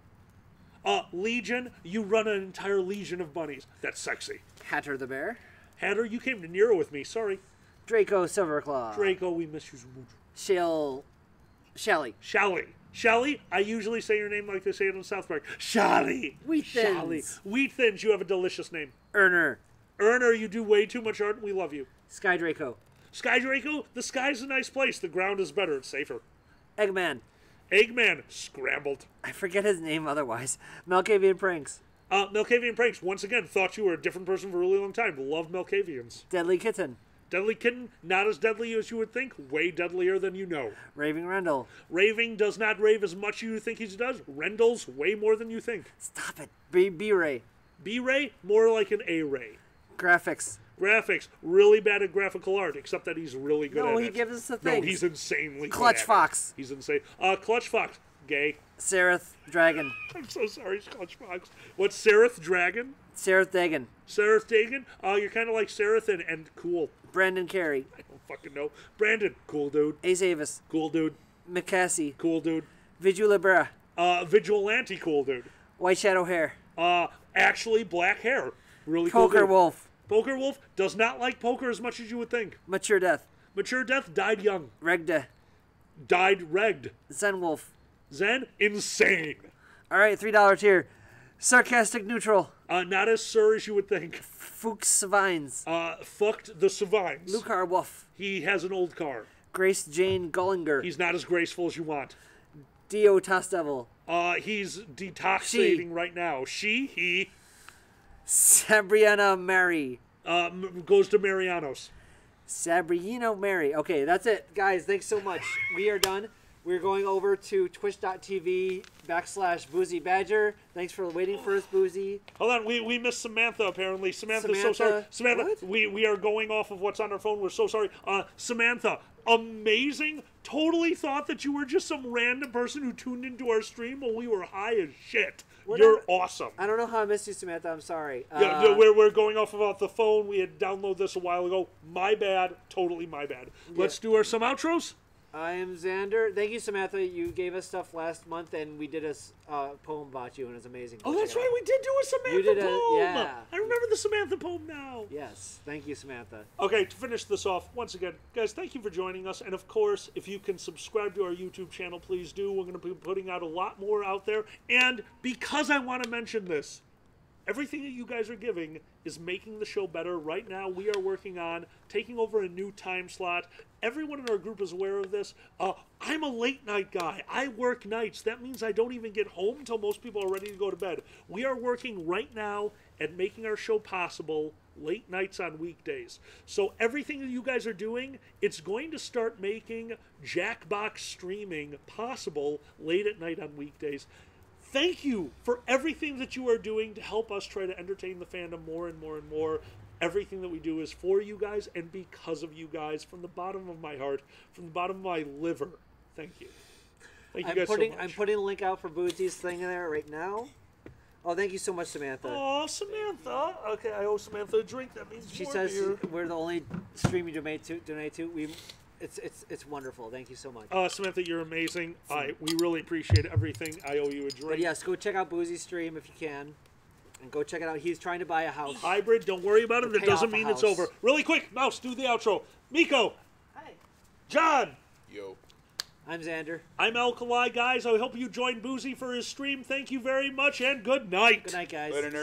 Legion. You run an entire legion of bunnies. That's sexy. Hatter the Bear, Hatter, you came to Nero with me. Sorry. Draco Silverclaw, Draco, we miss you so much. Shelly, Shally, I usually say your name like they say it in South Park. Shally. Wheat Shally. Thins. Wheat Thins, you have a delicious name. Erner, Erner, you do way too much art and we love you. Sky Draco, Sky Draco, the sky's a nice place. The ground is better. It's safer. Eggman, Eggman, scrambled. I forget his name otherwise, Malkavian Pranks, Melkavian Pranks, once again, thought you were a different person for a really long time. Love Melkavians. Deadly Kitten, Deadly Kitten, not as deadly as you would think. Way deadlier than you know. Raving Rendell, Raving does not rave as much as you think he does. Rendell's way more than you think. stop it, B-Ray, B-Ray, more like an A-Ray. Graphics, Graphics, really bad at graphical art, except that he's really good at it. No, he gives us the No, things. he's insanely Clutch good at Fox. It. He's insane. Clutch Fox, gay. Seraph Dragon, I'm so sorry, Clutch Fox. What's Seraph Dragon? Sarah Dagan. Sarah Dagan. You're kind of like Sarah and cool. Brandon Carey. I don't fucking know. Brandon, cool dude. Ace Avis. Cool dude. McCassie. Cool dude. Vigil Libera. Vigilante, cool dude. White Shadow Hair. Actually, black hair. Really cool Poker dude. Wolf. Poker Wolf does not like poker as much as you would think. Mature Death. Mature Death died young. Regda. Died regged. Zen Wolf. Zen, insane. All right, $3 tier. Sarcastic Neutral. Not as sir as you would think. Fuchs Vines. Fucked the Savines. Lucar Wolf. He has an old car. Grace Jane Gullinger. He's not as graceful as you want. Dio Devil. He's detoxating right now. He Sabriana Mary. Goes to Marianos. Sabrino Mary. Okay, that's it. Guys, thanks so much. We are done. We're going over to twitch.tv/Boozy Badger. Thanks for waiting for us, Boozy. Hold on, we missed Samantha apparently. Samantha's so sorry. Samantha, what? we are going off of what's on our phone. We're so sorry. Samantha, amazing. Totally thought that you were just some random person who tuned into our stream when we were high as shit. You're awesome. I don't know how I missed you, Samantha. I'm sorry. Yeah, we're going off about the phone. We had downloaded this a while ago. My bad. Totally my bad. Yeah. Let's do some outros. I am Xander. Thank you, Samantha. You gave us stuff last month, and we did a poem about you, and it was amazing. Oh, that's right. We did do a Samantha poem. Yeah. I remember the Samantha poem now. Yes. Thank you, Samantha. Okay, to finish this off, once again, guys, thank you for joining us. And, of course, if you can subscribe to our YouTube channel, please do. We're going to be putting out a lot more out there. And because I want to mention this, everything that you guys are giving is making the show better. Right now, we are working on taking over a new time slot. Everyone in our group is aware of this. I'm a late night guy. I work nights. That means I don't even get home until most people are ready to go to bed. We are working right now at making our show possible late nights on weekdays. So everything that you guys are doing, it's going to start making Jackbox streaming possible late at night on weekdays. Thank you for everything that you are doing to help us try to entertain the fandom more and more and more. Everything that we do is for you guys and because of you guys. From the bottom of my heart, from the bottom of my liver, thank you. Thank you guys so much. I'm putting a link out for Boozy's thing in there right now. Oh, thank you so much, Samantha. Oh, Samantha. Okay, I owe Samantha a drink. That means she more says beer. We're the only stream you donate to. It's wonderful. Thank you so much. Samantha, you're amazing. We really appreciate everything. I owe you a drink. But yes, go check out Boozy's stream if you can. And go check it out. He's trying to buy a house. Hybrid, don't worry about it. That doesn't mean it's over. Really quick, Mouse, do the outro. Miko. Hi. John. Yo. I'm Xander. I'm Alkali, guys. I hope you join Boozy for his stream. Thank you very much, and good night. Good night, guys. Later, nerds.